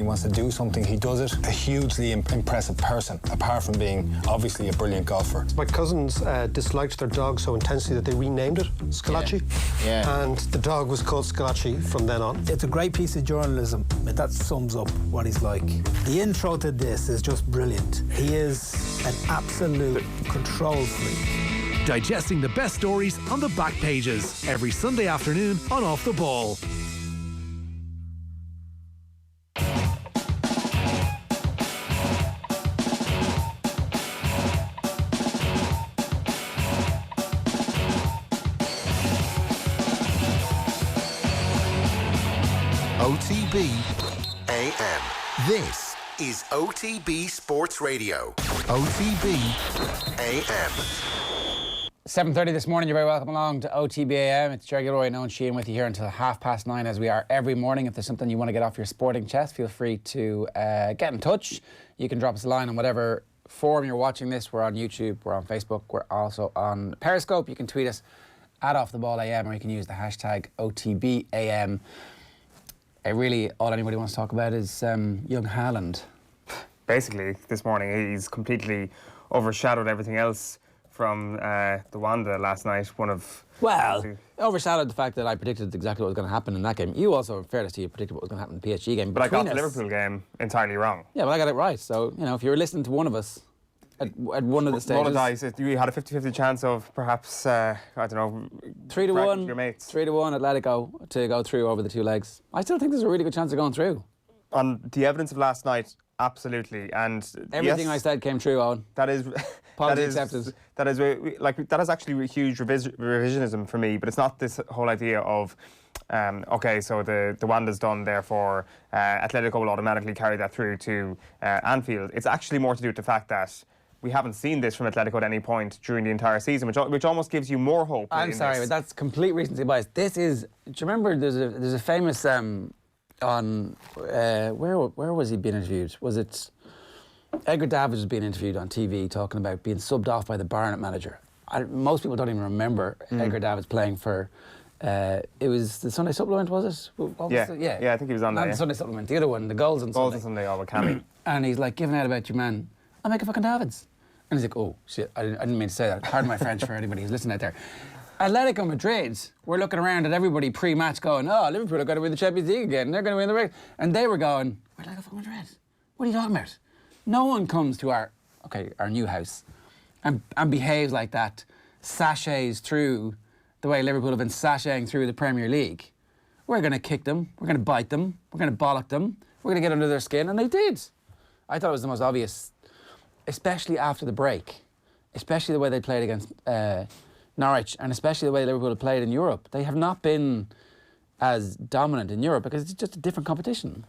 He wants to do something, he does it. A hugely impressive person, apart from being obviously a brilliant golfer. My cousins disliked their dog so intensely that they renamed it Scalacci. Yeah. And the dog was called Scalacci from then on. It's a great piece of journalism. That sums up what he's like. The intro to this is just brilliant. He is an absolute control freak. Digesting the best stories on the back pages every Sunday afternoon on Off the Ball. OTB AM. This is OTB Sports Radio. OTB AM. 7:30 this morning, you're very welcome along to OTBAM. It's Gilroy and Eoin Sheahan with you here until 9:30, as we are every morning. If there's something you want to get off your sporting chest, feel free to get in touch. You can drop us a line on whatever forum you're watching this. We're on YouTube, we're on Facebook, we're also on Periscope. You can tweet us at OffTheBallAM, or you can use the hashtag OTBAM. Really, all anybody wants to talk about is young Haaland. Basically, this morning, he's completely overshadowed everything else from the Wanda last night. Well, overshadowed the fact that I predicted exactly what was going to happen in that game. You also, in fairness to you, predicted what was going to happen in the PSG game. But I got the Liverpool game entirely wrong. Yeah, but I got it right. So, you know, if you were listening to one of us at one of the stages... Roll of dice, you had a 50-50 chance of perhaps, I don't know... 3-1, your mates. 3-1 Atletico to go through over the two legs. I still think there's a really good chance of going through. On the evidence of last night, absolutely. And everything yes, I said came true, Eoin. That is... Apology accepted. That is actually a huge revisionism for me, but it's not this whole idea of... okay, so the Wanda's done, therefore Atletico will automatically carry that through to Anfield. It's actually more to do with the fact that we haven't seen this from Atletico at any point during the entire season, which almost gives you more hope. I'm sorry, but that's complete recency bias. This is... Do you remember there's a famous... on... where was he being interviewed? Was it... Edgar Davids was being interviewed on TV talking about being subbed off by the Barnet manager. Most people don't even remember Edgar Davids playing for... it was the Sunday Supplement, was it? Yeah, I think he was on that. Not the Sunday Supplement, the other one, the Goals on Sunday. Goals on Sunday, all with Cammy. And he's like, giving out about your man, I'll make a fucking Davids. And he's like, oh, shit, I didn't mean to say that. Pardon my French for anybody who's listening out there. Atletico Madrid, we're looking around at everybody pre-match going, oh, Liverpool are going to win the Champions League again. They're going to win the race. And they were going, we're Atletico Madrid. What are you talking about? No one comes to our new house and behaves like that, sachets through the way Liverpool have been sashaying through the Premier League. We're going to kick them. We're going to bite them. We're going to bollock them. We're going to get under their skin. And they did. I thought it was the most obvious, especially after the break, especially the way they played against Norwich, and especially the way Liverpool have played in Europe. They have not been as dominant in Europe because it's just a different competition.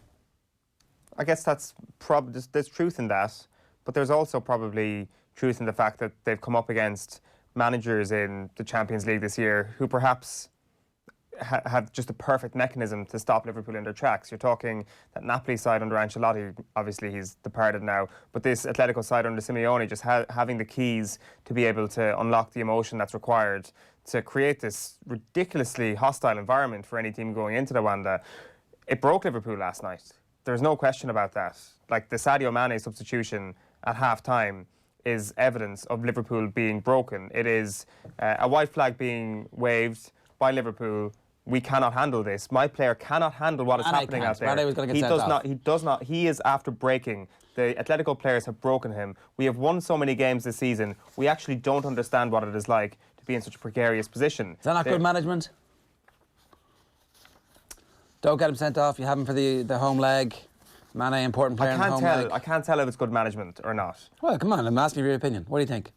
I guess that's there's truth in that, but there's also probably truth in the fact that they've come up against managers in the Champions League this year who perhaps have just a perfect mechanism to stop Liverpool in their tracks. You're talking that Napoli side under Ancelotti, obviously he's departed now, but this Atletico side under Simeone, just having the keys to be able to unlock the emotion that's required to create this ridiculously hostile environment for any team going into the Wanda. It broke Liverpool last night. There's no question about that. Like the Sadio Mane substitution at half-time is evidence of Liverpool being broken. It is a white flag being waved by Liverpool. We cannot handle this. My player cannot handle what is happening out there. He does not. He is after breaking. The Atletico players have broken him. We have won so many games this season. We actually don't understand what it is like to be in such a precarious position. Is that not good management? Don't get him sent off. You have him for the home leg. Mane, important player in the home leg. I can't tell if it's good management or not. Well, come on. I'm asking for your opinion. What do you think?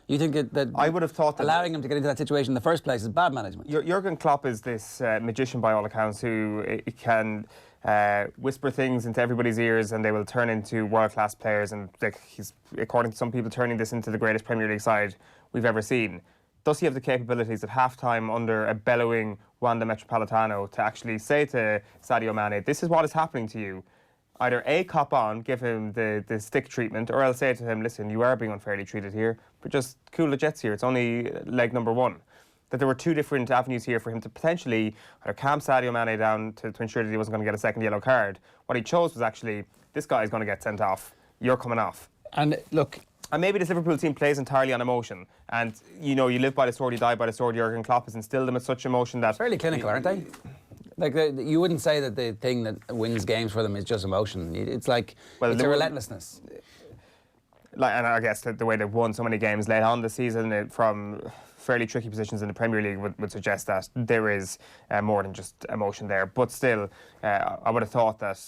You think that I would have thought that allowing him to get into that situation in the first place is bad management? Jurgen Klopp is this magician, by all accounts, who can whisper things into everybody's ears and they will turn into world-class players. And he's, according to some people, turning this into the greatest Premier League side we've ever seen. Does he have the capabilities at half-time under a bellowing Wanda Metropolitano to actually say to Sadio Mane, this is what is happening to you? Either A, cop on, give him the stick treatment, or else say to him, listen, you are being unfairly treated here, but just cool the jets here. It's only leg number one. that there were two different avenues here for him to potentially either calm Sadio Mane down to ensure that he wasn't going to get a second yellow card. What he chose was actually, this guy is going to get sent off. You're coming off. And look, and maybe this Liverpool team plays entirely on emotion. And, you know, you live by the sword, you die by the sword. Jurgen Klopp has instilled them with such emotion that... fairly clinical, aren't they? Like, you wouldn't say that the thing that wins games for them is just emotion. It's like, it's a relentlessness. Like, and I guess the way they've won so many games late on the season from fairly tricky positions in the Premier League would suggest that there is more than just emotion there. But still, I would have thought that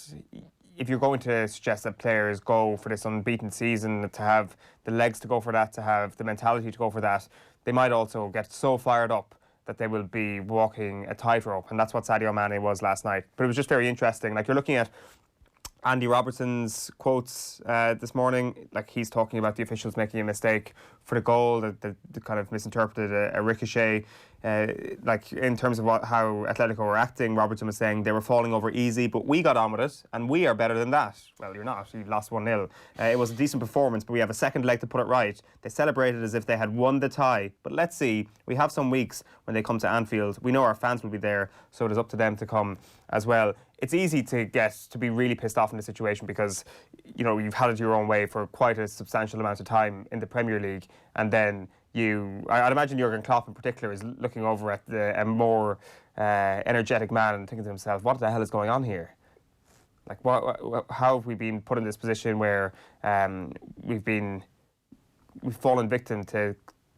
if you're going to suggest that players go for this unbeaten season, to have the legs to go for that, to have the mentality to go for that, they might also get so fired up that they will be walking a tightrope. And that's what Sadio Mane was last night. But it was just very interesting. Like, you're looking at Andy Robertson's quotes this morning, like he's talking about the officials making a mistake for the goal, that kind of misinterpreted a ricochet. Like, in terms of how Atletico were acting, Robertson was saying they were falling over easy, but we got on with it, and we are better than that. Well, you're not. You lost 1-0. It was a decent performance, but we have a second leg to put it right. They celebrated as if they had won the tie, but let's see. We have some weeks when they come to Anfield. We know our fans will be there, so it is up to them to come as well. It's easy to be really pissed off in this situation because, you know, you've had it your own way for quite a substantial amount of time in the Premier League, and then I'd imagine Jurgen Klopp in particular is looking over at a more energetic man and thinking to himself, what the hell is going on here? Like, how have we been put in this position where we've fallen victim to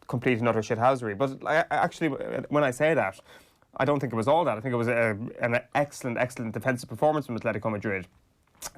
complete and utter shithousery? But actually, when I say that, I don't think it was all that. I think it was an excellent defensive performance from Atletico Madrid.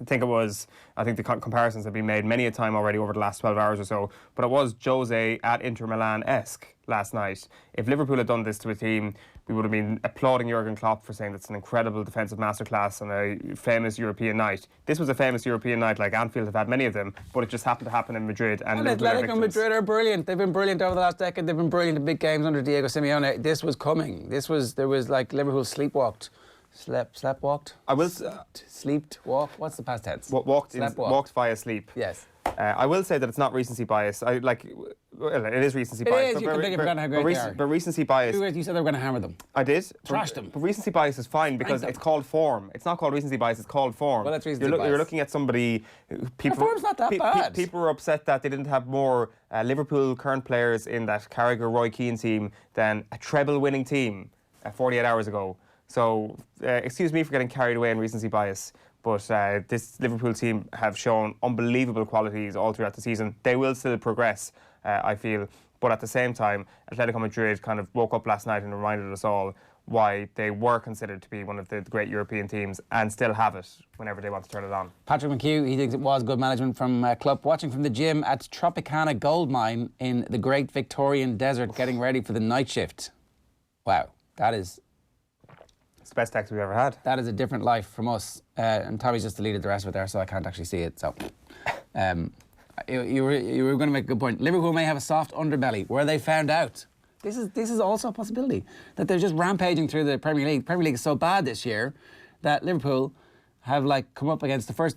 I think the comparisons have been made many a time already over the last 12 hours or so, but it was Jose at Inter Milan-esque last night. If Liverpool had done this to a team, we would have been applauding Jurgen Klopp for saying that's an incredible defensive masterclass on a famous European night. This was a famous European night, like Anfield have had many of them, but it just happened to happen in Madrid. And Atletico Madrid are brilliant. They've been brilliant over the last decade. They've been brilliant in big games under Diego Simeone. This was coming. There was like Liverpool sleepwalked. Sleepwalked? I will... Sleeped, walk? What's the past tense? Walked via sleep. Yes. I will say that it's not recency bias. It is recency bias. It is, you can take it for granted how great they are. But recency bias... You said they were going to hammer them. I did. Trash them. But recency bias is fine because it's called form. It's not called recency bias, it's called form. Well, that's recency bias. You're looking at somebody... Form's not that bad. People were upset that they didn't have more Liverpool current players in that Carragher-Roy Keane team than a treble-winning team 48 hours ago. So, excuse me for getting carried away in recency bias, but this Liverpool team have shown unbelievable qualities all throughout the season. They will still progress, I feel, but at the same time, Atletico Madrid kind of woke up last night and reminded us all why they were considered to be one of the great European teams and still have it whenever they want to turn it on. Patrick McHugh, he thinks it was good management from Klopp, watching from the gym at Tropicana Gold Mine in the Great Victorian Desert, getting ready for the night shift. Wow, that is... It's the best text we've ever had. That is a different life from us. And Tommy's just deleted the rest of it there, so I can't actually see it. So, you were going to make a good point. Liverpool may have a soft underbelly where they found out. This is also a possibility that they're just rampaging through the Premier League. Premier League is so bad this year that Liverpool have come up against the first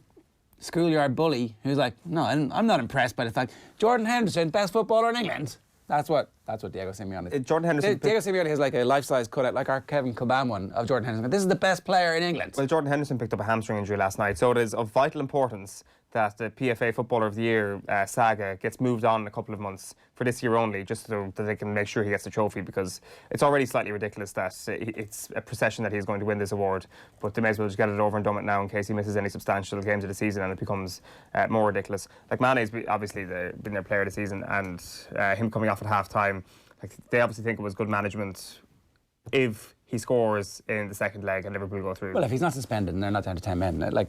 schoolyard bully who's like, no, I'm not impressed by the fact Jordan Henderson, best footballer in England. That's what Diego Simeone is. Jordan Henderson. Diego Simeone has like a life-size cutout, like our Kevin Kilbane one of Jordan Henderson. This is the best player in England. Well, Jordan Henderson picked up a hamstring injury last night, so it is of vital importance that the PFA Footballer of the Year saga gets moved on in a couple of months for this year only, just so that they can make sure he gets the trophy, because it's already slightly ridiculous that it's a procession that he's going to win this award, but they may as well just get it over and done it now in case he misses any substantial games of the season and it becomes more ridiculous. Like, Mane's obviously been their player of the season, and him coming off at half-time, like, they obviously think it was good management if he scores in the second leg and Liverpool go through. Well, if he's not suspended and they're not down to 10 men, I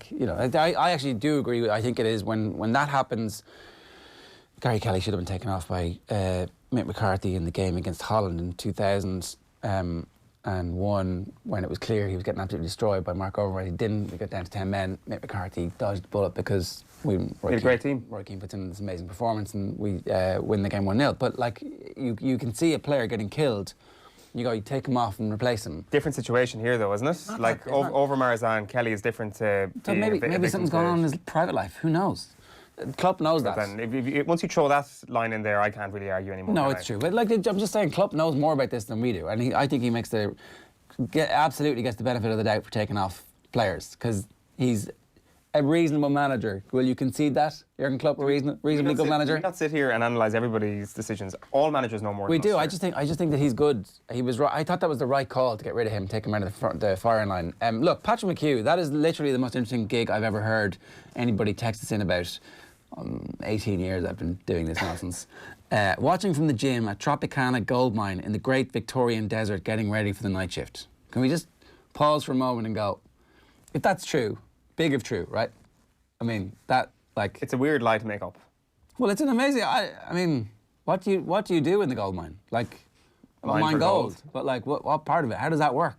actually do agree. I think it is when that happens. Gary Kelly should have been taken off by Mick McCarthy in the game against Holland in 2001 when it was clear he was getting absolutely destroyed by Mark Overmars. He didn't. We got down to 10 men. Mick McCarthy dodged the bullet because we had a great team. Roy Keane puts in this amazing performance and we win the game 1-0. But like you can see a player getting killed. You take him off and replace him. Different situation here, though, isn't it? Overmars and Kelly is different to... So maybe something's going on in his private life. Who knows? Klopp knows But that. then, once you throw that line in there, I can't really argue anymore. No, can it's I? true. But like, I'm just saying, Klopp knows more about this than we do, and I think he makes absolutely gets the benefit of the doubt for taking off players because he's a reasonable manager. Will you concede that? Jurgen Klopp, a reasonably good manager? We not sit here and analyse everybody's decisions. All managers know more. We than do. us here. I just think that he's good. He was right. I thought that was the right call to get rid of him, take him out of the firing line. Look, Patrick McHugh. That is literally the most interesting gig I've ever heard anybody text us in about. 18 years I've been doing this nonsense. Watching from the gym at Tropicana Gold Mine in the Great Victorian Desert, getting ready for the night shift. Can we just pause for a moment and go, if that's true, big if true, right? I mean, that, like... It's a weird lie to make up. Well, it's an amazing... I mean, what do you do in the gold mine? Like, Mine for gold. But, like, what part of it? How does that work?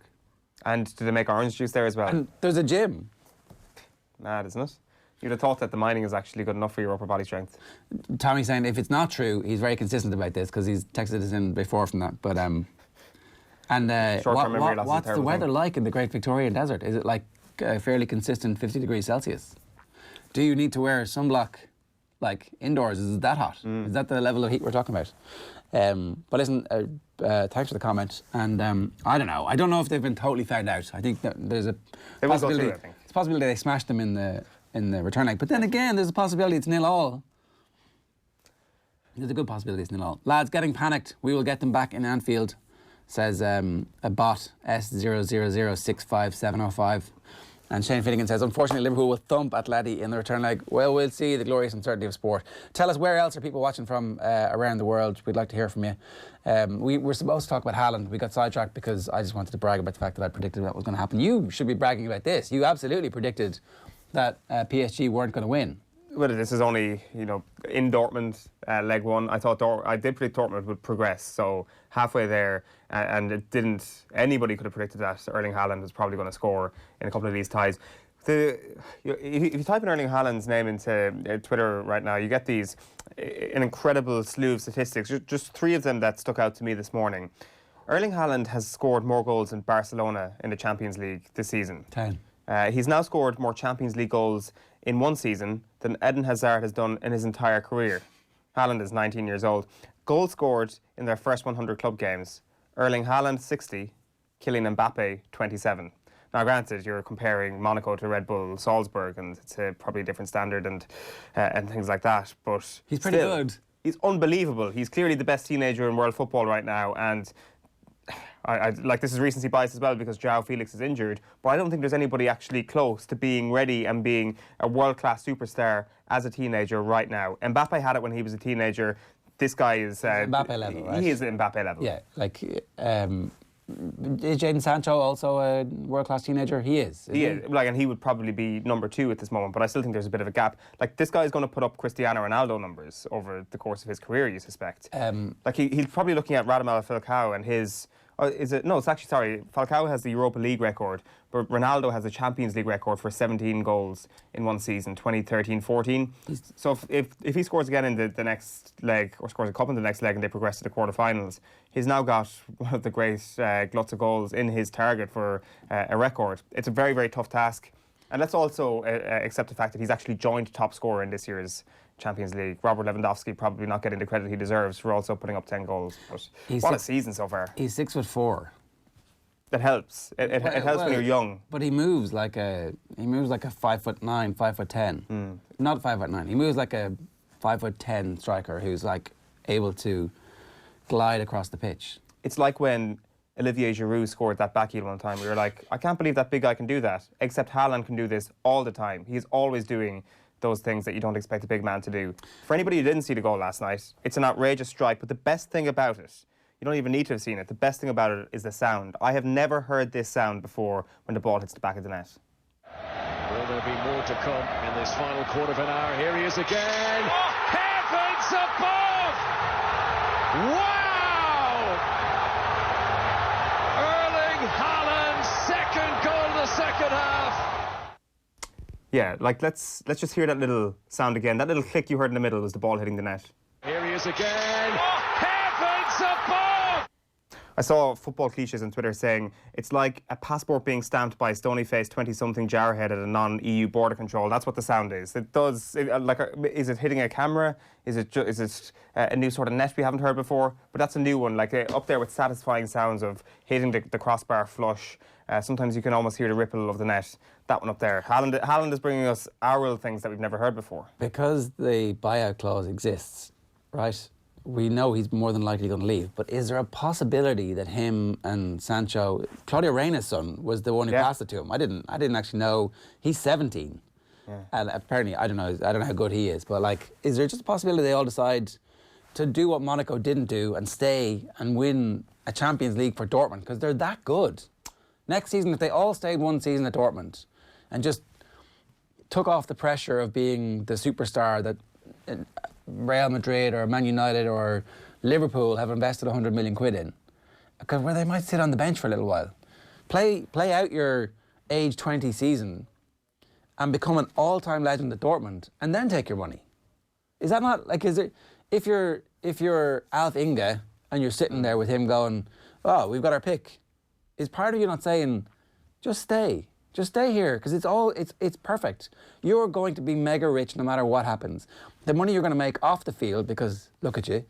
And do they make orange juice there as well? And there's a gym. Mad, isn't it? You'd have thought that the mining is actually good enough for your upper body strength. Tommy's saying if it's not true, he's very consistent about this because he's texted us in before from that. But Short-term memory loss is a what's the terrible weather thing. like in the Great Victorian Desert? Is it like a fairly consistent 50 degrees Celsius? Do you need to wear sunblock like indoors? Is it that hot? Is that the level of heat we're talking about? But listen, thanks for the comment. And I don't know. I don't know if they've been totally found out. I think that there's a They will go possibility. through, I think. It's a possibility they smashed them in the return leg. But then again, there's a possibility it's 0-0. There's a good possibility it's 0-0. Lads, getting panicked. We will get them back in Anfield, says a bot S00065705. And Shane Finnegan says, unfortunately, Liverpool will thump Atleti in the return leg. Well, we'll see. The glorious uncertainty of sport. Tell us, where else are people watching from around the world? We'd like to hear from you. We were supposed to talk about Haaland. We got sidetracked because I just wanted to brag about the fact that I predicted that was going to happen. You should be bragging about this. You absolutely predicted that PSG weren't going to win. Well, this is only, in Dortmund, leg one. I did predict Dortmund would progress, so halfway there, and it didn't. Anybody could have predicted that Erling Haaland was probably going to score in a couple of these ties. If you type in Erling Haaland's name into Twitter right now, you get an incredible slew of statistics. Just three of them that stuck out to me this morning. Erling Haaland has scored more goals in Barcelona in the Champions League this season. 10. He's now scored more Champions League goals in one season than Eden Hazard has done in his entire career. Haaland is 19 years old. Goals scored in their first 100 club games. Erling Haaland, 60. Kylian Mbappe, 27. Now, granted, you're comparing Monaco to Red Bull Salzburg, and it's probably a different standard and things like that. But He's pretty still, good. He's unbelievable. He's clearly the best teenager in world football right now, and I like this is recency bias as well because João Felix is injured, but I don't think there's anybody actually close to being ready and being a world-class superstar as a teenager right now. Mbappe had it when he was a teenager. This guy is Mbappe level, right? He is Mbappe level. Yeah, like is Jadon Sancho also a world-class teenager? He is. He is, and he would probably be number 2 at this moment, but I still think there's a bit of a gap. Like, this guy is going to put up Cristiano Ronaldo numbers over the course of his career, you suspect. He's probably looking at Radamel Falcao and his... Falcao has the Europa League record, but Ronaldo has the Champions League record for 17 goals in one season, 2013-14. So if he scores again in the next leg, or scores a couple in the next leg, and they progress to the quarterfinals, he's now got one of the great gluts of goals in his target for a record. It's a very, very tough task. And let's also accept the fact that he's actually joint top scorer in this year's Champions League. Robert Lewandowski probably not getting the credit he deserves for also putting up 10 goals. But what a season so far. He's 6'4". That helps. It helps when you're young. But he moves like a 5'9", 5'10". Not 5'9". He moves like a 5'10" striker who's like able to glide across the pitch. It's like when Olivier Giroud scored that back heel one time. We were like, I can't believe that big guy can do that. Except Haaland can do this all the time. He's always doing those things that you don't expect a big man to do. For anybody who didn't see the goal last night, it's an outrageous strike, but the best thing about it, you don't even need to have seen it, the best thing about it is the sound. I have never heard this sound before when the ball hits the back of the net. Will there be more to come in this final quarter of an hour? Here he is again. Oh, heavens above! Wow! Erling Haaland's second goal of the second half. Yeah, let's just hear that little sound again. That little click you heard in the middle was the ball hitting the net. Here he is again. Oh, heavens above! I saw football cliches on Twitter saying it's like a passport being stamped by a stony-faced 20-something jarhead at a non-EU border control. That's what the sound is. It does. Is it hitting a camera? Is it a new sort of net we haven't heard before? But that's a new one, like up there with satisfying sounds of hitting the crossbar flush. Sometimes you can almost hear the ripple of the net. That one up there. Haaland is bringing us our little things that we've never heard before. Because the buyout clause exists, right? We know he's more than likely going to leave, but is there a possibility that him and Sancho, Claudio Reyna's son, was the one who passed it to him? I didn't actually know. He's 17, and apparently I don't know how good he is, but like, is there just a possibility they all decide to do what Monaco didn't do and stay and win a Champions League for Dortmund because they're that good? Next season, if they all stayed one season at Dortmund and just took off the pressure of being the superstar that Real Madrid or Man United or Liverpool have invested 100 million quid in, because where they might sit on the bench for a little while, play out your age 20 season and become an all-time legend at Dortmund, and then take your money. Is that not like? Is it if you're Alf Inge and you're sitting there with him going, "Oh, we've got our pick," is part of you not saying, "Just stay here," because it's perfect. You're going to be mega rich no matter what happens. The money you're going to make off the field, because look at you,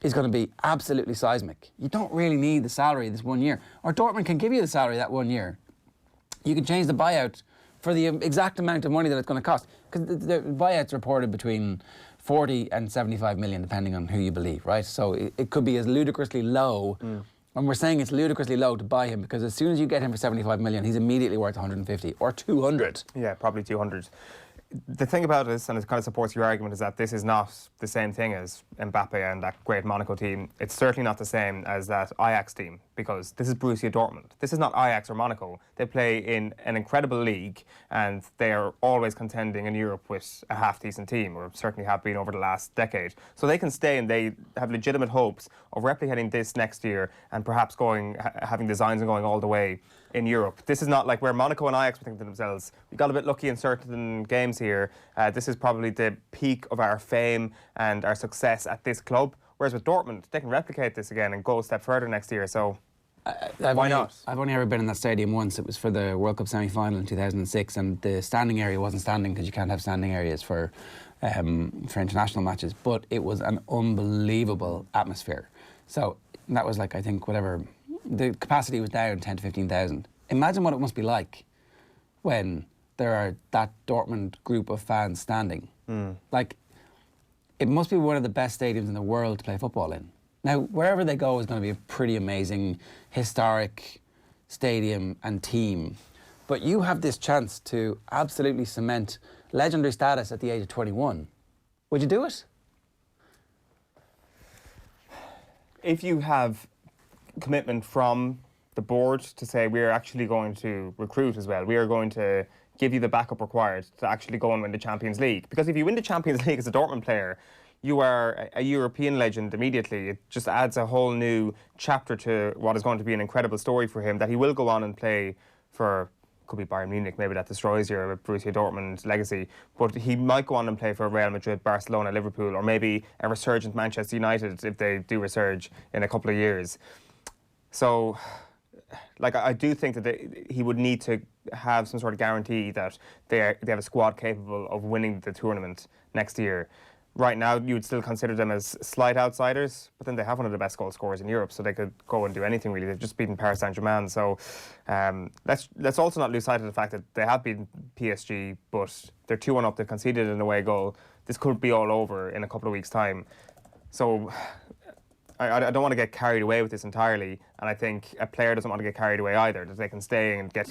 is going to be absolutely seismic. You don't really need the salary this 1 year. Or Dortmund can give you the salary that 1 year. You can change the buyout for the exact amount of money that it's going to cost. Because the buyout's reported between 40 and 75 million, depending on who you believe, right? So it could be as ludicrously low. And we're saying it's ludicrously low to buy him because as soon as you get him for 75 million, he's immediately worth 150 or 200. Yeah, probably 200. The thing about this, and it kind of supports your argument, is that this is not the same thing as Mbappe and that great Monaco team. It's certainly not the same as that Ajax team, because this is Borussia Dortmund. This is not Ajax or Monaco. They play in an incredible league, and they are always contending in Europe with a half-decent team, or certainly have been over the last decade. So they can stay, and they have legitimate hopes of replicating this next year, and perhaps having designs and going all the way in Europe. This is not like where Monaco and Ajax were thinking to themselves, we got a bit lucky in certain games here. This is probably the peak of our fame and our success at this club. Whereas with Dortmund, they can replicate this again and go a step further next year. So why not? I've only ever been in that stadium once. It was for the World Cup semi-final in 2006, and the standing area wasn't standing because you can't have standing areas for international matches. But it was an unbelievable atmosphere. So that was like, I think, whatever. The capacity was down 10 to 15,000. Imagine what it must be like when there are that Dortmund group of fans standing. Like, it must be one of the best stadiums in the world to play football in. Now, wherever they go is going to be a pretty amazing, historic stadium and team. But you have this chance to absolutely cement legendary status at the age of 21. Would you do it? If you have commitment from the board to say we're actually going to recruit as well, we are going to give you the backup required to actually go and win the Champions League. Because if you win the Champions League as a Dortmund player, you are a European legend immediately. It just adds a whole new chapter to what is going to be an incredible story for him, that he will go on and play for, could be Bayern Munich, maybe that destroys your Borussia Dortmund legacy, but he might go on and play for Real Madrid, Barcelona, Liverpool, or maybe a resurgent Manchester United if they do resurge in a couple of years. So, like, I do think that he would need to have some sort of guarantee that they have a squad capable of winning the tournament next year. Right now, you would still consider them as slight outsiders, but then they have one of the best goal scorers in Europe, so they could go and do anything really. They've just beaten Paris Saint-Germain, so let's also not lose sight of the fact that they have beaten PSG, but they're 2-1 up. They've conceded an away goal. This could be all over in a couple of weeks' time. So I don't want to get carried away with this entirely, and I think a player doesn't want to get carried away either, that they can stay and get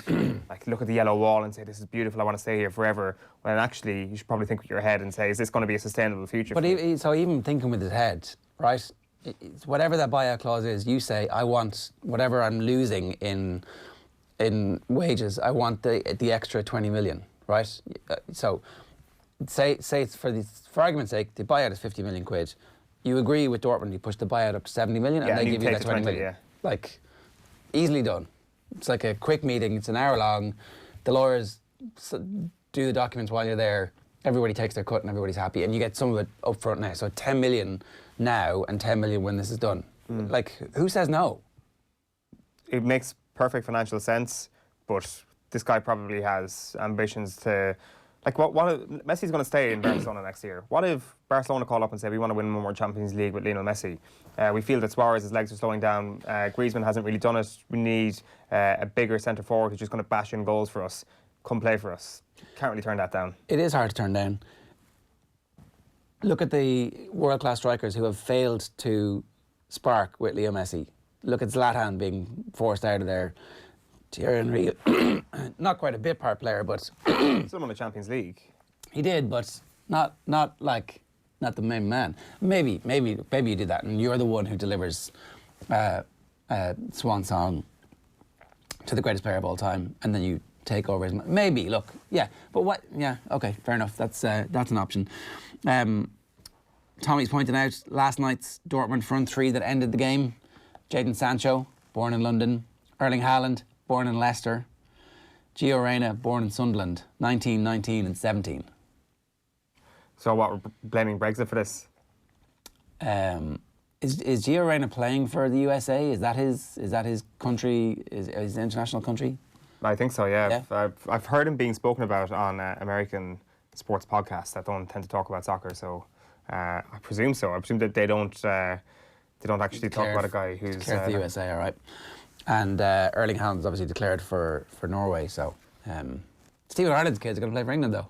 like look at the yellow wall and say, this is beautiful, I want to stay here forever, when actually you should probably think with your head and say, is this going to be a sustainable future for me? So even thinking with his head, right, whatever that buyout clause is, you say, I want whatever I'm losing in wages, I want the extra 20 million, right? So say it's for argument's sake, the buyout is 50 million quid. You agree with Dortmund, you push the buyout up to 70 million and they give you that 20 million. Yeah. Like, easily done. It's like a quick meeting, it's an hour long. The lawyers do the documents while you're there. Everybody takes their cut and everybody's happy. And you get some of it up front now. So 10 million now and 10 million when this is done. Like, who says no? it makes perfect financial sense, but this guy probably has ambitions to... Like, what Messi's going to stay in Barcelona next year. What if Barcelona call up and say, we want to win one more Champions League with Lionel Messi? We feel that Suarez's legs are slowing down. Griezmann hasn't really done it. We need a bigger centre-forward who's just going to bash in goals for us. Come play for us. Can't really turn that down. It is hard to turn down. Look at the world-class strikers who have failed to spark with Leo Messi. Look at Zlatan being forced out of there. Thierry Henry, not quite a bit part player, but Still won the Champions League. he did, but not the main man. Maybe you do that, and you're the one who delivers swan song to the greatest player of all time, and then you take over his... Maybe, look, yeah, but what... Yeah, okay, fair enough. That's an option. Tommy's pointing out last night's Dortmund front three that ended the game. Jadon Sancho, born in London. Erling Haaland, born in Leicester. Gio Reyna, born in Sunderland. 19, 19 and 17. So what, we're blaming Brexit for this? Is Gio Reyna playing for the USA? Is that his country? Is his international country? I think so, yeah. I've heard him being spoken about on American sports podcasts that don't tend to talk about soccer, so I presume so. I presume that they don't actually talk about a guy who's... Declared for the USA, all right. And Erling Haaland's obviously declared for Norway, so... Stephen Ireland's kids are going to play for England, though.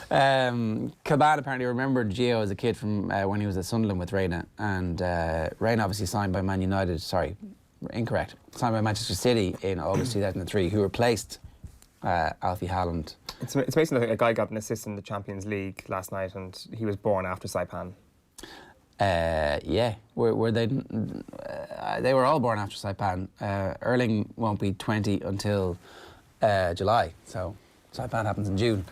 Caban apparently remembered Gio as a kid from when he was at Sunderland with Reyna, and Reyna obviously signed by Man United, incorrect, signed by Manchester City in August 2003, who replaced Alfie Haaland. It's amazing that a guy got an assist in the Champions League last night and he was born after Saipan. Yeah, were they? They were all born after Saipan. Erling won't be 20 until July, so Saipan happens in June,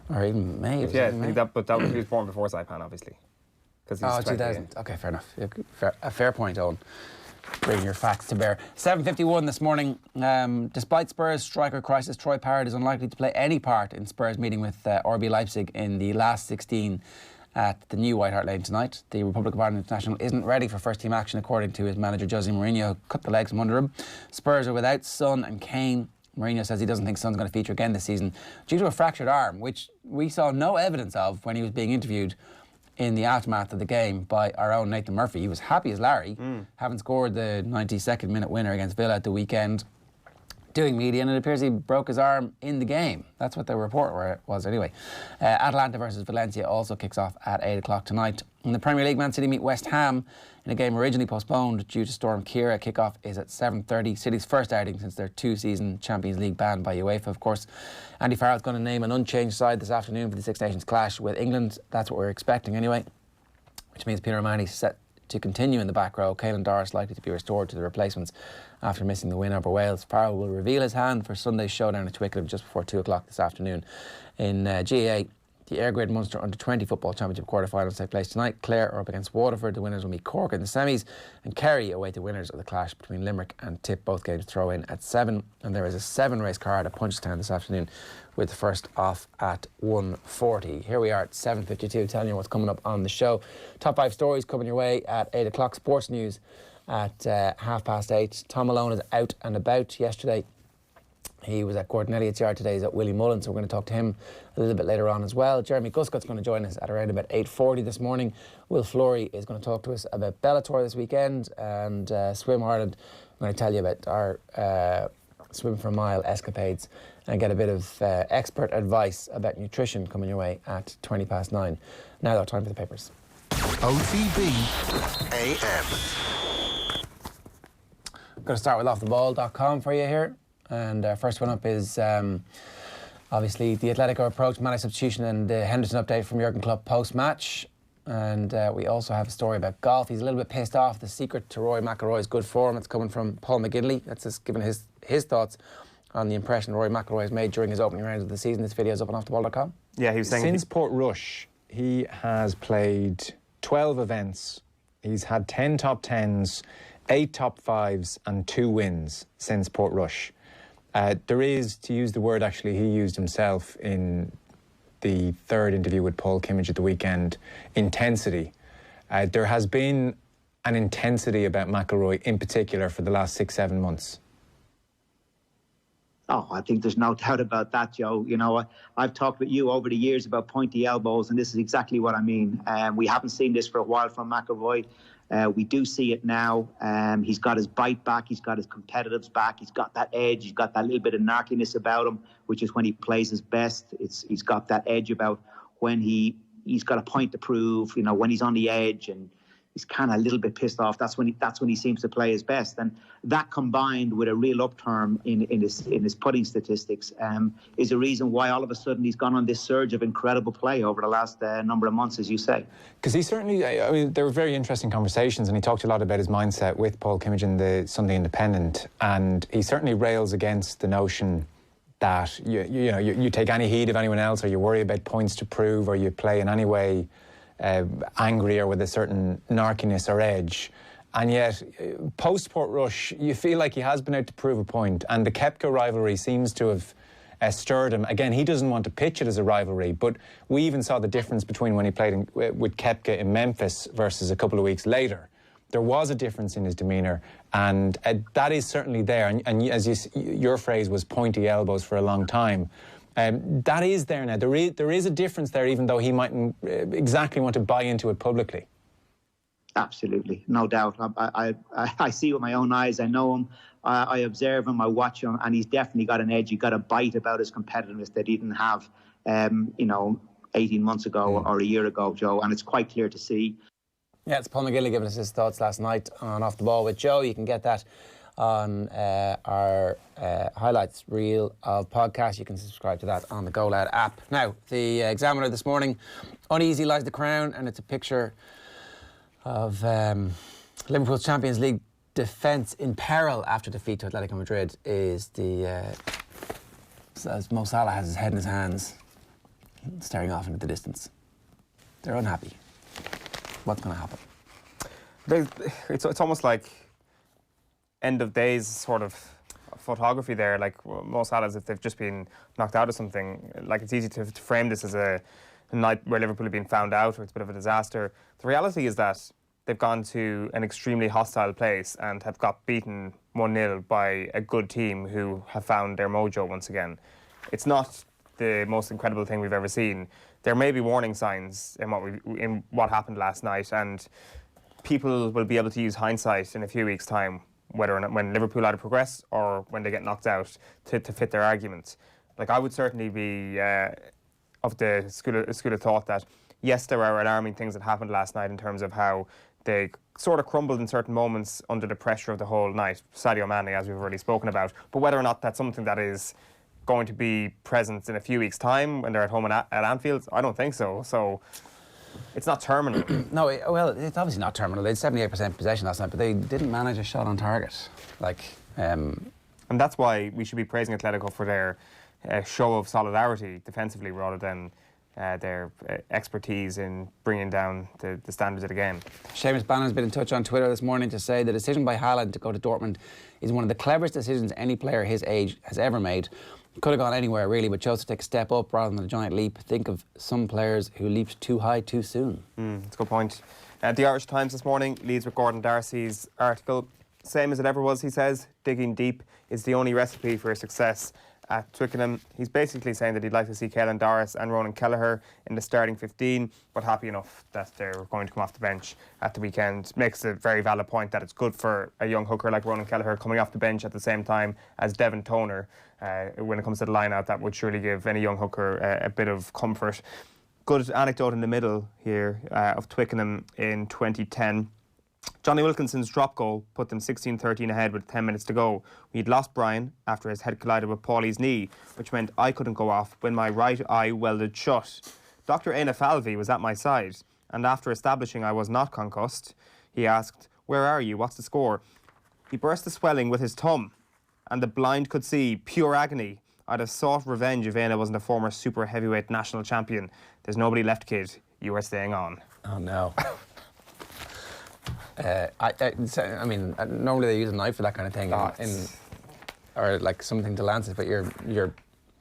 or even May. Yeah, he was born before Saipan, obviously. Oh, 2000. Okay, fair enough. A fair point, Owen. Bring your facts to bear. 7:51 this morning. Despite Spurs' striker crisis, Troy Parrott is unlikely to play any part in Spurs' meeting with RB Leipzig in the last 16 at the new White Hart Lane tonight. The Republic of Ireland international isn't ready for first-team action, according to his manager Jose Mourinho, who cut the legs from under him. Spurs are without Son and Kane. Mourinho says he doesn't think Son's going to feature again this season due to a fractured arm, which we saw no evidence of when he was being interviewed in the aftermath of the game by our own Nathan Murphy. He was happy as Larry, having scored the 92nd minute winner against Villa at the weekend, doing media, and it appears he broke his arm in the game. That's what the report was anyway. Atalanta versus Valencia also kicks off at 8 o'clock tonight. In the Premier League, Man City meet West Ham in a game originally postponed due to Storm Ciara. Kickoff is at 7:30. City's first outing since their two-season Champions League ban by UEFA, of course. Andy Farrell's going to name an unchanged side this afternoon for the Six Nations clash with England. That's what we're expecting anyway, which means Peter O'Mahony's set to continue in the back row. Caelan Doris likely to be restored to the replacements after missing the win over Wales. Farrell will reveal his hand for Sunday's showdown at Twickenham just before 2 o'clock this afternoon. In GAA, the Air Grade Munster Under-20 Football Championship quarter-finals take place tonight. Clare are up against Waterford. The winners will meet Cork in the semis, and Kerry await the winners of the clash between Limerick and Tip. Both games throw in at 7, and there is a 7-race card at Punchestown this afternoon, with the first off at 1:40. Here we are at 7:52, telling you what's coming up on the show. Top 5 stories coming your way at 8 o'clock. Sports news at 8:30. Tom Malone is out and about. Yesterday he was at Gordon Elliott's yard. Today he's at Willie Mullen, so we're going to talk to him a little bit later on as well. Jeremy Guscott's going to join us at around about 8:40 this morning. Will Fleury is going to talk to us about Bellator this weekend, and Swim Ireland. I'm going to tell you about our swim for a mile escapades and get a bit of expert advice about nutrition coming your way at 9:20. Now though, time for the papers. OTB AM. I'm going to start with offtheball.com for you here. And first one up is obviously the Atletico approach, Mane substitution, and the Henderson update from Jurgen Klopp post-match. And we also have a story about golf. He's a little bit pissed off. The secret to Rory McIlroy's good form. It's coming from Paul McGinley. That's just given his thoughts on the impression Rory McIlroy has made during his opening round of the season. This video is up on offtheball.com. Yeah, he was saying... Since Portrush, he has played 12 events. He's had 10 top 10s, 8 top 5s and 2 wins since Portrush. There is, to use the word actually he used himself in the third interview with Paul Kimmage at the weekend, intensity. There has been an intensity about McIlroy in particular for the last 6-7 months? Oh, I think there's no doubt about that, Joe. You know, I've talked with you over the years about pointy elbows, and this is exactly what I mean. We haven't seen this for a while from McIlroy. We do see it now. He's got his bite back. He's got his competitives back. He's got that edge. He's got that little bit of narkiness about him, which is when he plays his best. He's got that edge about when he's got a point to prove, you know, when he's on the edge and he's kind of a little bit pissed off. That's when he seems to play his best. And that combined with a real upturn in his putting statistics is a reason why all of a sudden he's gone on this surge of incredible play over the last number of months, as you say. Because he certainly, I mean, there were very interesting conversations, and he talked a lot about his mindset with Paul Kimmage in the Sunday Independent, and he certainly rails against the notion that you take any heed of anyone else, or you worry about points to prove, or you play in any way angry or with a certain narkiness or edge. And yet, post-Port Rush, you feel like he has been out to prove a point, and the Koepka rivalry seems to have stirred him. Again, he doesn't want to pitch it as a rivalry, but we even saw the difference between when he played with Koepka in Memphis versus a couple of weeks later. There was a difference in his demeanour, and that is certainly there. And as your phrase was pointy elbows for a long time. That is there now. There is a difference there, even though he mightn't exactly want to buy into it publicly. Absolutely, no doubt. I see with my own eyes. I know him. I observe him. I watch him, and he's definitely got an edge. He's got a bite about his competitiveness that he didn't have, 18 months ago or a year ago, Joe. And it's quite clear to see. Yeah, it's Paul McGinley giving us his thoughts last night on Off the Ball with Joe. You can get that on our highlights reel of podcast. You can subscribe to that on the Go Loud app. Now, the Examiner this morning, uneasy lies the crown, and it's a picture of Liverpool's Champions League defence in peril after defeat to Atletico Madrid. Is as Mo Salah has his head in his hands, staring off into the distance. They're unhappy. What's going to happen? It's almost like end of days sort of photography there, like Mo Salah, as if they've just been knocked out of something. Like, it's easy to frame this as a night where Liverpool have been found out, or it's a bit of a disaster. The reality is that they've gone to an extremely hostile place and have got beaten 1-0 by a good team who have found their mojo once again. It's not the most incredible thing we've ever seen. There may be warning signs in what happened last night, and people will be able to use hindsight in a few weeks' time, whether or not when Liverpool either progress or when they get knocked out, to fit their arguments. Like, I would certainly be of the school of thought that, yes, there are alarming things that happened last night in terms of how they sort of crumbled in certain moments under the pressure of the whole night. Sadio Mane, as we've already spoken about. But whether or not that's something that is going to be present in a few weeks' time when they're at home at Anfield, I don't think so. So it's not terminal. No, it's obviously not terminal. They had 78% possession last night, but they didn't manage a shot on target. And that's why we should be praising Atletico for their show of solidarity defensively, rather than their expertise in bringing down the standards of the game. Seamus Bannon's been in touch on Twitter this morning to say the decision by Haaland to go to Dortmund is one of the cleverest decisions any player his age has ever made. Could have gone anywhere, really, but chose to take a step up rather than a giant leap. Think of some players who leaped too high too soon. That's a good point. The Irish Times this morning leads with Gordon Darcy's article. Same as it ever was, he says. Digging deep is the only recipe for success at Twickenham. He's basically saying that he'd like to see Caelan Doris and Ronan Kelleher in the starting 15, but happy enough that they're going to come off the bench at the weekend. Makes a very valid point that it's good for a young hooker like Ronan Kelleher coming off the bench at the same time as Devon Toner. When it comes to the line-out, that would surely give any young hooker a bit of comfort. Good anecdote in the middle here of Twickenham in 2010. Johnny Wilkinson's drop goal put them 16-13 ahead with 10 minutes to go. We'd lost Brian after his head collided with Paulie's knee, which meant I couldn't go off when my right eye welded shut. Dr. Aina Falvey was at my side, and after establishing I was not concussed, he asked, "Where are you? What's the score?" He burst the swelling with his thumb, and the blind could see pure agony. I'd have sought revenge if Aina wasn't a former super heavyweight national champion. There's nobody left, kid. You are staying on. Oh, no. I mean, normally they use a knife for that kind of thing, or like something to lance it, but your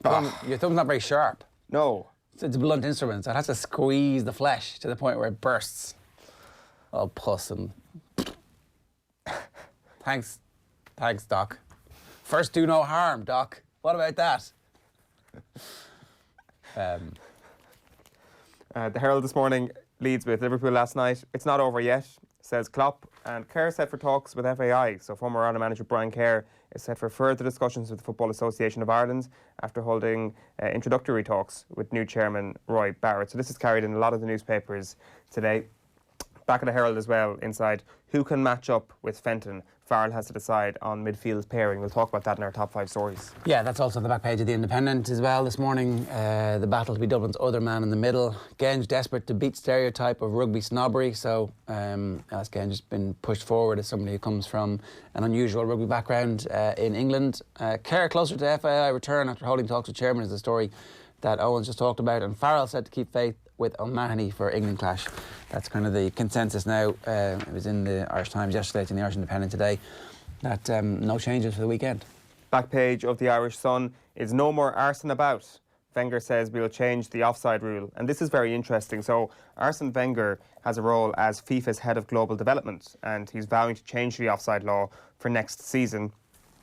thumb's not very sharp. No. It's a blunt instrument, so it has to squeeze the flesh to the point where it bursts. Oh, puss and Thanks, Doc. First, do no harm, Doc. What about that? The Herald this morning leads with Liverpool last night. It's not over yet, says Klopp. And Kerr set for talks with FAI. So former Ireland manager Brian Kerr is set for further discussions with the Football Association of Ireland after holding introductory talks with new chairman Roy Barrett. So this is carried in a lot of the newspapers today. Back at the Herald as well, inside, who can match up with Fenton? Farrell has to decide on midfield pairing. We'll talk about that in our top 5 stories. Yeah, that's also on the back page of The Independent as well this morning. The battle to be Dublin's other man in the middle. Genge desperate to beat stereotype of rugby snobbery. So as Genge has been pushed forward as somebody who comes from an unusual rugby background in England. Kerr closer to FAI return after holding talks with chairman is the story that Eoin's just talked about. And Farrell said to keep faith with O'Mahony for England clash. That's kind of the consensus now. It was in the Irish Times yesterday, it's in the Irish Independent today, that no changes for the weekend. Back page of the Irish Sun is no more arson about. Wenger says we'll change the offside rule. And this is very interesting. So Arsene Wenger has a role as FIFA's head of global development, and he's vowing to change the offside law for next season.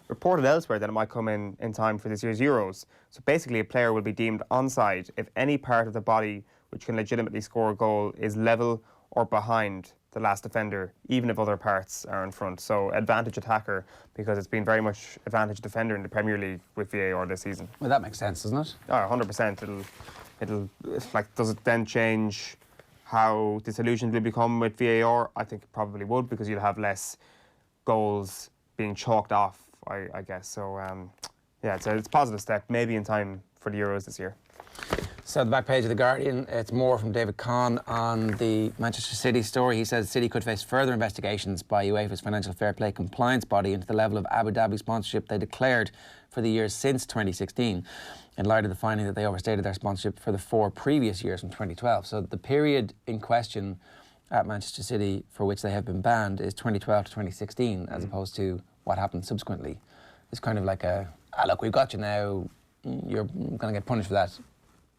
Reported elsewhere that it might come in time for this year's Euros. So basically a player will be deemed onside if any part of the body which can legitimately score a goal is level or behind the last defender, even if other parts are in front. So advantage attacker, because it's been very much advantage defender in the Premier League with VAR this season. Well, that makes sense, doesn't it? Oh, 100%. It'll like, does it then change how disillusioned we become with VAR? I think it probably would, because you'll have less goals being chalked off, I guess. So, yeah, it's a positive step, maybe in time for the Euros this year. So the back page of The Guardian, it's more from David Conn on the Manchester City story. He says City could face further investigations by UEFA's Financial Fair Play compliance body into the level of Abu Dhabi sponsorship they declared for the years since 2016, in light of the finding that they overstated their sponsorship for the 4 previous years from 2012. So the period in question at Manchester City for which they have been banned is 2012 to 2016, as opposed to what happened subsequently. It's kind of like look, we've got you now, you're going to get punished for that.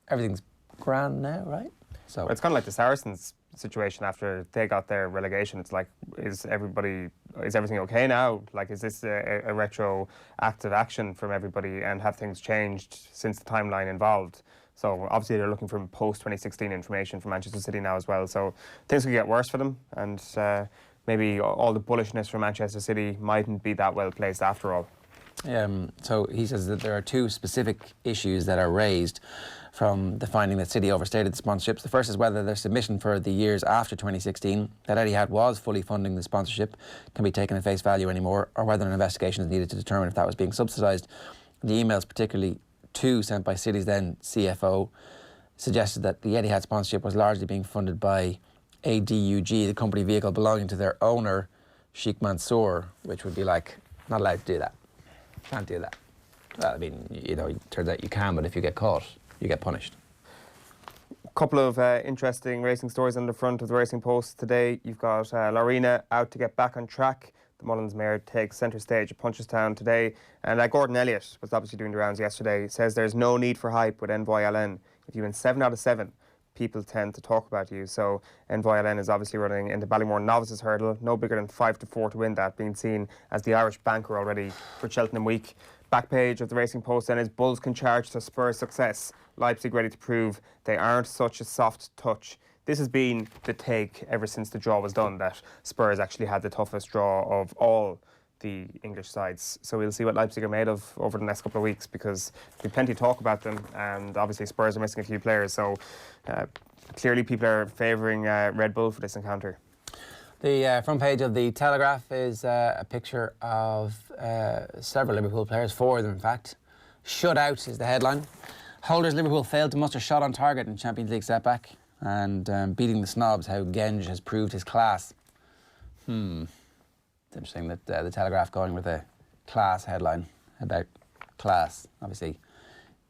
Everything's grand now, right? So well, it's kind of like the Saracens situation after they got their relegation. It's like, is everything okay now? Like, is this a retroactive action from everybody, and have things changed since the timeline involved? So obviously they're looking for post-2016 information from Manchester City now as well. So things could get worse for them, and maybe all the bullishness from Manchester City mightn't be that well placed after all. So he says that there are 2 specific issues that are raised from the finding that City overstated the sponsorships. The first is whether their submission for the years after 2016, that Etihad was fully funding the sponsorship, can be taken at face value anymore, or whether an investigation is needed to determine if that was being subsidised. The emails, particularly 2 sent by City's then CFO, suggested that the Etihad sponsorship was largely being funded by ADUG, the company vehicle belonging to their owner, Sheikh Mansour, which would be like, not allowed to do that. Can't do that. Well, I mean, it turns out you can, but if you get caught, you get punished. A couple of interesting racing stories on the front of the Racing Post today. You've got Lorena out to get back on track. The Mullins mare takes centre stage at Punchestown today. And Gordon Elliott was obviously doing the rounds yesterday. Says there's no need for hype with Envoy Allen. If you win 7 out of 7, people tend to talk about you. So Envoy Allen is obviously running in the Ballymore Novices Hurdle, no bigger than 5-4 to win that, being seen as the Irish banker already for Cheltenham Week. Back page of the Racing Post then is Bulls can charge to Spurs' success. Leipzig ready to prove they aren't such a soft touch. This has been the take ever since the draw was done, that Spurs actually had the toughest draw of all the English sides. So we'll see what Leipzig are made of over the next couple of weeks, because there's plenty to talk about them, and obviously Spurs are missing a few players. So clearly people are favouring Red Bull for this encounter. The front page of The Telegraph is a picture of several Liverpool players, 4 of them in fact. Shut out is the headline. Holders Liverpool failed to muster shot on target in Champions League setback, and beating the snobs, how Genge has proved his class. It's interesting that The Telegraph going with a class headline about class. Obviously,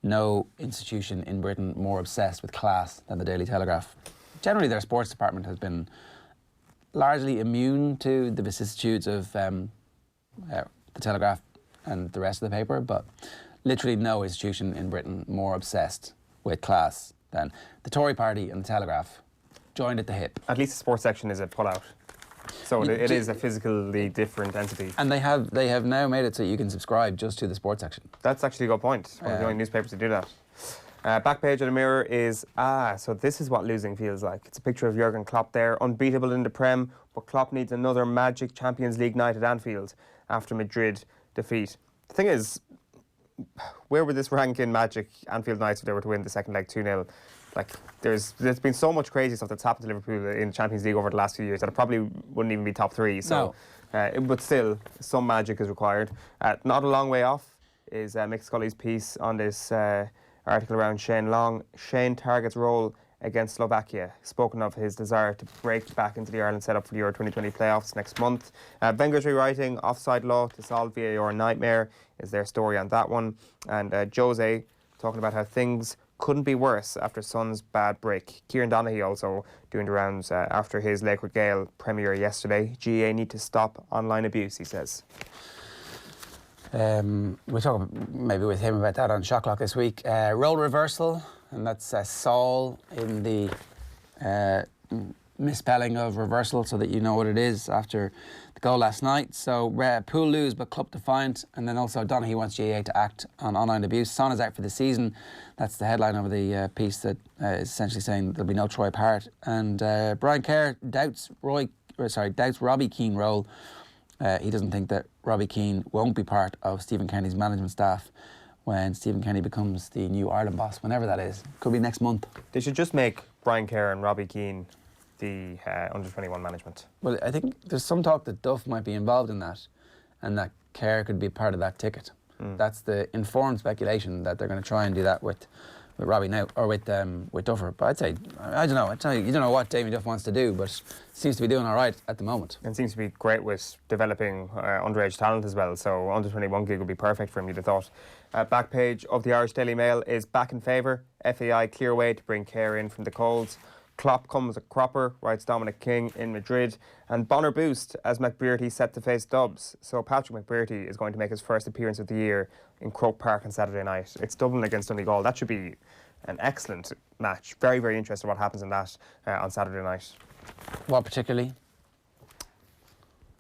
no institution in Britain more obsessed with class than the Daily Telegraph. Generally, their sports department has been largely immune to the vicissitudes of The Telegraph and the rest of the paper, but literally no institution in Britain more obsessed with class than the Tory party and The Telegraph, joined at the hip. At least the sports section is a pull-out. So it is a physically different entity. And they have now made it so you can subscribe just to the sports section. That's actually a good point. One of the only newspapers to do that. Back page of the Mirror is, so this is what losing feels like. It's a picture of Jurgen Klopp there, unbeatable in the Prem, but Klopp needs another magic Champions League night at Anfield after Madrid defeat. The thing is, where would this rank in magic Anfield nights if they were to win the second leg 2-0? Like, there's been so much crazy stuff that's happened to Liverpool in the Champions League over the last few years that it probably wouldn't even be top 3. So, but still, some magic is required. Not a long way off is Mick Scully's piece on this article around Shane Long. Shane targets role against Slovakia, spoken of his desire to break back into the Ireland setup for the Euro 2020 playoffs next month. Wenger's rewriting offside law to solve VAR nightmare is their story on that one. And Jose talking about how things couldn't be worse after Son's bad break. Kieran Donaghy also doing the rounds after his Lakewood Gale premiere yesterday. GA need to stop online abuse, he says. We'll talk maybe with him about that on Shot Clock this week. Role reversal, and that's Saul in the misspelling of reversal so that you know what it is after the goal last night. So Pool lose but club defiant, and then also Donaghy wants GAA to act on online abuse. Son is out for the season. That's the headline over the piece that is essentially saying there'll be no Troy Parrott. And Brian Kerr doubts Robbie Keane role. He doesn't think that Robbie Keane won't be part of Stephen Kenny's management staff when Stephen Kenny becomes the new Ireland boss, whenever that is. Could be next month. They should just make Brian Kerr and Robbie Keane the under-21 management. Well, I think there's some talk that Duff might be involved in that and that Kerr could be part of that ticket. That's the informed speculation that they're going to try and do that with Robbie now, or with Duffer. But I'd say, I don't know, you don't know what Damien Duff wants to do, but seems to be doing all right at the moment. And seems to be great with developing underage talent as well, so under-21 gig would be perfect for him, you'd have thought. Back page of the Irish Daily Mail is back in favour. FAI clear way to bring Kerr in from the colds. Klopp comes a cropper, writes Dominic King in Madrid. And Bonner boost as McBrearty set to face Dubs. So Patrick McBrearty is going to make his first appearance of the year in Croke Park on Saturday night. It's Dublin against Donegal. That should be an excellent match. Very, very interested in what happens in that on Saturday night. What particularly?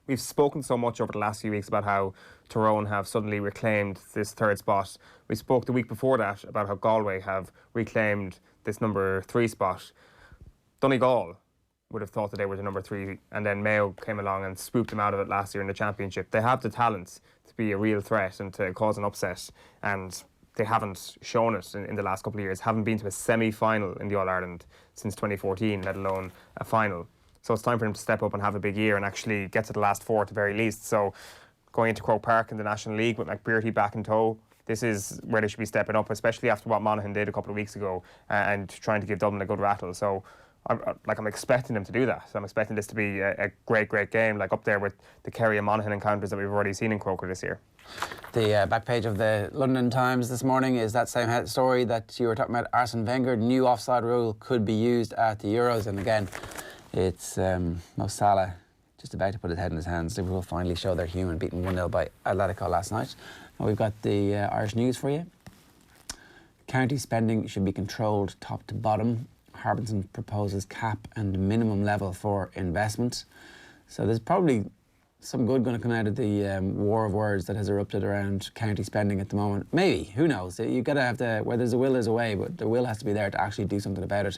We've spoken so much over the last few weeks about how Tyrone have suddenly reclaimed this third spot. We spoke the week before that about how Galway have reclaimed this number 3 spot. Donegal would have thought that they were the number 3, and then Mayo came along and swooped them out of it last year in the championship. They have the talent to be a real threat and to cause an upset, and they haven't shown it in the last couple of years. Haven't been to a semi-final in the All-Ireland since 2014, let alone a final. So it's time for them to step up and have a big year and actually get to the last 4 at the very least. So going into Croke Park in the National League with McBrearty back in tow, this is where they should be stepping up, especially after what Monaghan did a couple of weeks ago and trying to give Dublin a good rattle. So I'm expecting them to do that. So I'm expecting this to be a great, great game, like up there with the Kerry and Monaghan encounters that we've already seen in Croker this year. The back page of the London Times this morning is that same story that you were talking about. Arsene Wenger, new offside rule could be used at the Euros. And again, it's Mo Salah just about to put his head in his hands. Liverpool finally show they're human, beaten 1-0 by Atletico last night. And we've got the Irish news for you. County spending should be controlled top to bottom. Harbinson proposes cap and minimum level for investment. So there's probably some good going to come out of the war of words that has erupted around county spending at the moment. Maybe, who knows? You've got to have to, where there's a will, there's a way, but the will has to be there to actually do something about it.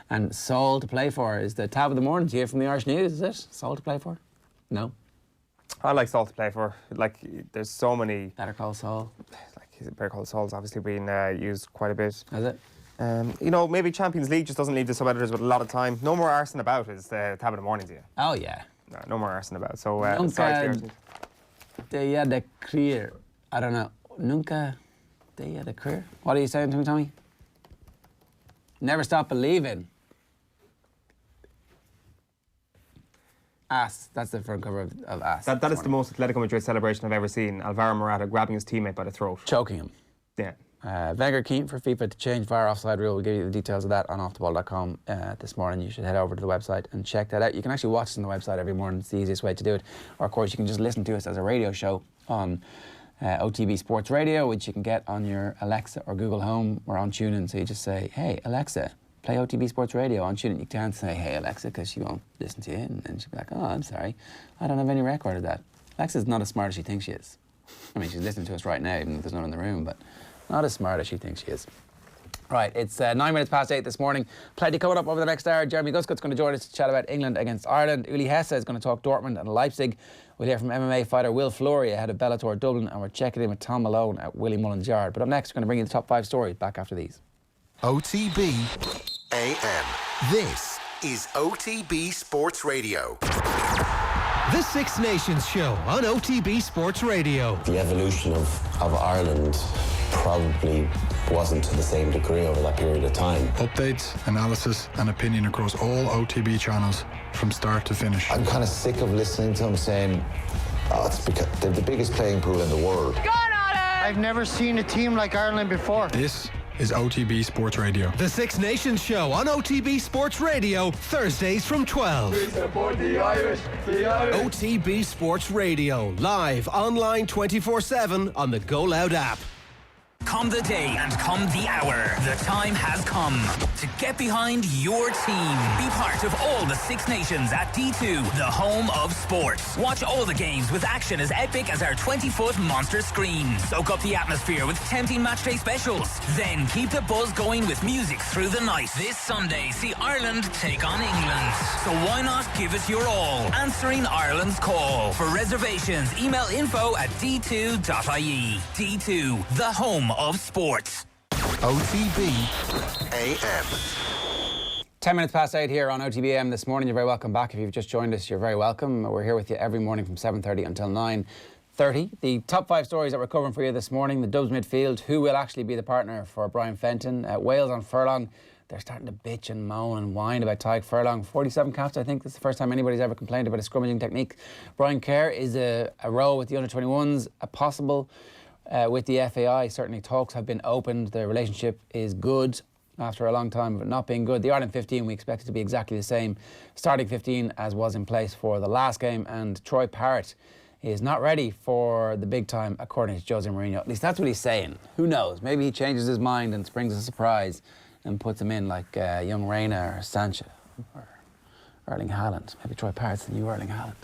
And Saul to play for is the tab of the morning to you from the Irish News, is it? Saul to play for? No. I like Saul to play for. Like, there's so many... Better Call Saul. Like, Better Call Saul's obviously been used quite a bit. Has it? You know, maybe Champions League just doesn't leave the sub-editors with a lot of time. No more arson about is the tab of the morning to you. Oh, yeah. No more arson about. So, Nunca deja de creer. I don't know. Nunca deja de creer. What are you saying to me, Tommy? Never stop believing. Ass. That's the front cover of Ass. That is the most Atletico Madrid celebration I've ever seen. Alvaro Morata grabbing his teammate by the throat. Choking him. Yeah. Wenger keen for FIFA to change VAR offside rule. We'll give you the details of that on offtheball.com this morning. You should head over to the website and check that out. You can actually watch us on the website every morning. It's the easiest way to do it. Or, of course, you can just listen to us as a radio show on OTB Sports Radio, which you can get on your Alexa or Google Home. We're on TuneIn, so you just say, hey, Alexa, play OTB Sports Radio on tune. You can't say, hey, Alexa, because she won't listen to you. And then she'll be like, oh, I'm sorry. I don't have any record of that. Alexa's not as smart as she thinks she is. I mean, she's listening to us right now, even if there's no one in the room, but not as smart as she thinks she is. Right, it's 9 minutes past 8 this morning. Plenty coming up over the next hour. Jeremy Guscott's going to join us to chat about England against Ireland. Uli Hesse is going to talk Dortmund and Leipzig. We'll hear from MMA fighter Will Fleury ahead of Bellator Dublin, and we're checking in with Tom Malone at Willie Mullins Yard. But up next, we're going to bring you the top 5 stories back after these. OTB AM. This is OTB Sports Radio. The Six Nations Show on OTB Sports Radio. The evolution of Ireland probably wasn't to the same degree over that period of time. Updates, analysis and opinion across all OTB channels from start to finish. I'm kind of sick of listening to them saying, oh, it's because they're the biggest playing pool in the world. I've never seen a team like Ireland before. This is OTB Sports Radio. The Six Nations Show on OTB Sports Radio, Thursdays from 12. We support the Irish, the Irish. OTB Sports Radio, live online 24/7 on the Go Loud app. Come the day and come the hour. The time has come to get behind your team. Be part of all the Six Nations at D2, the home of sports. Watch all the games with action as epic as our 20-foot monster screen. Soak up the atmosphere with tempting matchday specials. Then keep the buzz going with music through the night. This Sunday, see Ireland take on England. So why not give it your all? Answering Ireland's call. For reservations, email info@d2.ie. D2, the home of sports. OTB AM. 10 minutes past 8 here on OTBAM this morning. You're very welcome back. If you've just joined us, you're very welcome. We're here with you every morning from 7:30 until 9:30. The top 5 stories that we're covering for you this morning: the Dubs midfield, who will actually be the partner for Brian Fenton. Wales on furlong. They're starting to bitch and moan and whine about Tyke Furlong. 47 caps, I think. This is the first time anybody's ever complained about his scrummaging technique. Brian Kerr is a row with the under-21s, a possible with the FAI. Certainly talks have been opened. The relationship is good after a long time of it not being good. The Ireland 15, we expect it to be exactly the same starting 15 as was in place for the last game. And Troy Parrott is not ready for the big time, according to Jose Mourinho. At least that's what he's saying. Who knows? Maybe he changes his mind and springs a surprise and puts him in like young Reina or Sancho or Erling Haaland. Maybe Troy Parrott's the new Erling Haaland.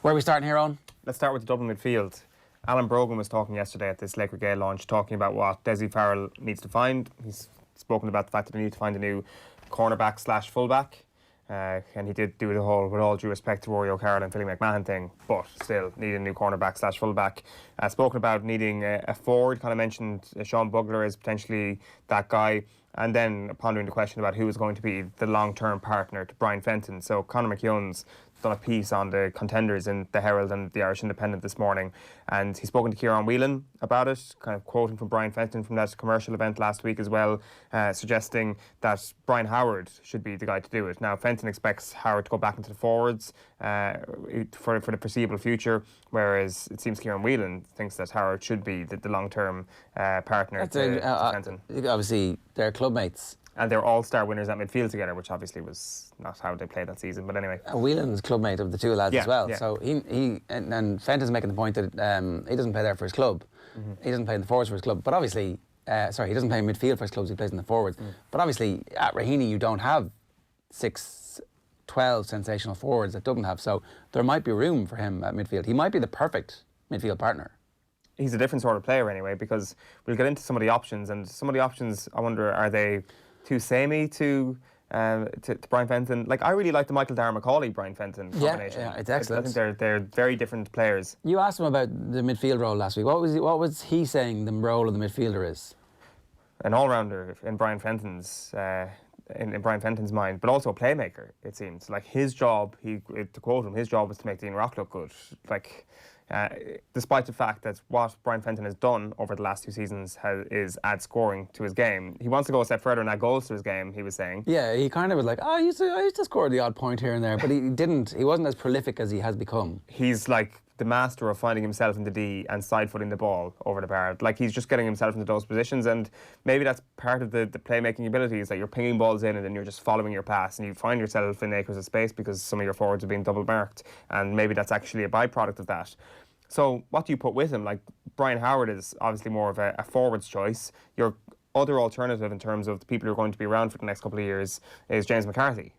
Where are we starting here, Eoin? Let's start with the Dublin midfield. Alan Brogan was talking yesterday at this Laker Gale launch, talking about what Dessie Farrell needs to find. He's spoken about the fact that they need to find a new cornerback/fullback. And he did do the whole, with all due respect to Rory O'Carroll and Philly McMahon thing, but still need a new cornerback/fullback. Spoken about needing a forward, kind of mentioned Sean Bugler as potentially that guy. And then pondering the question about who is going to be the long-term partner to Brian Fenton. So Conor McKeown's done a piece on the contenders in the Herald and the Irish Independent this morning, and he's spoken to Kieran Whelan about it, kind of quoting from Brian Fenton from that commercial event last week as well, suggesting that Brian Howard should be the guy to do it. Now, Fenton expects Howard to go back into the forwards for the foreseeable future, whereas it seems Kieran Whelan thinks that Howard should be the long-term partner to Fenton. Obviously, they're clubmates. And they're all-star winners at midfield together, which obviously was not how they played that season. But anyway, Whelan's clubmate of the two lads as well. Yeah. So he and Fenton's making the point that he doesn't play there for his club. He doesn't play in the forwards for his club. But obviously, he doesn't play in midfield for his clubs. He plays in the forwards. But obviously, at Raheny, you don't have 12 sensational forwards that Dublin have. So there might be room for him at midfield. He might be the perfect midfield partner. He's a different sort of player anyway, because we'll get into some of the options, and some of the options, I wonder, are they too samey to Brian Fenton? Like, I really like the Michael Dara McCauley Brian Fenton combination. Yeah, it's excellent. I think they're very different players. You asked him about the midfield role last week. What was he saying the role of the midfielder is? An all-rounder in Brian Fenton's in Brian Fenton's mind, but also a playmaker. It seems like his job. To quote him, his job was to make Dean Rock look good. Like. Despite the fact that what Brian Fenton has done over the last 2 seasons is add scoring to his game, he wants to go a step further and add goals to his game, he was saying. Yeah, he kind of was like, I used to score the odd point here and there, but he wasn't as prolific as he has become. He's like the master of finding himself in the D and side-footing the ball over the bar. Like, he's just getting himself into those positions, and maybe that's part of the playmaking abilities, that you're pinging balls in and then you're just following your pass and you find yourself in acres of space because some of your forwards are being double marked, and maybe that's actually a byproduct of that. So what do you put with him? Like, Brian Howard is obviously more of a forwards choice. You're other alternative in terms of the people who are going to be around for the next couple of years is James McCarthy.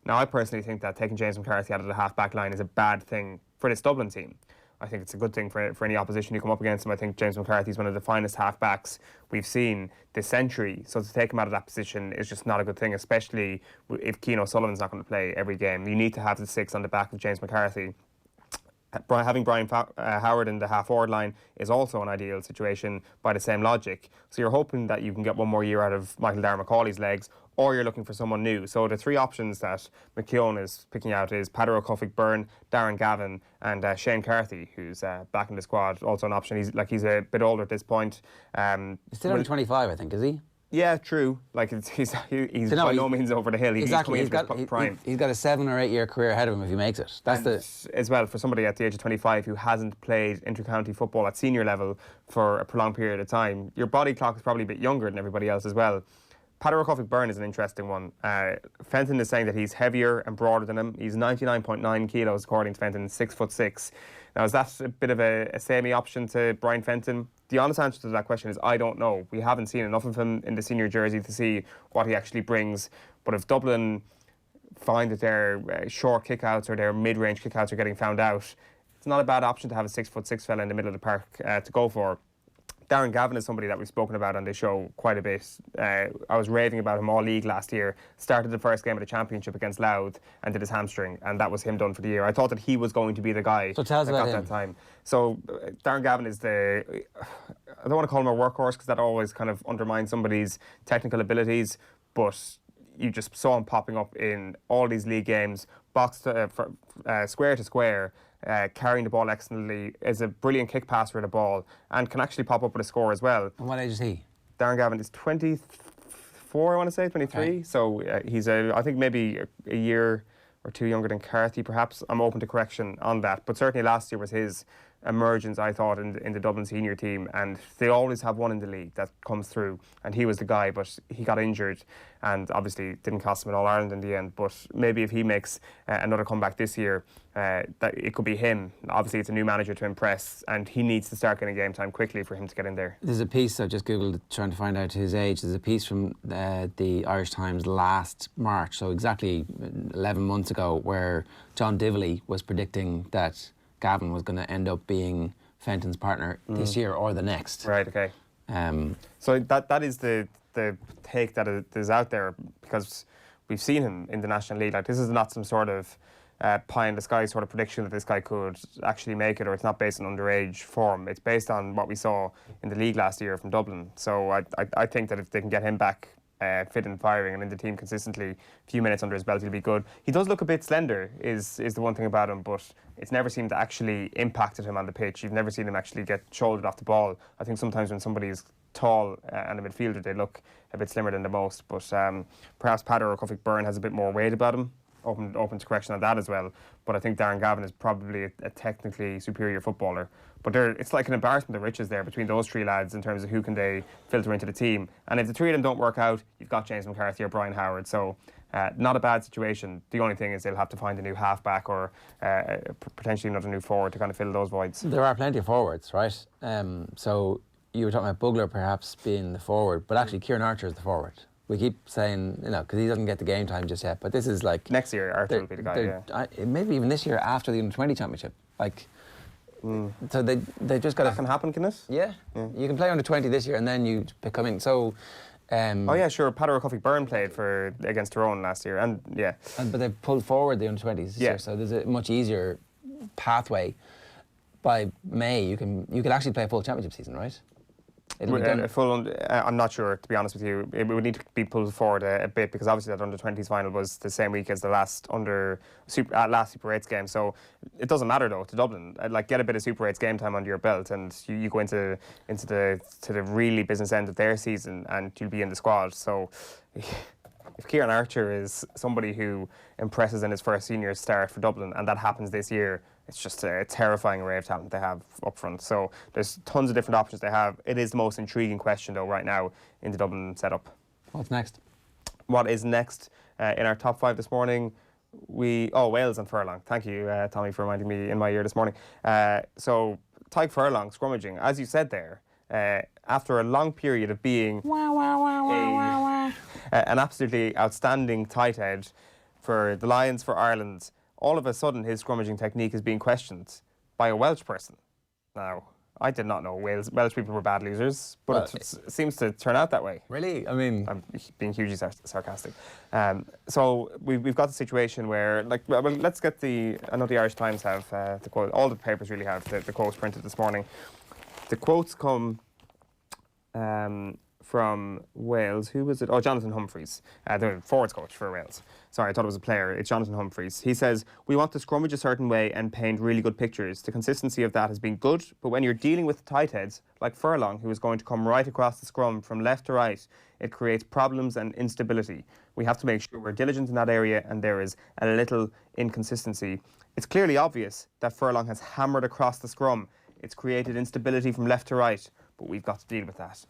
Now, I personally think that taking James McCarthy out of the half-back line is a bad thing for this Dublin team. I think it's a good thing for any opposition who come up against him. I think James McCarthy is one of the finest half-backs we've seen this century. So to take him out of that position is just not a good thing, especially if Keane O'Sullivan's not going to play every game. You need to have the 6 on the back of James McCarthy. Having Brian Howard in the half-forward line is also an ideal situation by the same logic. So you're hoping that you can get one more year out of Michael Darragh Macaulay's legs, or you're looking for someone new. So the 3 options that McKeown is picking out is Peadar Ó Cuifig Byrne, Darren Gavin and Shane Carthy, who's back in the squad, also an option. He's a bit older at this point. He's still only 25, I think, is he? Yeah, true. Like he's by no means over the hill. Exactly. He's coming into his prime. He's got a 7 or 8 year career ahead of him if he makes it. As well, for somebody at the age of 25 who hasn't played inter-county football at senior level for a prolonged period of time, your body clock is probably a bit younger than everybody else as well. Peadar Ó Cuifig Byrne is an interesting one. Fenton is saying that he's heavier and broader than him. He's 99.9 kilos according to Fenton, 6'6". Now, is that a bit of a samey option to Brian Fenton? The honest answer to that question is I don't know. We haven't seen enough of him in the senior jersey to see what he actually brings. But if Dublin find that their short kickouts or their mid-range kickouts are getting found out, it's not a bad option to have a 6'6" fella in the middle of the park to go for. Darren Gavin is somebody that we've spoken about on this show quite a bit. I was raving about him all league last year. Started the first game of the championship against Louth and did his hamstring, and that was him done for the year. I thought that he was going to be the guy that got that time. So Darren Gavin is I don't want to call him a workhorse because that always kind of undermines somebody's technical abilities, but you just saw him popping up in all these league games, square to square, carrying the ball excellently, is a brilliant kick passer at the ball, and can actually pop up with a score as well. And what age is he? Darren Gavin is 24, I want to say, 23. Okay. So he's, I think, maybe a year or 2 younger than Carthy, perhaps. I'm open to correction on that. But certainly last year was his emergence, I thought, in the Dublin senior team, and they always have one in the league that comes through, and he was the guy, but he got injured and obviously didn't cost him an All-Ireland in the end. But maybe if he makes another comeback this year, that it could be him. Obviously it's a new manager to impress, and he needs to start getting game time quickly for him to get in there. There's a piece, I just googled trying to find out his age, there's a piece from the Irish Times last March, so exactly 11 months ago, where John Dively was predicting that Gavin was going to end up being Fenton's partner this year or the next. Right, okay. So that is the take that is out there, because we've seen him in the National League. Like, this is not some sort of pie in the sky sort of prediction that this guy could actually make it, or it's not based on underage form. It's based on what we saw in the league last year from Dublin. So I think that if they can get him back fit and firing and in the team consistently, a few minutes under his belt, he'll be good. He does look a bit slender, is the one thing about him, but it's never seemed to actually impacted him on the pitch. You've never seen him actually get shouldered off the ball. I think sometimes when somebody's tall and a midfielder, they look a bit slimmer than the most, but perhaps Peadar Ó Cuifig Byrne has a bit more weight about him. Open to correction on that as well. But I think Darren Gavin is probably a technically superior footballer. But it's like an embarrassment of riches there between those 3 lads in terms of who can they filter into the team. And if the 3 of them don't work out, you've got James McCarthy or Brian Howard. So not a bad situation. The only thing is they'll have to find a new half-back or potentially another new forward to kind of fill those voids. There are plenty of forwards, right? So you were talking about Bugler perhaps being the forward, but actually Kieran Archer is the forward. We keep saying, because he doesn't get the game time just yet, but this is like... Next year, Archer will be the guy, yeah. Maybe even this year after the Under-20 championship. So they just got to... That can happen, can it? Yeah. You can play Under-20 this year and then you become in. So... oh yeah, sure. Peadar Ó Cuifig Byrne played against Tyrone last year, and yeah. But they've pulled forward the Under-20s this year, so there's a much easier pathway. By May, you can actually play a full championship season, right? I'm not sure, to be honest with you. It would need to be pulled forward a bit, because obviously that Under-20s final was the same week as the last Super 8s game. So it doesn't matter though to Dublin. Like, get a bit of Super 8s game time under your belt, and you go into the really business end of their season, and you'll be in the squad. So if Kieran Archer is somebody who impresses in his first senior start for Dublin, and that happens this year, it's just a terrifying array of talent they have up front. So there's tons of different options they have. It is the most intriguing question, though, right now in the Dublin setup. What's next? What is next in our top 5 this morning? Wales and Furlong. Thank you, Tommy, for reminding me in my ear this morning. So Tyke Furlong scrummaging, as you said there. after a long period of being an absolutely outstanding tight head for the Lions, for Ireland, all of a sudden his scrummaging technique is being questioned by a Welsh person. Now, I did not know Welsh people were bad losers, but it seems to turn out that way. Really? I mean... I'm being hugely sarcastic. So we've got the situation where, like, well, let's get the... I know the Irish Times have the quote. All the papers really have the quotes printed this morning. The quotes come from Wales. Who was it? Oh, Jonathan Humphreys, the forwards coach for Wales. Sorry, I thought it was a player. It's Jonathan Humphreys. He says, "We want to scrummage a certain way and paint really good pictures. The consistency of that has been good, but when you're dealing with tight heads, like Furlong, who is going to come right across the scrum from left to right, it creates problems and instability. We have to make sure we're diligent in that area, and there is a little inconsistency. It's clearly obvious that Furlong has hammered across the scrum. It's created instability from left to right, but we've got to deal with that."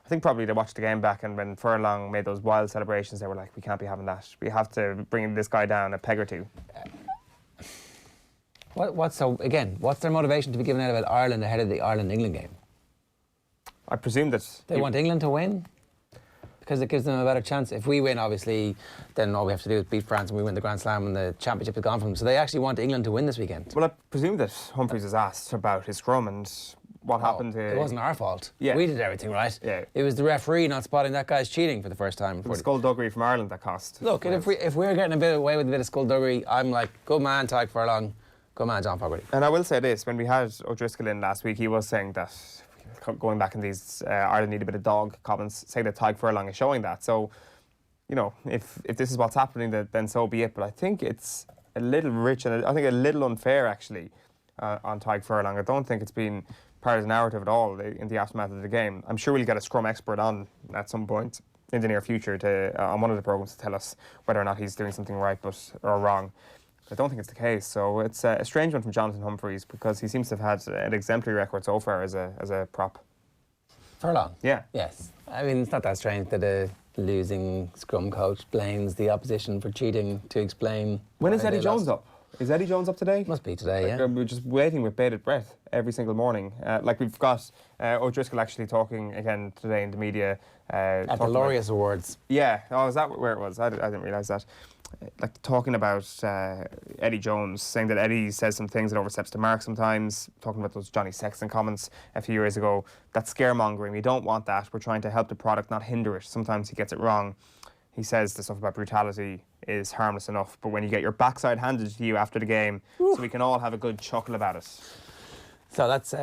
I think probably they watched the game back, and when Furlong made those wild celebrations, they were like, we can't be having that. We have to bring this guy down a peg or two. What's their motivation to be given out about Ireland ahead of the Ireland-England game? I presume that... They want England to win? Because it gives them a better chance. If we win, obviously, then all we have to do is beat France and we win the Grand Slam and the championship is gone from them. So they actually want England to win this weekend. Well, I presume that Humphreys is asked about his scrum and what happened to... It wasn't our fault. Yeah. We did everything right. Yeah. It was the referee not spotting that guy's cheating for the first time. It was skullduggery from Ireland that cost. Look, if we're getting away with a bit of skullduggery, I'm like, good man, Tadhg Furlong, good man, John Fogarty. And I will say this, when we had O'Driscoll in last week, he was saying that, going back in these Ireland need a bit of dog comments, saying that Tadhg Furlong is showing that. So, you know, if this is what's happening, then so be it. But I think it's a little rich and I think a little unfair, actually, on Tadhg Furlong. I don't think it's been part of the narrative at all in the aftermath of the game. I'm sure we'll get a scrum expert on at some point in the near future on one of the programmes to tell us whether or not he's doing something right or wrong. I don't think it's the case. So it's a strange one from Jonathan Humphreys because he seems to have had an exemplary record so far as a prop. Furlong? Yeah. Yes. I mean, it's not that strange that a losing scrum coach blames the opposition for cheating to explain... When is Eddie Jones up? Is Eddie Jones up today? Must be today, yeah. We're just waiting with bated breath every single morning. Like we've got O'Driscoll actually talking again today in the media. At the Laureus Awards. Yeah. Oh, is that where it was? I didn't realise that. Like talking about Eddie Jones, saying that Eddie says some things that oversteps the mark sometimes, talking about those Johnny Sexton comments a few years ago. That's scaremongering. We don't want that. We're trying to help the product, not hinder it. Sometimes he gets it wrong. He says the stuff about brutality is harmless enough, but when you get your backside handed to you after the game, so we can all have a good chuckle about it. So that's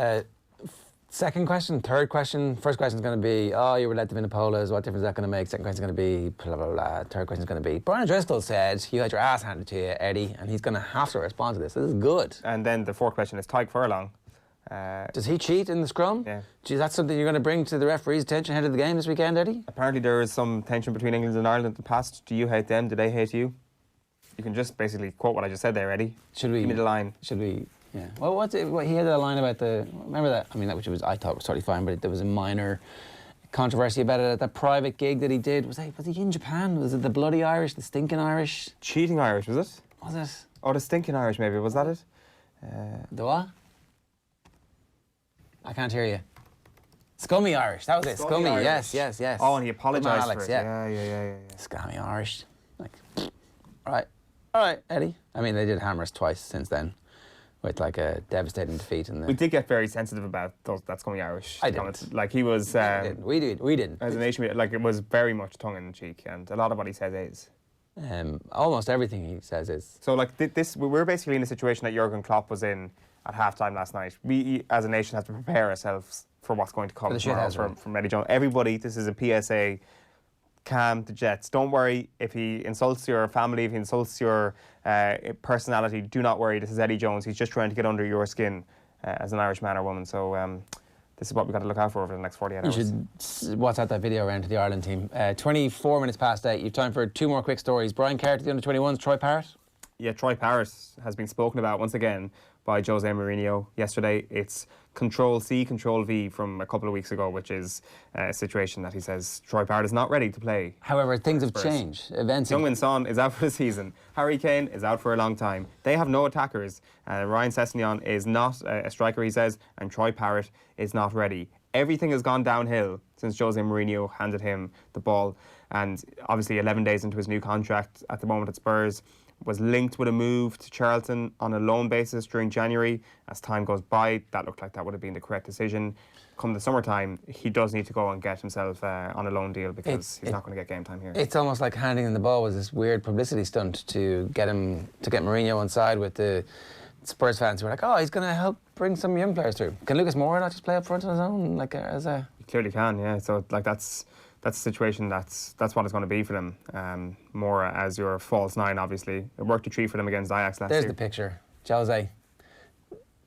second question, third question. First question is going to be, you were led to win the Polas. What difference is that going to make? Second question is going to be, blah, blah, blah. Third question is going to be, Brian Driscoll said you had your ass handed to you, Eddie, and he's going to have to respond to this. This is good. And then the fourth question is Tadhg Furlong. Does he cheat in the scrum? Yeah. Is that something you're going to bring to the referee's attention ahead of the game this weekend, Eddie? Apparently there is some tension between England and Ireland in the past. Do you hate them? Do they hate you? You can just basically quote what I just said there, Eddie. Should we? Give me the line. Should we? Yeah. Well, he had a line about remember that? I mean, that which I thought was totally fine, but there was a minor controversy about it at that private gig that he did. Was he in Japan? Was it the bloody Irish, the stinking Irish? Cheating Irish, was it? Was it? Oh, the stinking Irish, maybe. Was that it? The what? I can't hear you. Scummy Irish. That was it. Scummy. Irish. Yes. Oh, and he apologised Alex, for it. Yeah. Scummy Irish. Like, all right, Eddie. I mean, they did hammer us twice since then, with like a devastating defeat. We did get very sensitive about that Scummy Irish. I didn't. Like he was. We didn't. As a nation, like it was very much tongue in cheek, and a lot of what he says is. Almost everything he says is. So like we're basically in a situation that Jurgen Klopp was in at halftime last night. We, as a nation, have to prepare ourselves for what's going to come tomorrow from Eddie Jones. Everybody, this is a PSA. Calm the jets. Don't worry if he insults your family, if he insults your personality. Do not worry. This is Eddie Jones. He's just trying to get under your skin as an Irish man or woman. So this is what we've got to look out for over the next 48 hours. You should WhatsApp that video around to the Ireland team. 24 minutes past 8. You've time for two more quick stories. Brian Carter, the under-21s, Troy Parrott. Yeah, Troy Parrott has been spoken about once again by Jose Mourinho yesterday. It's Control-C, Control-V from a couple of weeks ago, which is a situation that he says Troy Parrott is not ready to play. However, things have changed. Heung-min Son is out for the season. Harry Kane is out for a long time. They have no attackers. Ryan Sessegnon is not a striker, he says, and Troy Parrott is not ready. everything has gone downhill since Jose Mourinho handed him the ball. And obviously 11 days into his new contract at the moment at Spurs, was linked with a move to Charlton on a loan basis during January. As time goes by, that looked like that would have been the correct decision. Come the summertime, he does need to go and get himself on a loan deal because he's not going to get game time here. It's almost like handing him the ball was this weird publicity stunt to get Mourinho on side with the Spurs fans who were like, oh, he's going to help bring some young players through. Can Lucas Moura not just play up front on his own? He clearly can, yeah. So like that's a situation that's what it's going to be for them. Moura as your false nine, obviously. It worked a treat for them against Ajax last year. There's the picture. Jose,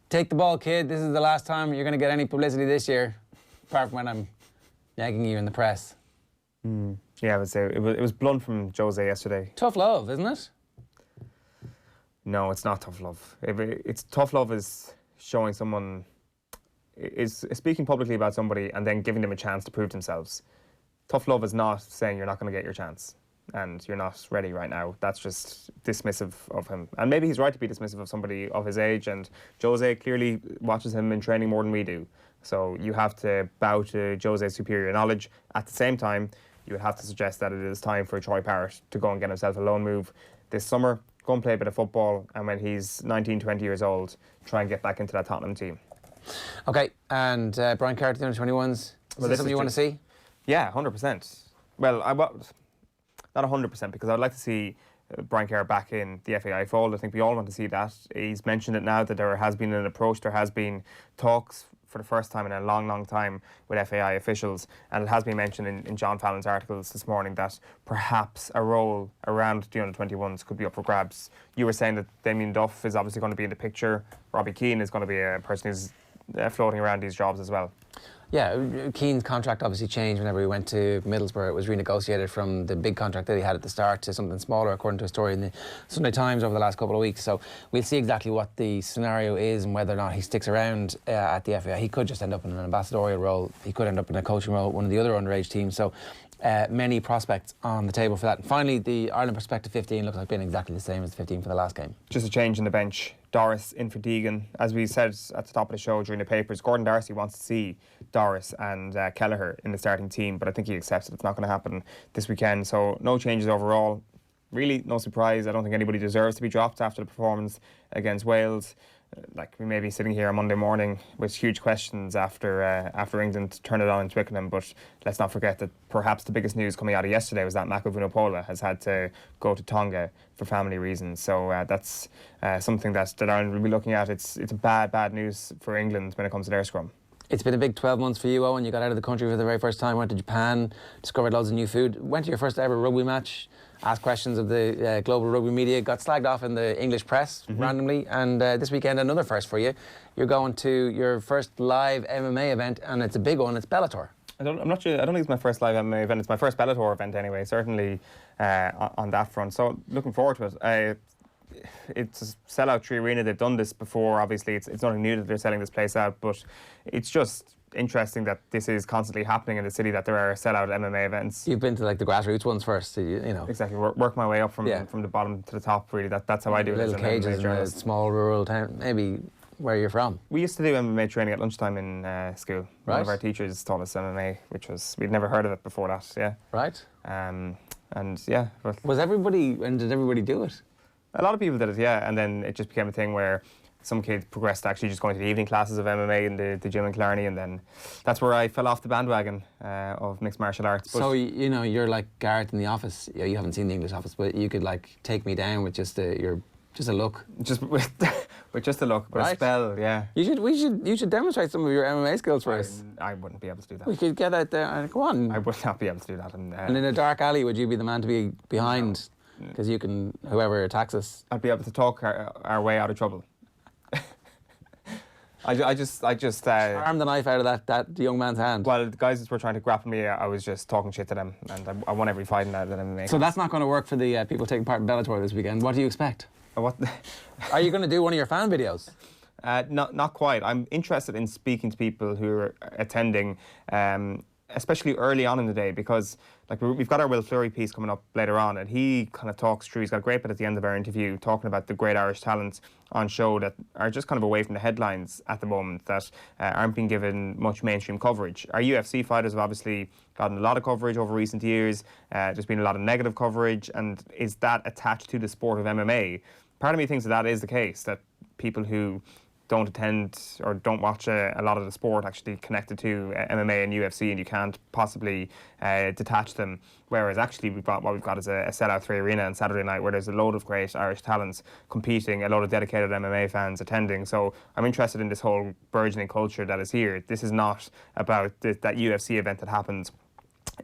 take the ball, kid. This is the last time you're going to get any publicity this year, apart from when I'm nagging you in the press. Yeah, I would say it was blunt from Jose yesterday. Tough love, isn't it? No, it's not tough love. It's tough love is showing someone, is speaking publicly about somebody and then giving them a chance to prove themselves. Tough love is not saying you're not going to get your chance and you're not ready right now. That's just dismissive of him. And maybe he's right to be dismissive of somebody of his age, and Jose clearly watches him in training more than we do. So you have to bow to Jose's superior knowledge. At the same time, you would have to suggest that it is time for Troy Parrott to go and get himself a loan move this summer, go and play a bit of football, and when he's 19, 20 years old, try and get back into that Tottenham team. OK, and Brian Carter, the under-21s, is this something you want to see? Yeah, 100%. Well, not 100%, because I'd like to see Brian Kerr back in the FAI fold. I think we all want to see that. He's mentioned it now that there has been an approach, there has been talks for the first time in a long, long time with FAI officials, and it has been mentioned in John Fallon's articles this morning that perhaps a role around the under-21s could be up for grabs. You were saying that Damien Duff is obviously going to be in the picture. Robbie Keane is going to be a person who's floating around these jobs as well. Yeah, Keane's contract obviously changed whenever he went to Middlesbrough. It was renegotiated from the big contract that he had at the start to something smaller, according to a story in the Sunday Times over the last couple of weeks. So we'll see exactly what the scenario is and whether or not he sticks around at the FAI. He could just end up in an ambassadorial role. He could end up in a coaching role at one of the other underage teams. So many prospects on the table for that. And finally, the Ireland Perspective 15 looks like being exactly the same as the 15 for the last game. Just a change in the bench. Doris in for Deegan. As we said at the top of the show during the papers, Gordon Darcy wants to see Doris and Kelleher in the starting team, but I think he accepts that it's not going to happen this weekend. So no changes overall. Really no surprise. I don't think anybody deserves to be dropped after the performance against Wales. Like, we may be sitting here on Monday morning with huge questions after England turned it on in Twickenham, but let's not forget that perhaps the biggest news coming out of yesterday was that Mako Vunipola has had to go to Tonga for family reasons. So that's something that Ireland will be looking at. It's a bad news for England when it comes to their scrum. It's been a big 12 months for you, Eoin. You got out of the country for the very first time, went to Japan, discovered loads of new food, went to your first ever rugby match, asked questions of the global rugby media, got slagged off in the English press randomly, and this weekend another first for you. You're going to your first live MMA event, and it's a big one. It's Bellator. I'm not sure. I don't think it's my first live MMA event. It's my first Bellator event anyway. Certainly on that front. So looking forward to it. It's a sellout Tree Arena. They've done this before. Obviously, it's nothing new that they're selling this place out, but it's just interesting that this is constantly happening in the city, that there are sellout MMA events. You've been to like the grassroots ones first, so you know. Exactly. Work my way up from the bottom to the top. Really, that's how I do it. Little cages in a small rural town, maybe where you're from. We used to do MMA training at lunchtime in school. Right. One of our teachers taught us MMA, we'd never heard of it before that. Yeah. Right. And yeah. But did everybody do it? A lot of people did it, yeah, and then it just became a thing where some kids progressed to actually just going to the evening classes of MMA in the gym in Killarney, and then that's where I fell off the bandwagon of mixed martial arts. But so, you know, you're like Gareth in The Office. You haven't seen the English Office, but you could like take me down with just a look. Just with just a look, but right. A spell, yeah. You should demonstrate some of your MMA skills for us. I wouldn't be able to do that. We could get out there and go on. I would not be able to do that. And in a dark alley, would you be the man to be behind? Because you can, whoever attacks us. I'd be able to talk our way out of trouble. I just arm the knife out of that young man's hand. Well, the guys that were trying to grapple me, I was just talking shit to them, and I won every fight in that MMA. So that's not going to work for the people taking part in Bellator this weekend. What do you expect? What? Are you going to do one of your fan videos? Not quite. I'm interested in speaking to people who are attending. especially early on in the day, because like we've got our Will Fleury piece coming up later on, and he kind of talks through, he's got a great bit at the end of our interview talking about the great Irish talents on show that are just kind of away from the headlines at the moment, that aren't being given much mainstream coverage. Our UFC fighters have obviously gotten a lot of coverage over recent years. There's been a lot of negative coverage, and is that attached to the sport of MMA? Part of me thinks that is the case, that people who don't attend or don't watch a lot of the sport actually connected to MMA and UFC, and you can't possibly detach them. Whereas actually what we've got is a sellout 3 arena on Saturday night where there's a load of great Irish talents competing, a load of dedicated MMA fans attending. So I'm interested in this whole burgeoning culture that is here. This is not about that UFC event that happened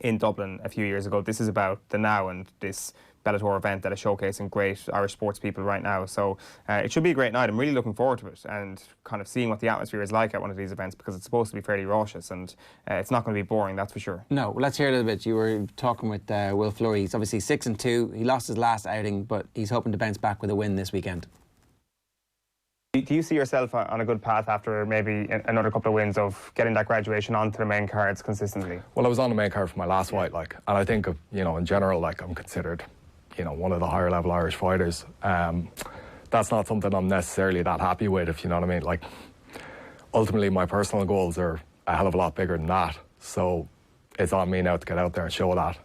in Dublin a few years ago. This is about the now and this Bellator event that is showcasing great Irish sports people right now. So it should be a great night. I'm really looking forward to it and kind of seeing what the atmosphere is like at one of these events, because it's supposed to be fairly raucous and it's not going to be boring, that's for sure. No, well, let's hear a little bit. You were talking with Will Fleury. He's obviously 6-2. He lost his last outing, but he's hoping to bounce back with a win this weekend. Do you see yourself on a good path after maybe another couple of wins of getting that graduation onto the main cards consistently? Well, I was on the main card for my last fight, and I think, in general, I'm considered, one of the higher level Irish fighters. That's not something I'm necessarily that happy with, if you know what I mean. Ultimately, my personal goals are a hell of a lot bigger than that. So it's on me now to get out there and show that,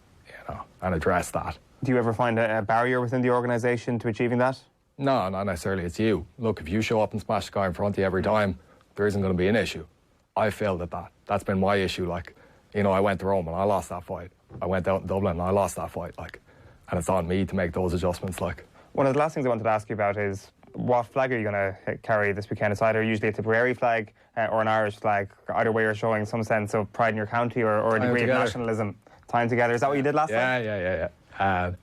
and address that. Do you ever find a barrier within the organisation to achieving that? No, not necessarily. It's you. Look, if you show up and smash the guy in front of you every time, there isn't going to be an issue. I failed at that. That's been my issue. I went to Rome and I lost that fight. I went out in Dublin and I lost that fight. And it's on me to make those adjustments. One of the last things I wanted to ask you about is, what flag are you going to carry this weekend? It's either usually a Tipperary flag or an Irish flag. Either way, you're showing some sense of pride in your county or a degree of nationalism. Time together. Is that what you did last time? Yeah.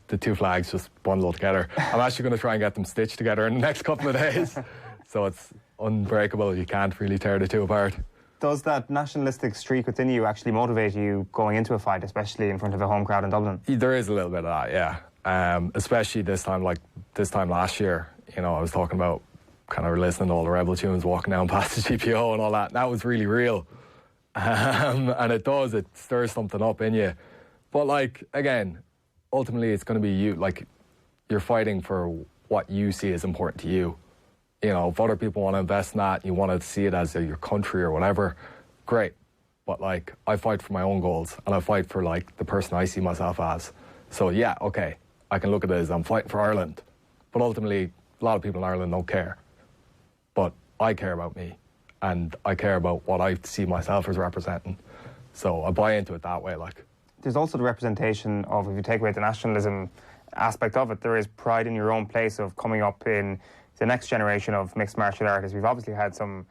The two flags just bundled together. I'm actually going to try and get them stitched together in the next couple of days. So it's unbreakable. You can't really tear the two apart. Does that nationalistic streak within you actually motivate you going into a fight, especially in front of a home crowd in Dublin? There is a little bit of that, yeah. Especially this time last year. I was talking about kind of listening to all the Rebel tunes, walking down past the GPO and all that. That was really real. And it stirs something up in you. But again, ultimately it's going to be you. You're fighting for what you see as important to you. If other people want to invest in that, you want to see it as your country or whatever, great. But I fight for my own goals, and I fight for the person I see myself as. So yeah, okay, I can look at it as I'm fighting for Ireland. But ultimately, a lot of people in Ireland don't care. But I care about me, and I care about what I see myself as representing. So I buy into it that way. There's also the representation of, if you take away the nationalism aspect of it, there is pride in your own place of coming up in the next generation of mixed martial artists. We've obviously had some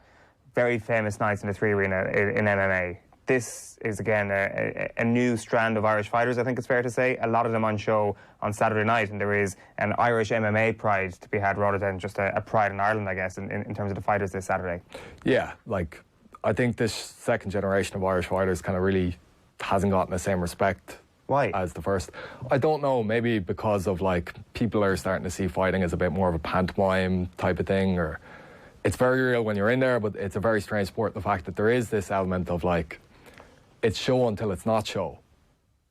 very famous nights in the 3 arena in MMA. This is, again, a new strand of Irish fighters, I think it's fair to say. A lot of them on show on Saturday night, and there is an Irish MMA pride to be had rather than just a pride in Ireland, I guess, in terms of the fighters this Saturday. Yeah, I think this second generation of Irish fighters kind of really hasn't gotten the same respect. Why? As the first. I don't know, maybe because of people are starting to see fighting as a bit more of a pantomime type of thing, or it's very real when you're in there, but it's a very strange sport. The fact that there is this element of it's show until it's not show.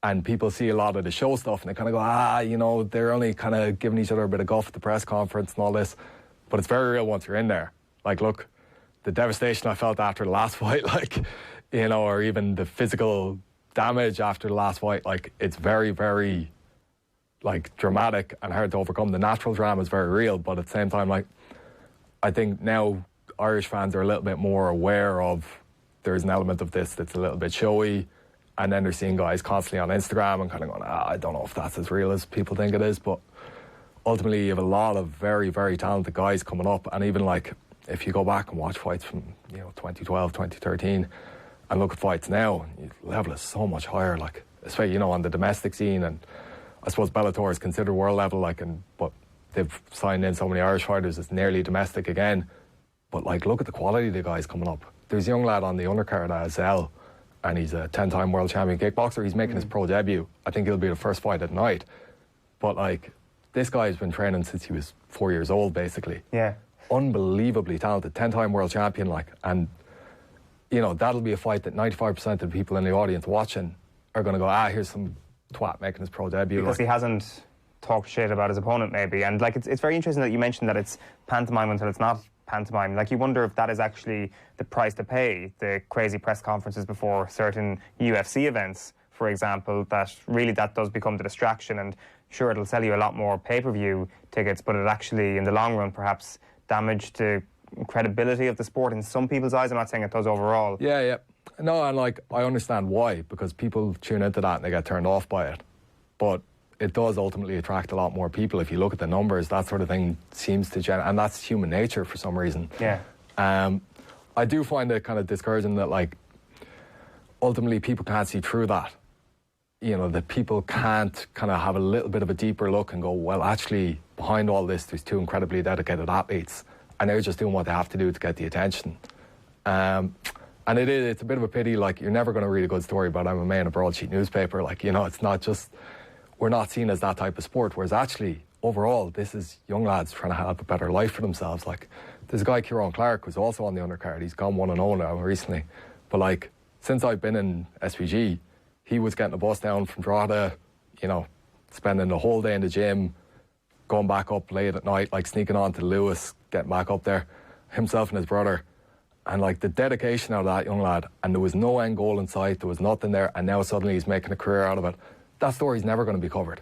And people see a lot of the show stuff and they kind of go, they're only kind of giving each other a bit of guff at the press conference and all this. But it's very real once you're in there. Look, the devastation I felt after the last fight, or even the physical damage after the last fight, it's very, very dramatic and hard to overcome. The natural drama is very real, but at the same time, I think now Irish fans are a little bit more aware of there's an element of this that's a little bit showy, and then they're seeing guys constantly on Instagram and kind of going, I don't know if that's as real as people think it is, but ultimately you have a lot of very, very talented guys coming up, and even if you go back and watch fights from 2012, 2013, and look at fights now, the level is so much higher, especially, on the domestic scene. And I suppose Bellator is considered world level, but they've signed in so many Irish fighters, it's nearly domestic again. But look at the quality of the guys coming up. There's a young lad on the undercard at Zell, and he's a 10-time world champion kickboxer. He's making his pro debut. I think he'll be the first fight at night. But this guy's been training since he was 4 years old, basically. Yeah. Unbelievably talented, 10-time world champion, and you know, that'll be a fight that 95% of the people in the audience watching are going to go, here's some twat making his pro debut. Because he hasn't talked shit about his opponent, maybe. And, like, it's very interesting that you mentioned that it's pantomime until it's not pantomime. Like, you wonder if that is actually the price to pay, the crazy press conferences before certain UFC events, for example, that really that does become the distraction. And sure, it'll sell you a lot more pay-per-view tickets, but it actually, in the long run, perhaps damage the credibility of the sport in some people's eyes. I'm not saying it does overall. Yeah. No, and, like, I understand why, because people tune into that and they get turned off by it. But it does ultimately attract a lot more people. If you look at the numbers, that sort of thing seems to generate, and that's human nature for some reason. Yeah. I do find it kind of discouraging that, like, ultimately people can't see through that. You know, that people can't kind of have a little bit of a deeper look and go, well, actually, behind all this, there's two incredibly dedicated athletes, and they're just doing what they have to do to get the attention. And it's a bit of a pity. Like, you're never going to read a good story about MMA in a broadsheet newspaper. Like, you know, it's not just, we're not seen as that type of sport, whereas actually, overall, this is young lads trying to have a better life for themselves. Like, there's a guy, Kieran Clark, who's also on the undercard. He's gone 1-0 now recently. But, like, since I've been in SPG, he was getting a bus down from Drogheda, you know, spending the whole day in the gym, going back up late at night, like sneaking on to Lewis, getting back up there, himself and his brother. And, like, the dedication out of that young lad, and there was no end goal in sight, there was nothing there, and now suddenly he's making a career out of it. That story's never going to be covered.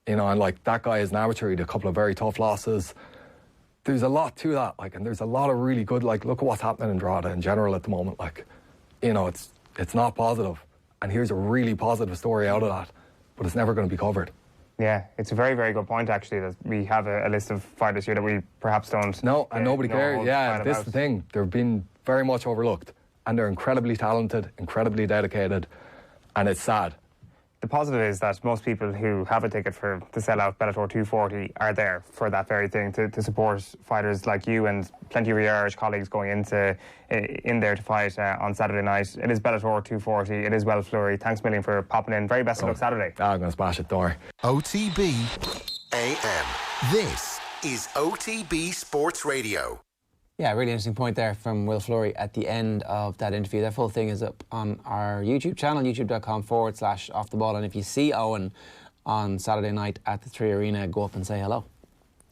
You know, and, like, that guy is an amateur, he had a couple of very tough losses. There's a lot to that, like, and there's a lot of really good, like, look at what's happening in Drogheda in general at the moment. Like, you know, it's not positive. And here's a really positive story out of that, but it's never going to be covered. Yeah, it's a very, very good point, actually, that we have a list of fighters here that we perhaps don't... No, and nobody cares. Yeah, this is the thing. They've been very much overlooked, and they're incredibly talented, incredibly dedicated, and it's sad. The positive is that most people who have a ticket for the sell-out Bellator 240 are there for that very thing, to support fighters like you and plenty of your Irish colleagues going in there to fight on Saturday night. It is Bellator 240. It is well Fleury. Thanks a million for popping in. Very best of luck Saturday. I'm going to smash it, don't worry. OTB AM. This is OTB Sports Radio. Yeah, really interesting point there from Will Fleury at the end of that interview. That full thing is up on our YouTube channel, youtube.com/offtheball. And if you see Eoin on Saturday night at the Three Arena, go up and say hello.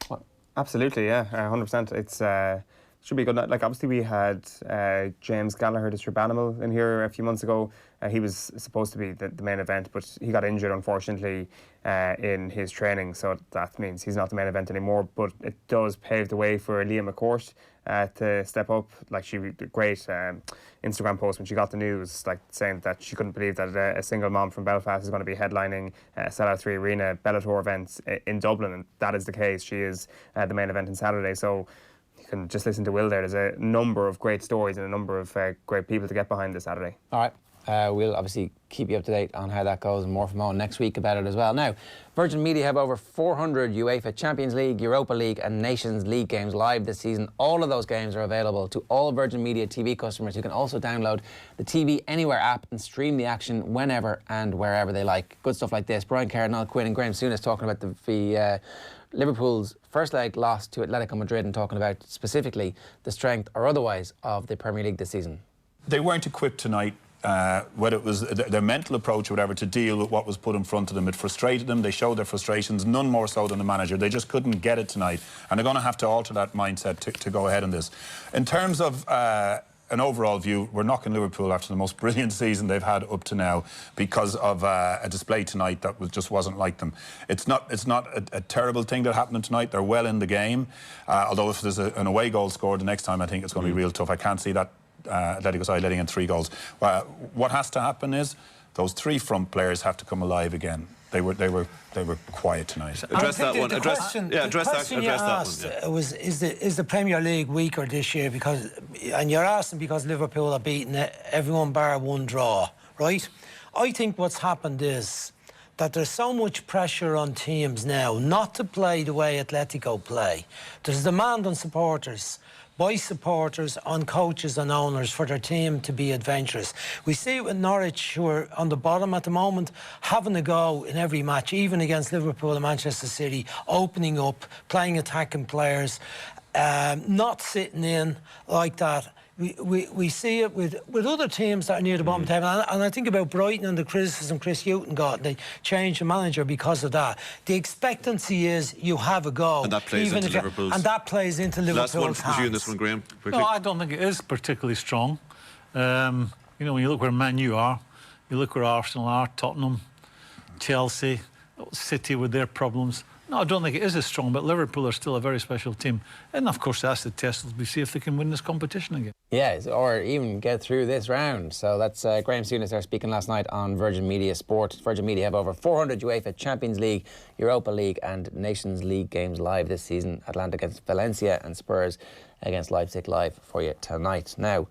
What? Absolutely, yeah, 100%. It's should be a good night. Like, obviously we had James Gallagher, the Strip Animal, in here a few months ago. He was supposed to be the main event, but he got injured, unfortunately, in his training, so that means he's not the main event anymore. But it does pave the way for Leah McCourt to step up. Like, she did a great Instagram post when she got the news, like, saying that she couldn't believe that a single mom from Belfast is going to be headlining Sellout 3 Arena Bellator events in Dublin, and that is the case. She is the main event on Saturday, so you can just listen to Will there. There's a number of great stories and a number of great people to get behind this Saturday. All right. We'll obviously keep you up to date on how that goes, and more from Eoin next week about it as well. Now, Virgin Media have over 400 UEFA Champions League, Europa League and Nations League games live this season. All of those games are available to all Virgin Media TV customers who can also download the TV Anywhere app and stream the action whenever and wherever they like. Good stuff like this. Brian Kerr, Niall Quinn and Graham Souness talking about the Liverpool's first leg loss to Atletico Madrid, and talking about specifically the strength or otherwise of the Premier League this season. They weren't equipped tonight, whether it was their mental approach or whatever, to deal with what was put in front of them. It frustrated them. They showed their frustrations, none more so than the manager. They just couldn't get it tonight, and they're going to have to alter that mindset to go ahead in this. In terms of an overall view, we're knocking Liverpool after the most brilliant season they've had up to now because of a display tonight that just wasn't like them. It's not a terrible thing that happened tonight. They're well in the game, although if there's an away goal scored the next time, I think it's going to be real tough. I can't see that Atletico side letting in 3 goals. What has to happen is those 3 front players have to come alive again. They were quiet tonight. Address that one. Address that one. Was is the Premier League weaker this year because, and you're asking because Liverpool are beating everyone bar 1 draw, right? I think what's happened is that there's so much pressure on teams now not to play the way Atletico play. There's demand on supporters, by supporters, on coaches and owners for their team to be adventurous. We see it with Norwich, who are on the bottom at the moment, having a go in every match, even against Liverpool and Manchester City, opening up, playing attacking players, not sitting in like that. we see it with other teams that are near the bottom table, and I think about Brighton and the criticism Chris Hughton got. They changed the manager because of that. The expectancy is you have a go, and that plays into Liverpool's. And that plays into Liverpool's Last one, was you in this one, Graham? Quickly. No, I don't think it is particularly strong. You know, when you look where Man U are, you look where Arsenal are, Tottenham, Chelsea, City with their problems. No, I don't think it is as strong, but Liverpool are still a very special team. And, of course, that's the test. We see if they can win this competition again. Yes, or even get through this round. So that's Graham Souness there speaking last night on Virgin Media Sport. Virgin Media have over 400 UEFA Champions League, Europa League and Nations League games live this season. Atlanta against Valencia and Spurs against Leipzig live for you tonight. Now,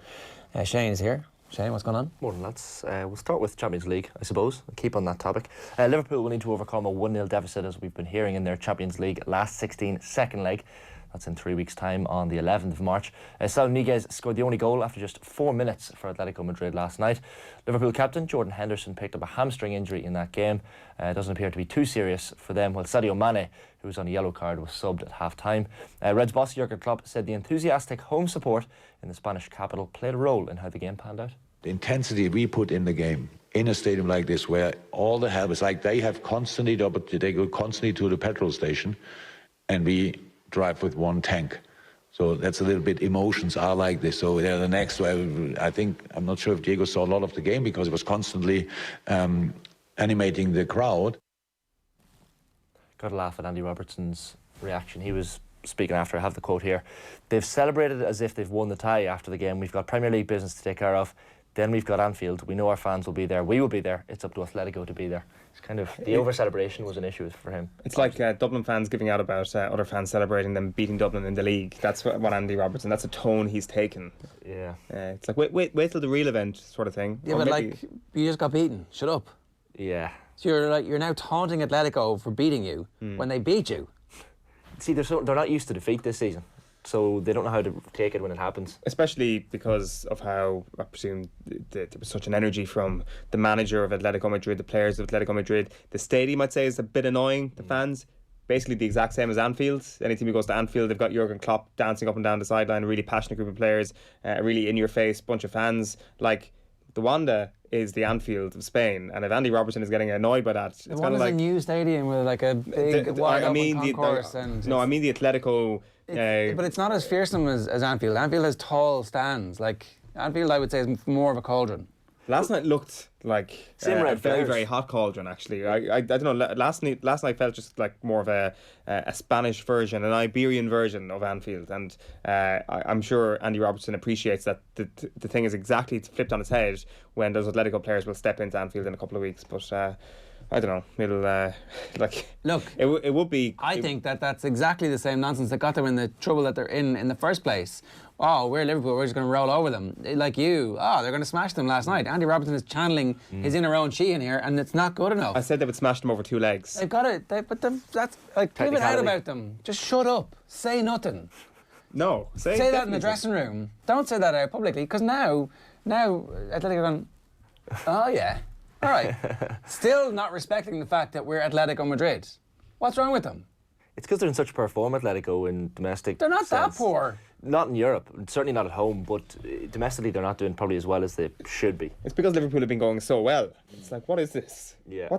Shane is here. Shane, what's going on? Morning, lads. We'll start with Champions League, I suppose, and keep on that topic. Liverpool will need to overcome a 1-0 deficit, as we've been hearing, in their Champions League last 16 second leg. That's in 3 weeks' time on the 11th of March. Saúl Ñíguez scored the only goal after just 4 minutes for Atletico Madrid last night. Liverpool captain Jordan Henderson picked up a hamstring injury in that game. It doesn't appear to be too serious for them, while Sadio Mane, who was on a yellow card, was subbed at half-time. Reds boss Jurgen Klopp said the enthusiastic home support in the Spanish capital played a role in how the game panned out. The intensity we put in the game in a stadium like this, where all the help is like they have constantly, they go constantly to the petrol station, and we drive with one tank. So that's a little bit, emotions are like this. So the next, I think, I'm not sure if Diego saw a lot of the game because it was constantly animating the crowd. Got to laugh at Andy Robertson's reaction. He was speaking after, I have the quote here. They've celebrated as if they've won the tie after the game. We've got Premier League business to take care of. Then we've got Anfield. We know our fans will be there. We will be there. It's up to Atletico to be there. It's kind of, the over-celebration was an issue for him. It's like Dublin fans giving out about other fans celebrating them beating Dublin in the league. That's what Andy Robertson, that's a tone he's taken. Yeah. It's like, wait till the real event sort of thing. Yeah, but like, you just got beaten. Shut up. Yeah. So you're now taunting Atletico for beating you when they beat you. See, they're not used to defeat this season, so they don't know how to take it when it happens. Especially because of how, I presume, there was such an energy from the manager of Atletico Madrid, the players of Atletico Madrid. The stadium, I'd say, is a bit annoying, the fans. Basically the exact same as Anfield. Any team who goes to Anfield, they've got Jurgen Klopp dancing up and down the sideline, a really passionate group of players, a really in-your-face bunch of fans. Like, the Wanda is the Anfield of Spain, and if Andy Robertson is getting annoyed by that, it's kind of like a new stadium with like a big wide open concourse. I mean the Atletico. But it's not as fearsome as Anfield. Anfield has tall stands. Like Anfield, I would say, is more of a cauldron. Last night looked like a very, very hot cauldron, actually. I don't know, last night felt just like more of a Spanish version, an Iberian version of Anfield, and I'm sure Andy Robertson appreciates that the thing is exactly flipped on its head when those Atletico players will step into Anfield in a couple of weeks, but I don't know, it'll look, it would be. I think that's exactly the same nonsense that got them in the trouble that they're in the first place. Oh, we're Liverpool, we're just going to roll over them. Like you, they're going to smash them last night. Andy Robertson is channeling his inner own Sheahan here, and it's not good enough. I said they would smash them over 2 legs. They've got it, that's like, give it out about them. Just shut up, say nothing. No, say that in the dressing room. Don't say that out publicly, because now Atletico going, oh yeah, all right. Still not respecting the fact that we're Atletico Madrid. What's wrong with them? It's because they're in such poor form, Atletico, in domestic They're not sense. that poor. Not in Europe, certainly not at home, but domestically they're not doing probably as well as they should be. It's because Liverpool have been going so well. It's like, what is this? Yeah.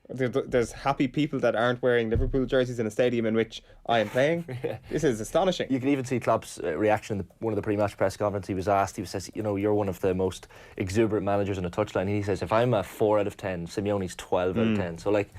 There's happy people that aren't wearing Liverpool jerseys in a stadium in which I am playing. Yeah. This is astonishing. You can even see Klopp's reaction in one of the pre-match press conferences. He was asked, he says, you know, you're one of the most exuberant managers on a touchline. He says, if I'm a 4 out of 10, Simeone's 12 out of 10. So, like,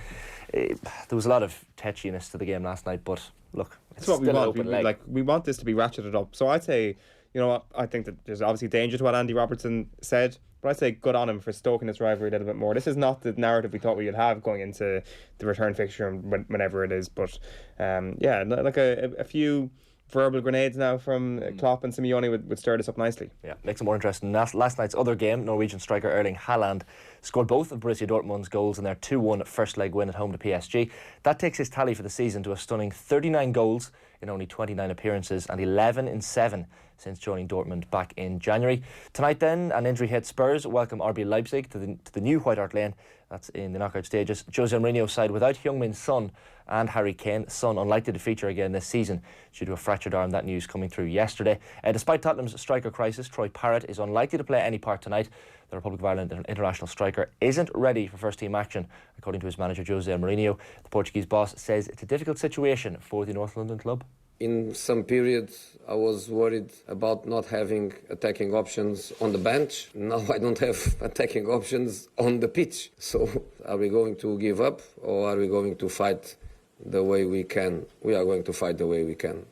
there was a lot of tetchiness to the game last night, but look, it's what we still want. an open leg. We want this to be ratcheted up. So I'd say, you know what, I think that there's obviously danger to what Andy Robertson said, but I'd say good on him for stoking this rivalry a little bit more. This is not the narrative we thought we would have going into the return fixture whenever it is, but like a few verbal grenades now from Klopp and Simeone would stir this up nicely. Yeah, makes it more interesting. Last night's other game, Norwegian striker Erling Haaland scored both of Borussia Dortmund's goals in their 2-1 first leg win at home to PSG. That takes his tally for the season to a stunning 39 goals in only 29 appearances and 11 in 7 since joining Dortmund back in January. Tonight then, an injury-hit Spurs welcome RB Leipzig to the new White Hart Lane. That's in the knockout stages. Jose Mourinho's side without Heung-min Son and Harry Kane. Son unlikely to feature again this season due to a fractured arm. That news coming through yesterday. Despite Tottenham's striker crisis, Troy Parrott is unlikely to play any part tonight. The Republic of Ireland international striker isn't ready for first-team action, according to his manager Jose Mourinho. The Portuguese boss says it's a difficult situation for the North London club. In some periods, I was worried about not having attacking options on the bench. Now I don't have attacking options on the pitch. So are we going to give up or are we going to fight the way we can? We are going to fight the way we can.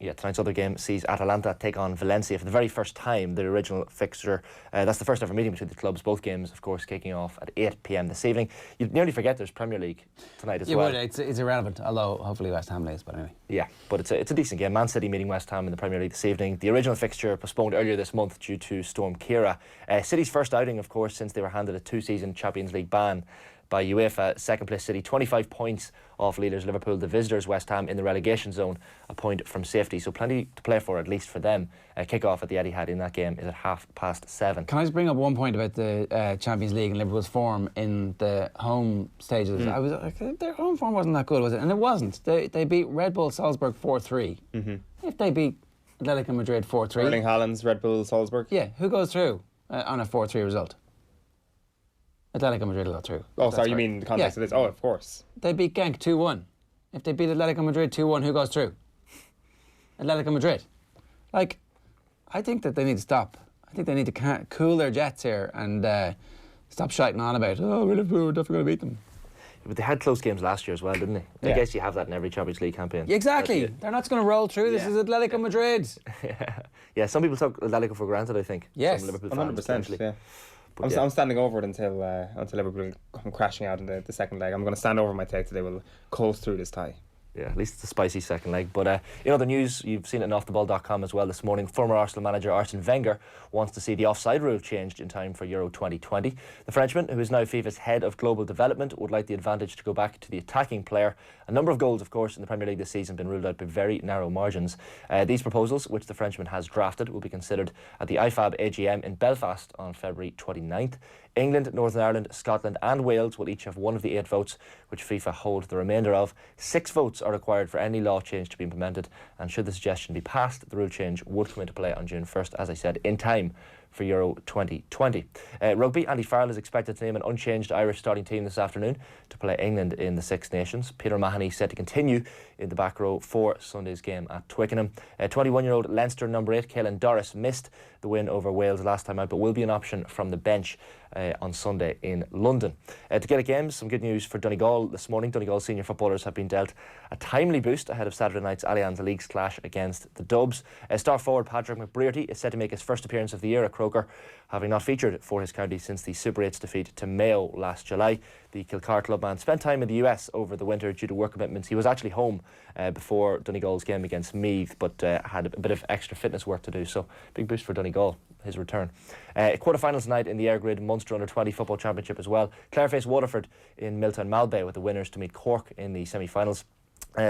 Yeah, tonight's other game sees Atalanta take on Valencia for the very first time, the original fixture. That's the first ever meeting between the clubs. Both games, of course, kicking off at 8 p.m. this evening. You'd nearly forget there's Premier League tonight as well. You would. It's irrelevant, although hopefully West Ham lays, but anyway. Yeah, but it's a decent game. Man City meeting West Ham in the Premier League this evening. The original fixture postponed earlier this month due to Storm Ciara. City's first outing, of course, since they were handed a 2-season Champions League ban by UEFA. Second place City, 25 points off leaders Liverpool. The visitors West Ham in the relegation zone, a point from safety, so plenty to play for, at least for them. Kick-off at the Etihad in that game is at 7:30. Can I just bring up one point about the Champions League and Liverpool's form in the home stages? I was like, their home form wasn't that good, was it? And it wasn't. They beat Red Bull Salzburg 4-3. If they beat Atletico Madrid 4-3, Erling Haaland's Red Bull Salzburg. Yeah, who goes through on a 4-3 result? Atletico Madrid will go through. Oh, sorry, you mean the context of this? Oh, of course. They beat Genk 2-1. If they beat Atletico Madrid 2-1, who goes through? Atletico Madrid. Like, I think that they need to stop. I think they need to cool their jets here and stop shouting on about, oh, Liverpool, we're definitely going to beat them. But they had close games last year as well, didn't they? I guess you have that in every Champions League campaign. Exactly. They're not going to roll through. This is Atletico Madrid. Yeah, some people took Atletico for granted, I think. Yes. Some Liverpool fans, 100%, yeah. I'm standing over it until Liverpool come crashing out in the second leg. I'm going to stand over my take today. We'll coast through this tie. Yeah, at least it's a spicy second leg. But in other news, you've seen it on offtheball.com as well this morning. Former Arsenal manager Arsene Wenger wants to see the offside rule changed in time for Euro 2020. The Frenchman, who is now FIFA's head of global development, would like the advantage to go back to the attacking player. A number of goals, of course, in the Premier League this season have been ruled out by very narrow margins. These proposals, which the Frenchman has drafted, will be considered at the IFAB AGM in Belfast on February 29th. England, Northern Ireland, Scotland and Wales will each have one of the 8 votes, which FIFA hold the remainder of. 6 votes are required for any law change to be implemented, and should the suggestion be passed, the rule change would come into play on June 1st, as I said, in time for Euro 2020. Rugby, Andy Farrell is expected to name an unchanged Irish starting team this afternoon to play England in the Six Nations. Peter Mahoney set to continue in the back row for Sunday's game at Twickenham. 21-year-old Leinster number 8, Caelan Doris, missed the win over Wales last time out, but will be an option from the bench on Sunday in London. To get a game, some good news for Donegal this morning. Donegal senior footballers have been dealt a timely boost ahead of Saturday night's Allianz League's clash against the Dubs. Star forward Patrick McBrearty is set to make his first appearance of the year at Croker, having not featured for his county since the Super 8's defeat to Mayo last July. The Kilcar clubman spent time in the US over the winter due to work commitments. He was actually home before Donegal's game against Meath, but had a bit of extra fitness work to do, so big boost for Donegal, his return. Quarter-finals tonight in the Air Grid Munster Under-20 Football Championship as well. Clare face Waterford in Miltown Malbay, with the winners to meet Cork in the semi-finals.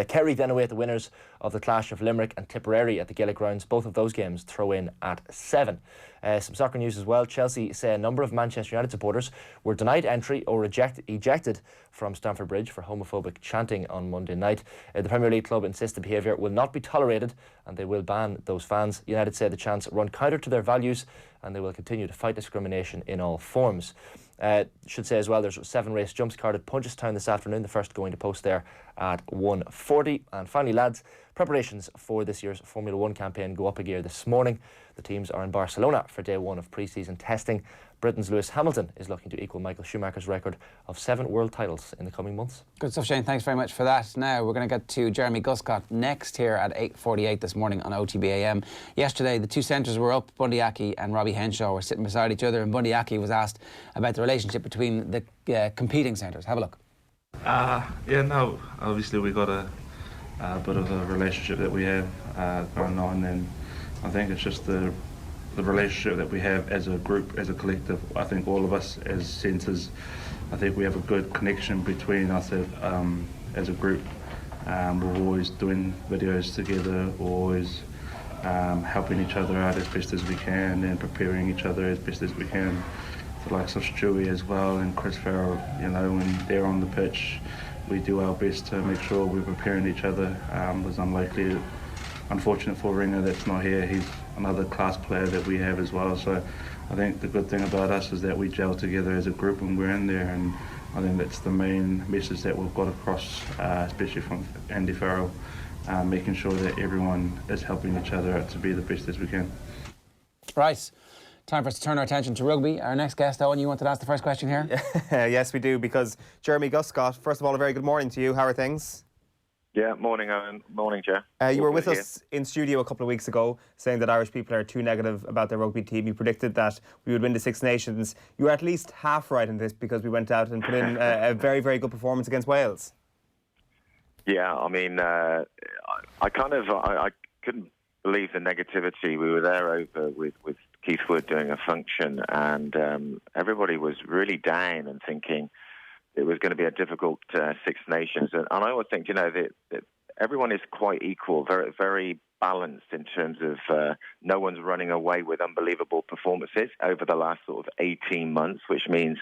Kerry then await the winners of the clash of Limerick and Tipperary at the Gaelic Grounds. Both of those games throw in at 7. Some soccer news as well. Chelsea say a number of Manchester United supporters were denied entry or ejected from Stamford Bridge for homophobic chanting on Monday night. The Premier League club insists the behaviour will not be tolerated and they will ban those fans. United say the chants run counter to their values and they will continue to fight discrimination in all forms. Should say as well, there's 7 race jumps card at Punchestown this afternoon, the first going to post there at 1:40. And finally, lads, preparations for this year's Formula 1 campaign go up a gear this morning. The teams are in Barcelona for day 1 of pre-season testing. Britain's Lewis Hamilton is looking to equal Michael Schumacher's record of 7 world titles in the coming months. Good stuff, Shane. Thanks very much for that. Now we're going to get to Jeremy Guscott next here at 8:48 this morning on OTBAM. Yesterday, the two centres were up. Bundy Aki and Robbie Henshaw were sitting beside each other, and Bundy Aki was asked about the relationship between the competing centres. Have a look. No, obviously we got a bit of a relationship that we have going on, and I think it's just the the relationship that we have as a group, as a collective. I think all of us as centres, I think we have a good connection between us as a group. We're always doing videos together, always helping each other out as best as we can and preparing each other as best as we can. The likes of Stewie as well and Chris Farrell, you know, when they're on the pitch, we do our best to make sure we're preparing each other. It's unfortunate for Ringer that's not here. He's another class player that we have as well. So I think the good thing about us is that we gel together as a group when we're in there, and I think that's the main message that we've got across, especially from Andy Farrell, making sure that everyone is helping each other out to be the best as we can. Right. Time for us to turn our attention to rugby. Our next guest, Eoin, you wanted to ask the first question here? Yes, we do, because Jeremy Guscott, first of all, a very good morning to you. How are things? Yeah, morning, Owen. Morning, Joe. You were with us in studio a couple of weeks ago saying that Irish people are too negative about their rugby team. You predicted that we would win the Six Nations. You were at least half right in this because we went out and put in a very, very good performance against Wales. Yeah, I mean, I couldn't believe the negativity. We were there over with Keith Wood doing a function, and everybody was really down and thinking it was going to be a difficult Six Nations. And I always think, you know, that everyone is quite equal, very, very balanced in terms of no one's running away with unbelievable performances over the last sort of 18 months, which means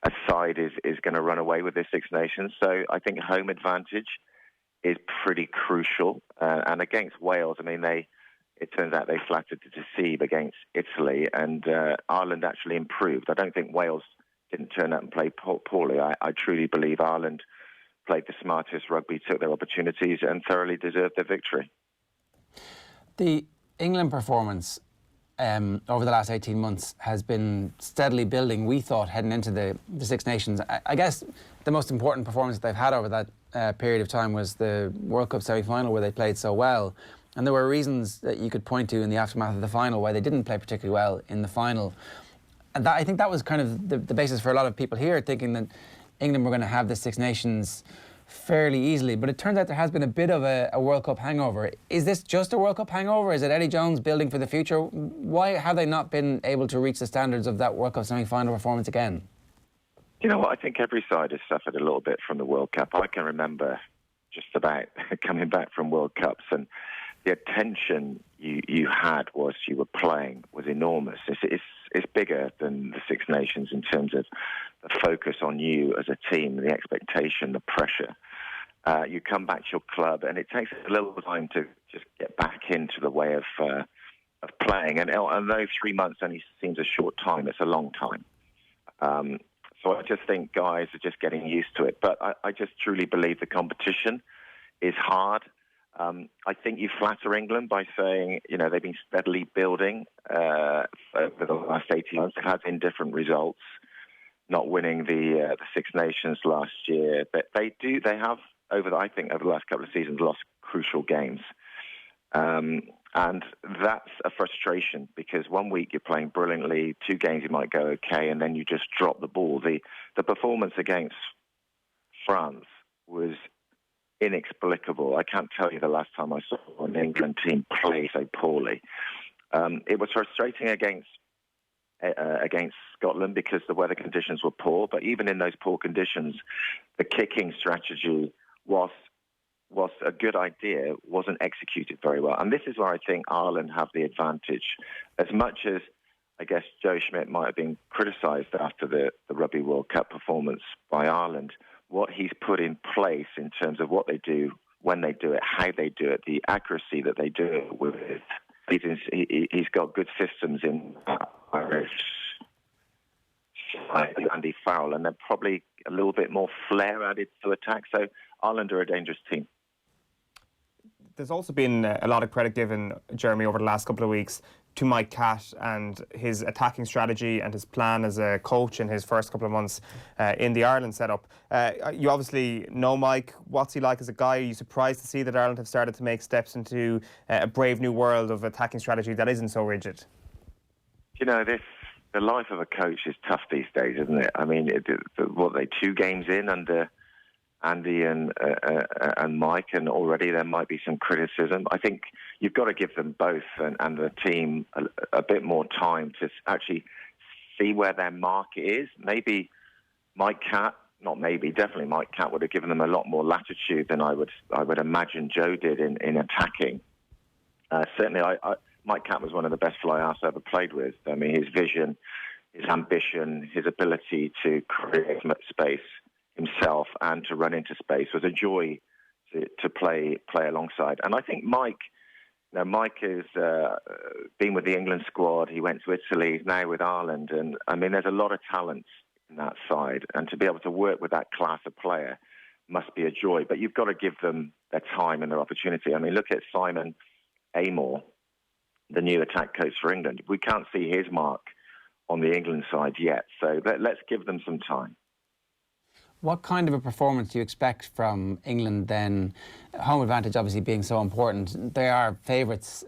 a side is going to run away with this Six Nations. So I think home advantage is pretty crucial. And against Wales, I mean, it turns out they flattered to deceive against Italy, and Ireland actually improved. I don't think Wales didn't turn out and play poorly. I truly believe Ireland played the smartest rugby, took their opportunities, and thoroughly deserved their victory. The England performance over the last 18 months has been steadily building, we thought, heading into the Six Nations. I guess the most important performance that they've had over that period of time was the World Cup semi-final, where they played so well. And there were reasons that you could point to in the aftermath of the final why they didn't play particularly well in the final. And I think that was kind of the basis for a lot of people here, thinking that England were going to have the Six Nations fairly easily. But it turns out there has been a bit of a World Cup hangover. Is this just a World Cup hangover? Is it Eddie Jones building for the future? Why have they not been able to reach the standards of that World Cup semi-final performance again? You know what? I think every side has suffered a little bit from the World Cup. I can remember just about coming back from World Cups, and the attention you had whilst you were playing was enormous. It's bigger than the Six Nations in terms of the focus on you as a team, the expectation, the pressure. You come back to your club, and it takes a little time to just get back into the way of playing. And though 3 months only seems a short time, it's a long time. So I just think guys are just getting used to it. But I just truly believe the competition is hard. I think you flatter England by saying, you know, they've been steadily building over the last 18 months. They've had indifferent results, not winning the Six Nations last year. But they have, over the last couple of seasons, lost crucial games. And that's a frustration, because 1 week you're playing brilliantly, 2 games you might go okay, and then you just drop the ball. The performance against France was inexplicable. I can't tell you the last time I saw an England team play so poorly. It was frustrating against Scotland because the weather conditions were poor, but even in those poor conditions, the kicking strategy was a good idea, wasn't executed very well. And this is where I think Ireland have the advantage. As much as I guess Joe Schmidt might have been criticised after the Rugby World Cup performance by Ireland, what he's put in place in terms of what they do, when they do it, how they do it, the accuracy that they do it with. He's got good systems in Irish, Andy Farrell, and then probably a little bit more flair added to attack. So Ireland are a dangerous team. There's also been a lot of credit given, Jeremy, over the last couple of weeks to Mike Catt and his attacking strategy and his plan as a coach in his first couple of months in the Ireland setup. You obviously know Mike. What's he like as a guy? Are you surprised to see that Ireland have started to make steps into a brave new world of attacking strategy that isn't so rigid? You know, the life of a coach is tough these days, isn't it? I mean, 2 games in under Andy and Mike, and already there might be some criticism. I think you've got to give them both and the team a bit more time to actually see where their market is. Maybe definitely Mike Catt would have given them a lot more latitude than I would imagine Joe did in attacking. Certainly, Mike Catt was one of the best fly-halves I ever played with. I mean, his vision, his ambition, his ability to create space himself and to run into space was a joy to play alongside. And I think Mike has been with the England squad. He went to Italy. He's now with Ireland. And, I mean, there's a lot of talent in that side. And to be able to work with that class of player must be a joy. But you've got to give them their time and their opportunity. I mean, look at Simon Amor, the new attack coach for England. We can't see his mark on the England side yet. So let's give them some time. What kind of a performance do you expect from England then? Home advantage obviously being so important. They are favourites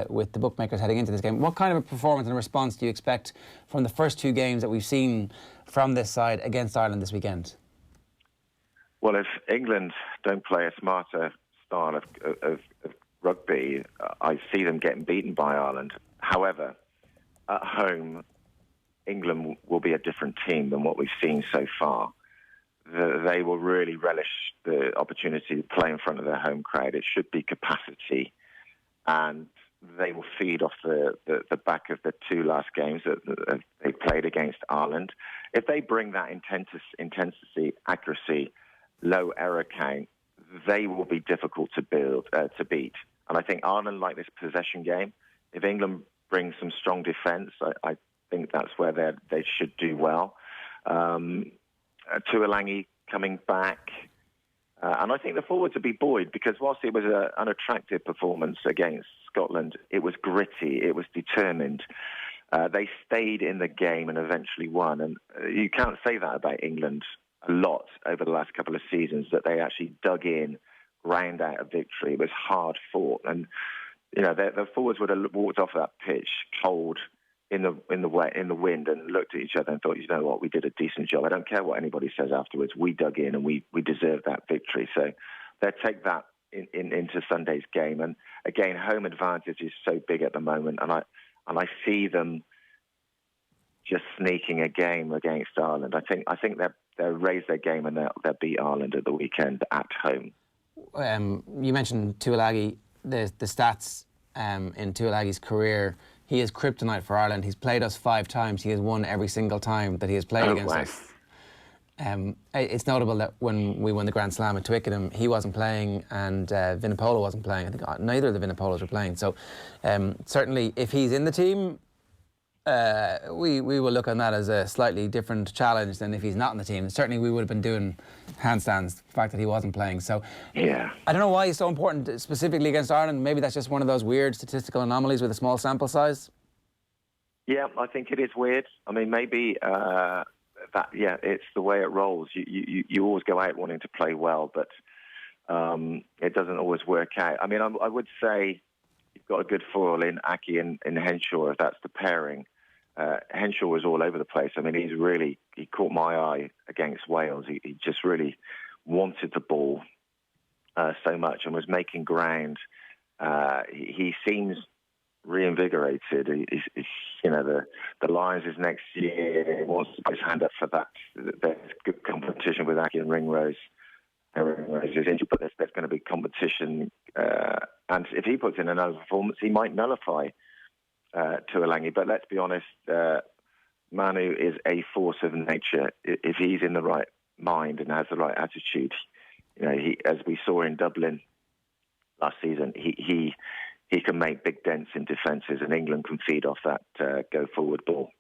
with the bookmakers heading into this game. What kind of a performance and response do you expect from the first two games that we've seen from this side against Ireland this weekend? Well, if England don't play a smarter style of rugby, I see them getting beaten by Ireland. However, at home, England will be a different team than what we've seen so far. They will really relish the opportunity to play in front of their home crowd. It should be capacity, and they will feed off the back of the two last games that they played against Ireland. If they bring that intensity, accuracy, low error count, they will be difficult to beat. And I think Ireland like this possession game. If England brings some strong defence, I think that's where they should do well. Tuolangi coming back. And I think the forwards would be buoyed because whilst it was an unattractive performance against Scotland, it was gritty, it was determined. They stayed in the game and eventually won. And you can't say that about England a lot over the last couple of seasons, that they actually dug in, ground out a victory. It was hard fought. And, you know, the forwards would have walked off that pitch cold, in the wind, and looked at each other and thought, you know what, we did a decent job. I don't care what anybody says afterwards. We dug in and we deserved that victory. So they'll take that into Sunday's game. And again, home advantage is so big at the moment, and I see them just sneaking a game against Ireland. I think they'll raise their game and they'll beat Ireland at the weekend at home. You mentioned Tuolagi, the stats in Tuolagi's career. He is kryptonite for Ireland. He's played us 5 times. He has won every single time that he has played against us. It's notable that when we won the Grand Slam at Twickenham, he wasn't playing and Vinipola wasn't playing. I think neither of the Vinipolas were playing. So certainly if he's in the team, we will look on that as a slightly different challenge than if he's not in the team. Certainly we would have been doing handstands, the fact that he wasn't playing. So yeah, I don't know why he's so important specifically against Ireland. Maybe that's just one of those weird statistical anomalies with a small sample size. Yeah, I think it is weird. I mean, maybe it's the way it rolls. You always go out wanting to play well, but it doesn't always work out. I mean, I would say you've got a good foil in Aki and Henshaw, if that's the pairing. Henshaw was all over the place. I mean, he caught my eye against Wales. He just really wanted the ball so much and was making ground. He seems reinvigorated. He's, you know, the Lions is next year. He wants to put his hand up for that. There's good competition with Aki and Ringrose. Ringrose is injured, but there's going to be competition. And if he puts in another performance, he might nullify Tuolangi. But let's be honest, Manu is a force of nature. If he's in the right mind and has the right attitude, you know, as we saw in Dublin last season, he can make big dents in defences, and England can feed off that go-forward ball.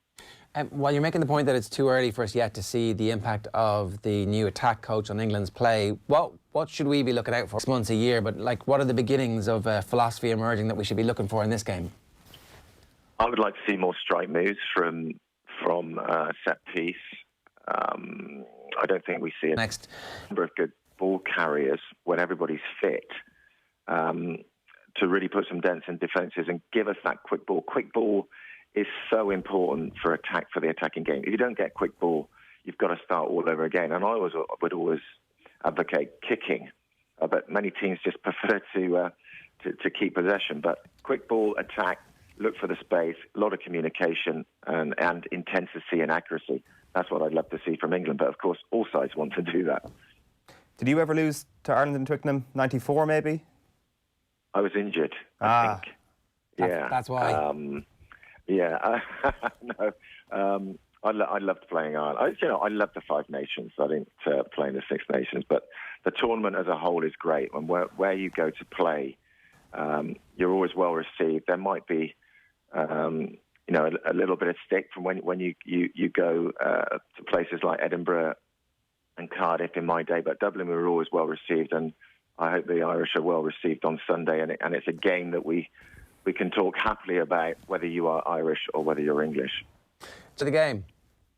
While you're making the point that it's too early for us yet to see the impact of the new attack coach on England's play, what should we be looking out for? 6 months, a year, but like, what are the beginnings of philosophy emerging that we should be looking for in this game? I would like to see more strike moves from set piece. I don't think we see a number of good ball carriers when everybody's fit to really put some dents in defences and give us that quick ball. Quick ball is so important for the attacking game. If you don't get quick ball, you've got to start all over again. And I would always advocate kicking, but many teams just prefer to keep possession. But quick ball attack, look for the space, a lot of communication and intensity and accuracy. That's what I'd love to see from England. But of course, all sides want to do that. Did you ever lose to Ireland in Twickenham? 94 maybe? I was injured, I think. That's why. No. I loved playing Ireland. I love the Five Nations. I didn't play in the Six Nations, but the tournament as a whole is great. And where you go to play, you're always well received. There might be, a little bit of stick from when you go to places like Edinburgh and Cardiff in my day, but Dublin we were always well received, and I hope the Irish are well received on Sunday. And it's a game that we can talk happily about, whether you are Irish or whether you're English. To the game.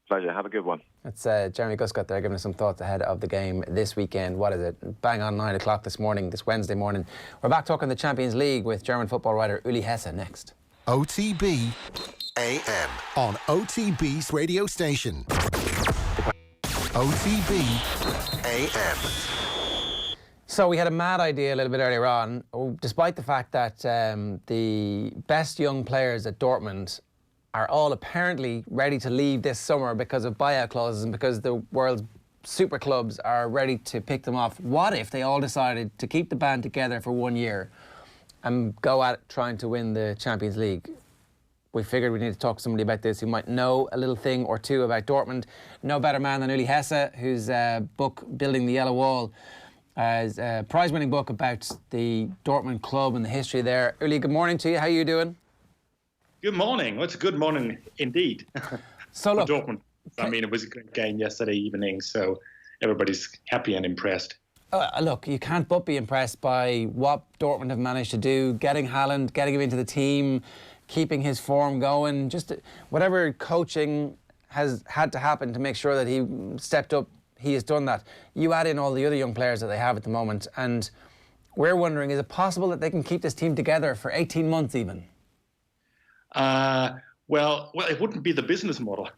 Pleasure. Have a good one. It's Jeremy Guscott there giving us some thoughts ahead of the game this weekend. What is it? Bang on 9 o'clock this Wednesday morning. We're back talking the Champions League with German football writer Uli Hesse next. OTB AM on OTB's radio station. OTB AM. So we had a mad idea a little bit earlier on, despite the fact that the best young players at Dortmund are all apparently ready to leave this summer because of buyout clauses and because the world's super clubs are ready to pick them off. What if they all decided to keep the band together for 1 year and go at trying to win the Champions League? We figured we need to talk to somebody about this who might know a little thing or two about Dortmund. No better man than Uli Hesse, whose book, Building the Yellow Wall, is a prize-winning book about the Dortmund club and the history there. Uli, good morning to you. How are you doing? Good morning. Well, it's a good morning indeed. So look, Dortmund. I mean, it was a great game yesterday evening, so everybody's happy and impressed. Look, you can't but be impressed by what Dortmund have managed to do, getting Haaland, getting him into the team, keeping his form going, just whatever coaching has had to happen to make sure that he stepped up, he has done that. You add in all the other young players that they have at the moment, and we're wondering, is it possible that they can keep this team together for 18 months even? Well, it wouldn't be the business model.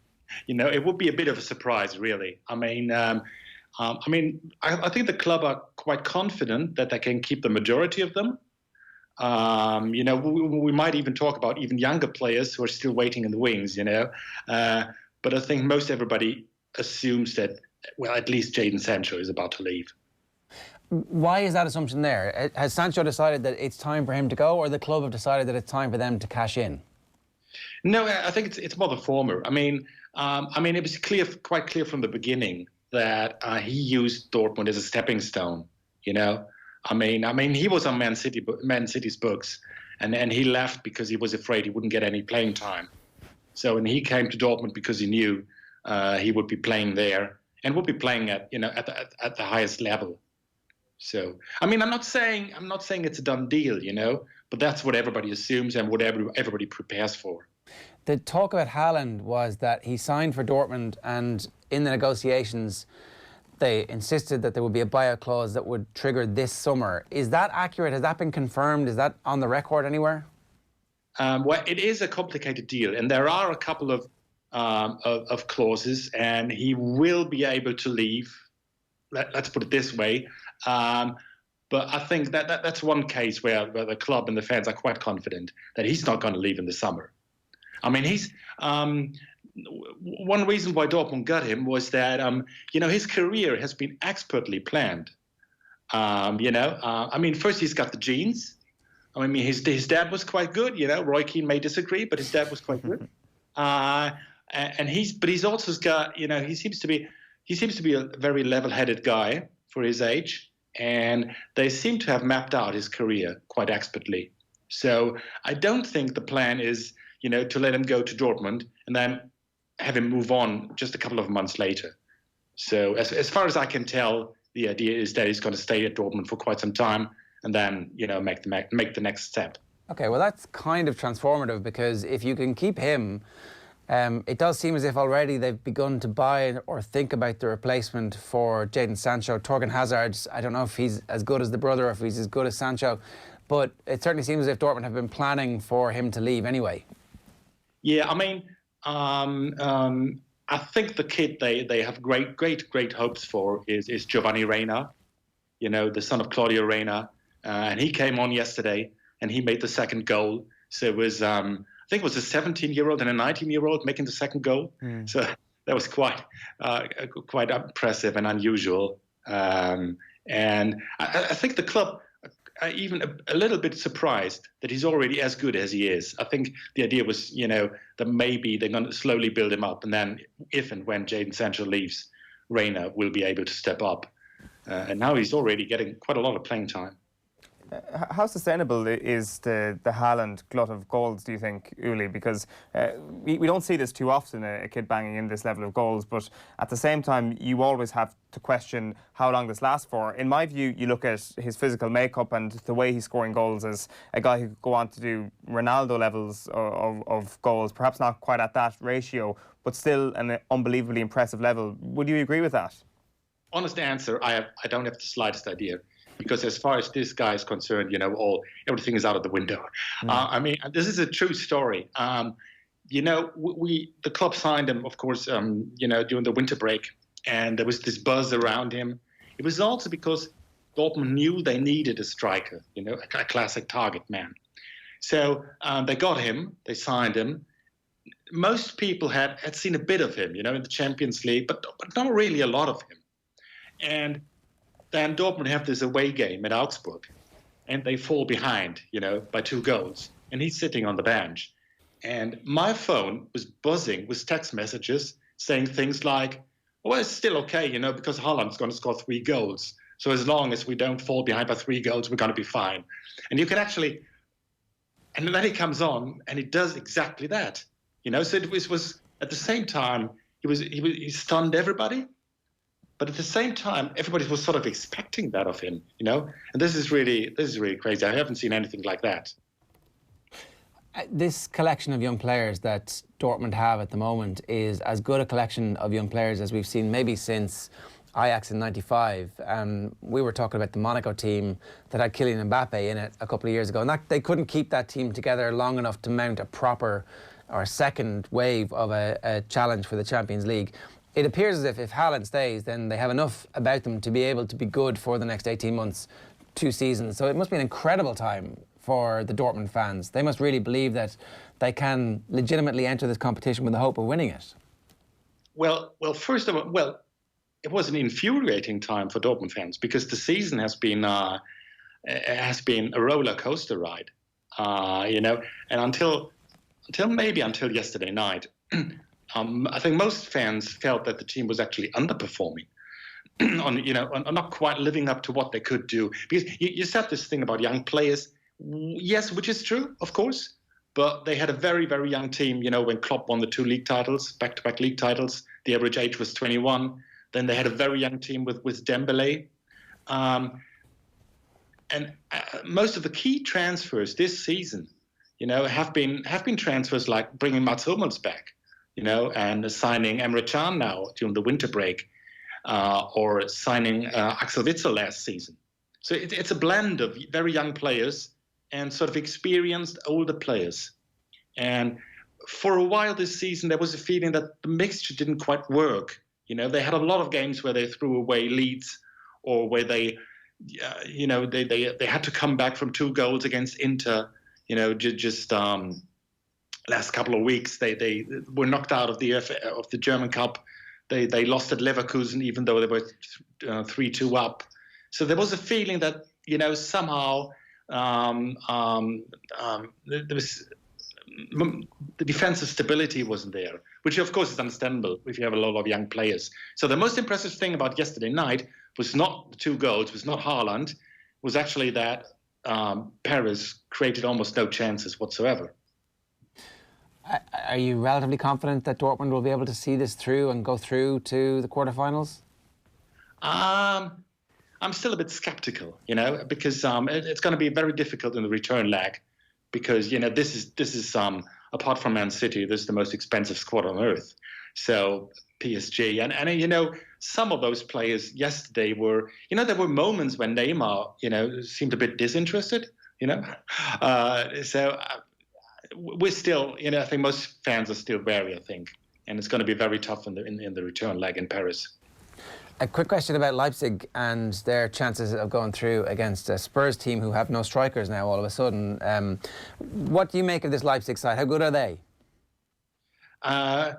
It would be a bit of a surprise, really. I think the club are quite confident that they can keep the majority of them. We might even talk about even younger players who are still waiting in the wings, But I think most everybody assumes that, well, at least Jadon Sancho is about to leave. Why is that assumption there? Has Sancho decided that it's time for him to go, or the club have decided that it's time for them to cash in? No, I think it's more the former. It was quite clear from the beginning that he used Dortmund as a stepping stone. He was on Man City's books, and he left because he was afraid he wouldn't get any playing time. So, and he came to Dortmund because he knew he would be playing there and would be playing at the highest level. So, I'm not saying it's a done deal, but that's what everybody assumes and what everybody prepares for. The talk about Haaland was that he signed for Dortmund, and in the negotiations they insisted that there would be a buyout clause that would trigger this summer. Is that accurate? Has that been confirmed? Is that on the record anywhere? Well, it is a complicated deal, and there are a couple of clauses, and he will be able to leave. Let's put it this way. But I think that's one case where the club and the fans are quite confident that he's not going to leave in the summer. He's one reason why Dortmund got him was that his career has been expertly planned. First he's got the genes. His dad was quite good. Roy Keane may disagree, but his dad was quite good. He's also got he seems to be a very level-headed guy for his age, and they seem to have mapped out his career quite expertly. So I don't think the plan is to let him go to Dortmund and then have him move on just a couple of months later. So as far as I can tell, the idea is that he's going to stay at Dortmund for quite some time and then, make the next step. Okay, well, that's kind of transformative, because if you can keep him, it does seem as if already they've begun to buy or think about the replacement for Jadon Sancho. Torgan Hazard, I don't know if he's as good as the brother or if he's as good as Sancho, but it certainly seems as if Dortmund have been planning for him to leave anyway. Yeah, I think the kid they have great hopes for is Giovanni Reina. the son of Claudio Reyna, and he came on yesterday and he made the second goal. So it was, I think it was a 17-year-old and a 19-year-old making the second goal. So that was quite impressive and unusual. And I think the club are even a little bit surprised that he's already as good as he is. I think the idea was, that maybe they're going to slowly build him up, and then if and when Jadon Sancho leaves, Reyna will be able to step up. And now he's already getting quite a lot of playing time. How sustainable is the Haaland glut of goals, do you think, Uli? Because we don't see this too often, a kid banging in this level of goals, but at the same time, you always have to question how long this lasts for. In my view, you look at his physical makeup and the way he's scoring goals as a guy who could go on to do Ronaldo levels of goals, perhaps not quite at that ratio, but still an unbelievably impressive level. Would you agree with that? Honest answer, I don't have the slightest idea. Because as far as this guy is concerned, everything is out of the window. I mean, this is a true story. The club signed him, of course, during the winter break, and there was this buzz around him. It was also because Dortmund knew they needed a striker, a classic target man. So they got him, they signed him. Most people had seen a bit of him, in the Champions League, but not really a lot of him. And then Dortmund have this away game at Augsburg, and they fall behind, by 2 goals. And he's sitting on the bench. And my phone was buzzing with text messages saying things like, well, it's still okay, because Haaland's going to score 3 goals. So as long as we don't fall behind by 3 goals, we're going to be fine. And you can actually, and then he comes on and he does exactly that. So it was at the same time, he stunned everybody. But at the same time, everybody was sort of expecting that of him, And this is really crazy. I haven't seen anything like that. This collection of young players that Dortmund have at the moment is as good a collection of young players as we've seen maybe since Ajax in '95. We were talking about the Monaco team that had Kylian Mbappe in it a couple of years ago, and they couldn't keep that team together long enough to mount a proper or second wave of a challenge for the Champions League. It appears as if Haaland stays, then they have enough about them to be able to be good for the next 18 months, 2 seasons. So it must be an incredible time for the Dortmund fans. They must really believe that they can legitimately enter this competition with the hope of winning it. Well, first of all, it was an infuriating time for Dortmund fans because the season has been a roller coaster ride, and until yesterday night. I think most fans felt that the team was actually underperforming, on not quite living up to what they could do. Because you said this thing about young players, yes, which is true, of course, but they had a very, very young team. When Klopp won the 2 league titles, back-to-back league titles, the average age was 21. Then they had a very young team with Dembele, and most of the key transfers this season, have been transfers like bringing Mats Hummels back. And signing Emre Can now during the winter break, or signing Axel Witsel last season. So it's a blend of very young players and sort of experienced older players. And for a while this season, there was a feeling that the mixture didn't quite work. They had a lot of games where they threw away leads, or where they had to come back from 2 goals against Inter. Last couple of weeks, they were knocked out of the German Cup. They lost at Leverkusen, even though they were 3-2 up. So there was a feeling that somehow there was the defensive stability wasn't there, which of course is understandable if you have a lot of young players. So the most impressive thing about yesterday night was not the 2 goals, was not Haaland, was actually that Perez created almost no chances whatsoever. Are you relatively confident that Dortmund will be able to see this through and go through to the quarterfinals? I'm still a bit skeptical, because it's going to be very difficult in the return leg, because this is apart from Man City, this is the most expensive squad on earth. So PSG and some of those players yesterday were, there were moments when Neymar seemed a bit disinterested, so. We're still, I think most fans are still wary, I think. And it's going to be very tough in the return leg in Paris. A quick question about Leipzig and their chances of going through against a Spurs team who have no strikers now all of a sudden. What do you make of this Leipzig side? How good are they? Having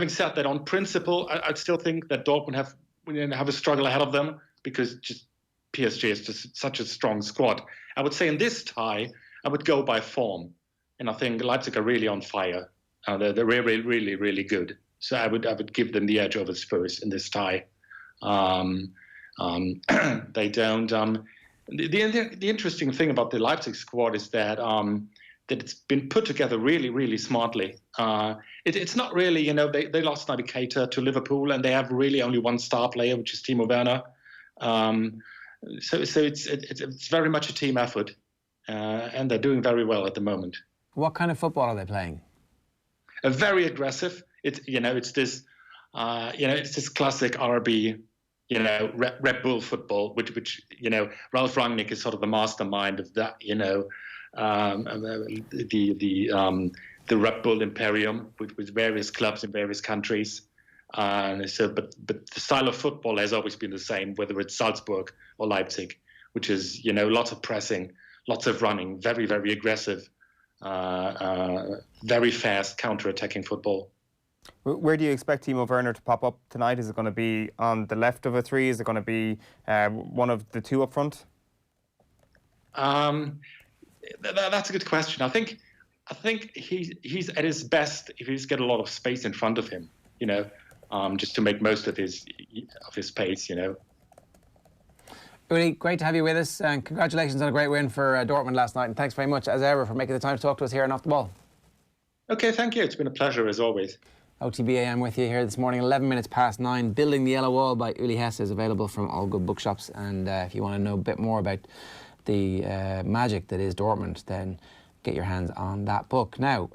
said that, on principle, I still think that Dortmund have a struggle ahead of them because just PSG is just such a strong squad. I would say in this tie, I would go by form. And I think Leipzig are really on fire. They're really, really, really good. So I would give them the edge over Spurs in this tie. They don't. The interesting thing about the Leipzig squad is that it's been put together really, really smartly. It's not really, they lost Naby Keita to Liverpool, and they have really only one star player, which is Timo Werner. So it's very much a team effort, and they're doing very well at the moment. What kind of football are they playing? Very aggressive. It's this classic RB, Red Bull football, which Ralf Rangnick is sort of the mastermind of that. The Red Bull Imperium with various clubs in various countries. But the style of football has always been the same, whether it's Salzburg or Leipzig, which is lots of pressing, lots of running, very, very aggressive, very fast counter-attacking football. Where do you expect Timo Werner to pop up tonight? Is it going to be on the left of a three? Is it going to be one of the two up front? That's a good question. I think he's at his best if he's got a lot of space in front of him, just to make most of his pace, Uli, great to have you with us, and congratulations on a great win for Dortmund last night, and thanks very much as ever for making the time to talk to us here on Off the Ball. Okay, thank you. It's been a pleasure as always. OTBAM with you here this morning, 11 minutes past 9. Building the Yellow Wall by Uli Hesse is available from all good bookshops, and if you want to know a bit more about the magic that is Dortmund, then get your hands on that book. Now,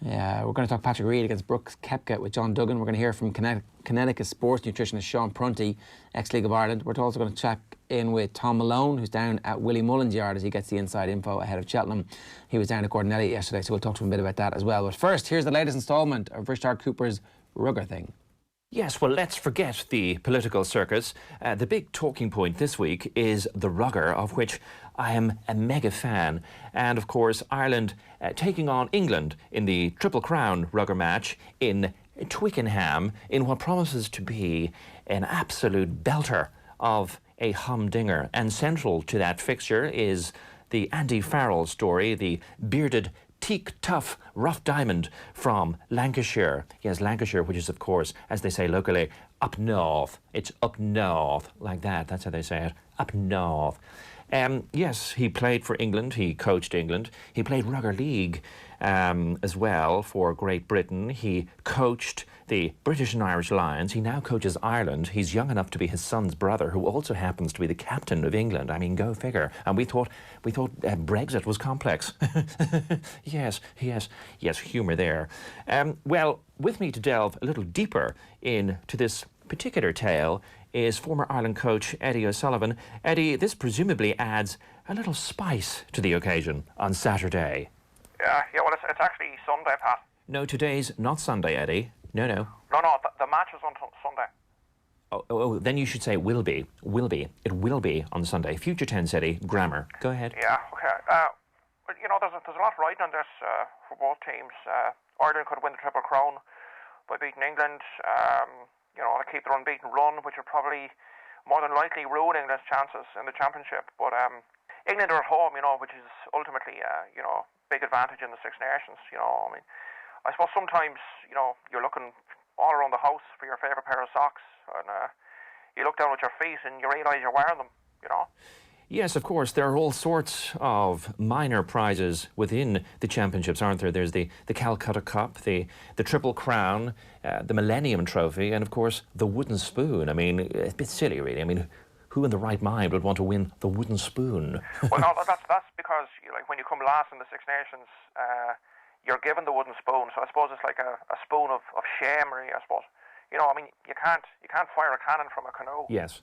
we're going to talk Patrick Reed against Brooks Koepka with John Duggan. We're going to hear from Connecticut sports nutritionist Sean Prunty, ex-League of Ireland. We're also going to check in with Tom Malone, who's down at Willie Mullins' yard as he gets the inside info ahead of Cheltenham. He was down at Gordon Elliott yesterday, so we'll talk to him a bit about that as well. But first, here's the latest instalment of Richard Cooper's Rugger Thing. Yes, well, let's forget the political circus. The big talking point this week is the rugger, of which I am a mega fan. And, of course, Ireland taking on England in the Triple Crown rugger match in Twickenham in what promises to be an absolute belter of a humdinger. And central to that fixture is the Andy Farrell story, the bearded teak tough rough diamond from Lancashire. Yes, Lancashire, which is, of course, as they say locally, up north. It's up north, like that. That's how they say it. Up north. Yes, he played for England. He coached England. He played Rugger League as well for Great Britain. He coached the British and Irish Lions. He now coaches Ireland. He's young enough to be his son's brother, who also happens to be the captain of England. I mean, go figure. And we thought Brexit was complex. Yes, humour there. Well, with me to delve a little deeper into this particular tale is former Ireland coach Eddie O'Sullivan. Eddie, this presumably adds a little spice to the occasion on Saturday. Yeah, well, it's actually Sunday, Pat. No, today's not Sunday, Eddie. No. No, the match is on Sunday. Oh, then you should say will be. It will be on Sunday. Future tense, Eddie. Grammar. Go ahead. Yeah, okay. There's a lot riding on this for both teams. Ireland could win the Triple Crown by beating England. To keep their unbeaten run, which would probably more than likely ruin England's chances in the championship. But England are at home, which is ultimately, big advantage in the Six Nations. I suppose sometimes, you're looking all around the house for your favourite pair of socks, and you look down at your feet and you realise you're wearing them, Yes, of course. There are all sorts of minor prizes within the championships, aren't there? There's the Calcutta Cup, the Triple Crown, the Millennium Trophy, and, of course, the wooden spoon. I mean, it's a bit silly, really. I mean, who in the right mind would want to win the wooden spoon? Well, no, that's because when you come last in the Six Nations, you're given the wooden spoon. So I suppose it's like a spoon of shame, really, I suppose. You can't fire a cannon from a canoe. Yes.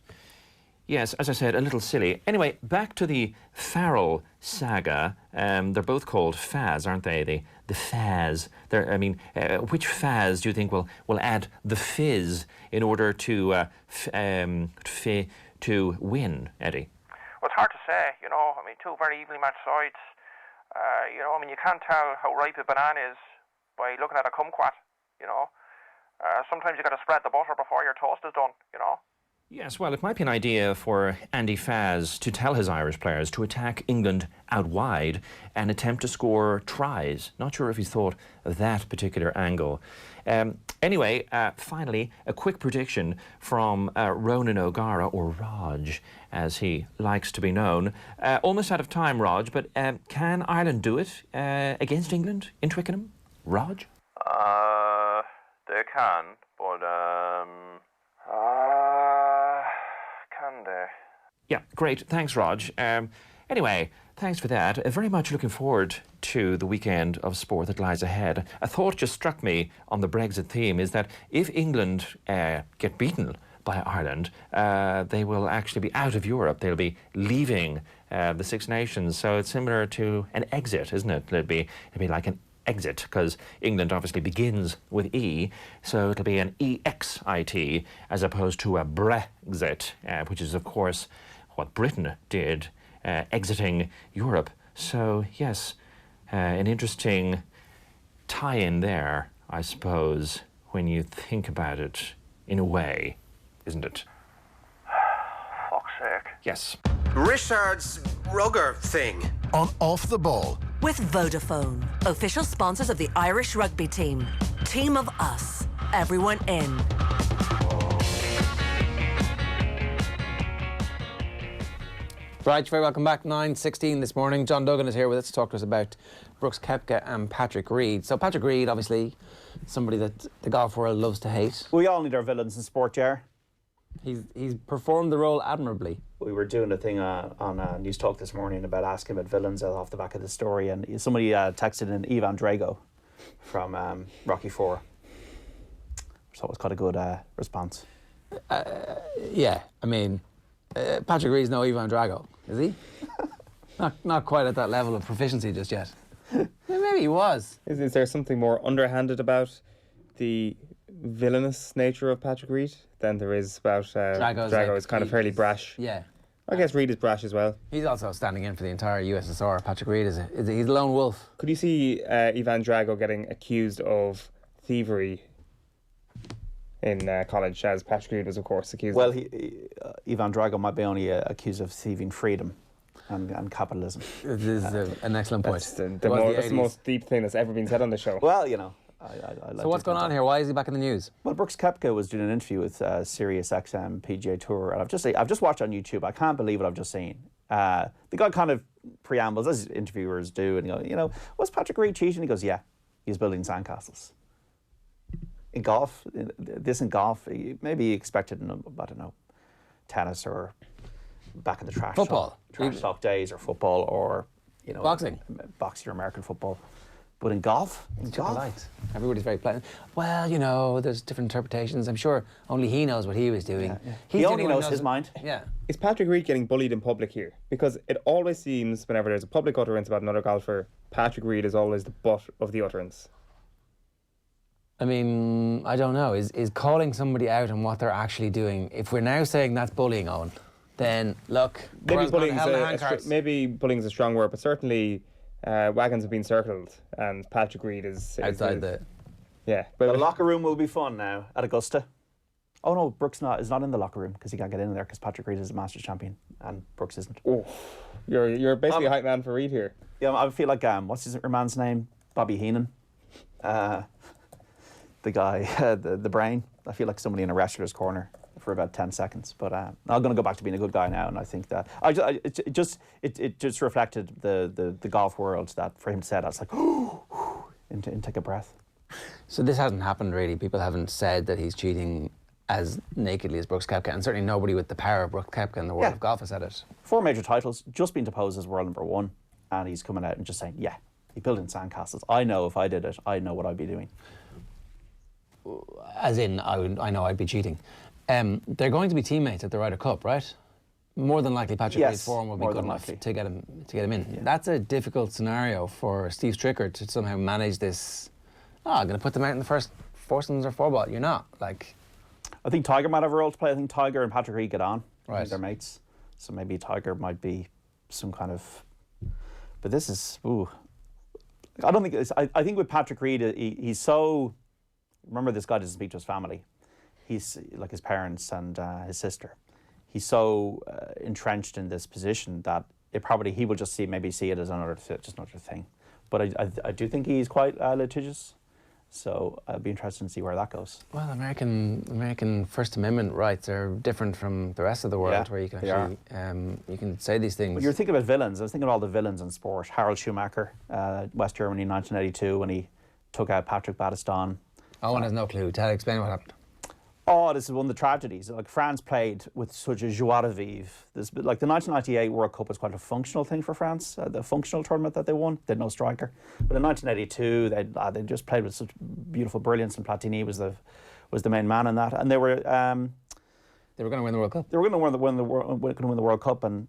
Yes, as I said, a little silly. Anyway, back to the Farrell saga. They're both called Faz, aren't they? The Faz. Which Faz do you think will add the fizz in order to win, Eddie? Well, it's hard to say, you know. I mean, two very evenly matched sides. You can't tell how ripe a banana is by looking at a kumquat, you know. Sometimes you got to spread the butter before your toast is done, you know. Yes, well, it might be an idea for Andy Faz to tell his Irish players to attack England out wide and attempt to score tries. Not sure if he's thought of that particular angle. Anyway, finally, a quick prediction from Ronan O'Gara, or Raj, as he likes to be known. Almost out of time, Raj, but can Ireland do it against England in Twickenham? Raj? They can, but can they? Yeah, great. Thanks, Raj. Anyway, thanks for that. Very much looking forward to the weekend of sport that lies ahead. A thought just struck me on the Brexit theme is that if England get beaten by Ireland, they will actually be out of Europe. They'll be leaving the Six Nations. So it's similar to an exit, isn't it? It'll be like an exit, because England obviously begins with E, so it'll be an EXIT as opposed to a Brexit, which is of course what Britain did, exiting Europe. So yes, an interesting tie-in there, I suppose, when you think about it in a way, isn't it? Fuck's sake. Yes. Richard's rugger thing. On Off the Ball. With Vodafone, official sponsors of the Irish rugby team. Team of us. Everyone in. Right, you're very welcome back. 9:16 this morning. John Duggan is here with us to talk to us about Brooks Koepka and Patrick Reed. So Patrick Reed, obviously, somebody that the golf world loves to hate. We all need our villains in sport, Jar. He's performed the role admirably. We were doing a thing on News Talk this morning about asking about villains off the back of the story, and somebody texted in Ivan Drago from Rocky IV. So it was quite a good response. Yeah, I mean, Patrick Reed's no Ivan Drago, is he? not quite at that level of proficiency just yet. Maybe he was. Is there something more underhanded about the villainous nature of Patrick Reed than there is about Drago? Is kind of fairly brash. Yeah. I guess Reed is brash as well. He's also standing in for the entire USSR. Patrick Reed he's a lone wolf. Could you see Ivan Drago getting accused of thievery in college, as Patrick Reed was, of course, accused? Well, Ivan Drago might be only accused of thieving freedom and capitalism. This is an excellent point. That's the most deep thing that's ever been said on the show. Well, you know. So what's going on here? Why is he back in the news? Well, Brooks Koepka was doing an interview with Sirius XM PGA Tour, and I've just watched on YouTube. I can't believe what I've just seen. The guy kind of preambles, as interviewers do, and he goes, was Patrick Reed cheating? He goes, yeah, he's building sandcastles. In golf, maybe he expected, I don't know, tennis or back in the trash talk days, or football, or boxing or American football. But in golf, everybody's very pleasant. Well, there's different interpretations. I'm sure only he knows what he was doing. Yeah. He only knows his mind. Yeah. Is Patrick Reed getting bullied in public here? Because it always seems, whenever there's a public utterance about another golfer, Patrick Reed is always the butt of the utterance. I mean, I don't know. Is calling somebody out on what they're actually doing, if we're now saying that's bullying, Eoin, then look, maybe bullying's a strong word, but certainly wagons have been circled, and Patrick Reed is outside yeah. But the locker room will be fun now at Augusta. Oh no, Brooks is not in the locker room because he can't get in there because Patrick Reed is a Masters champion and Brooks isn't. Oh, you're basically a hype man for Reed here. Yeah, I feel like what's his man's name? Bobby Heenan. The guy, the brain. I feel like somebody in a wrestler's corner for about 10 seconds. But I'm going to go back to being a good guy now, and I think that it just reflected the golf world, that for him to say that, it's like, and take a breath. So this hasn't happened really. People haven't said that he's cheating as nakedly as Brooks Koepka, and certainly nobody with the power of Brooks Koepka in the world of golf has said it. 4 major titles, just been deposed as world number 1, and he's coming out and just saying, yeah, he built in sandcastles. I know if I did it, I know what I'd be doing. As in, I know I'd be cheating. They're going to be teammates at the Ryder Cup, right? More than likely, Patrick Reed's form will be more good than enough likely. to get him in. Yeah. That's a difficult scenario for Steve Stricker to somehow manage this. Oh, I'm going to put them out in the first foursomes or four ball. You're not. Like, I think Tiger might have a role to play. I think Tiger and Patrick Reed get on. I Right. think they're mates. So maybe Tiger might be some kind of... But this is... Ooh. I don't think... I think with Patrick Reed, he's so... Remember, this guy doesn't speak to his family. He's like his parents and his sister. He's so entrenched in this position that he will just see it as another thing. But I do think he's quite litigious. So I'd be interested to see where that goes. well, American First Amendment rights are different from the rest of the world, where you can actually you can say these things. But you're thinking about villains. I was thinking of all the villains in sport. Harold Schumacher, West Germany in 1982, when he took out Patrick Battiston. Owen has no clue. Explain what happened. Oh, this is one of the tragedies. Like, France played with such a joie de vivre. Like, the 1998 World Cup was quite a functional thing for France, the functional tournament that they won. They had no striker. But in 1982, they just played with such beautiful brilliance, and Platini was the main man in that. And they were going to win the World Cup. They were going to win the World Cup, and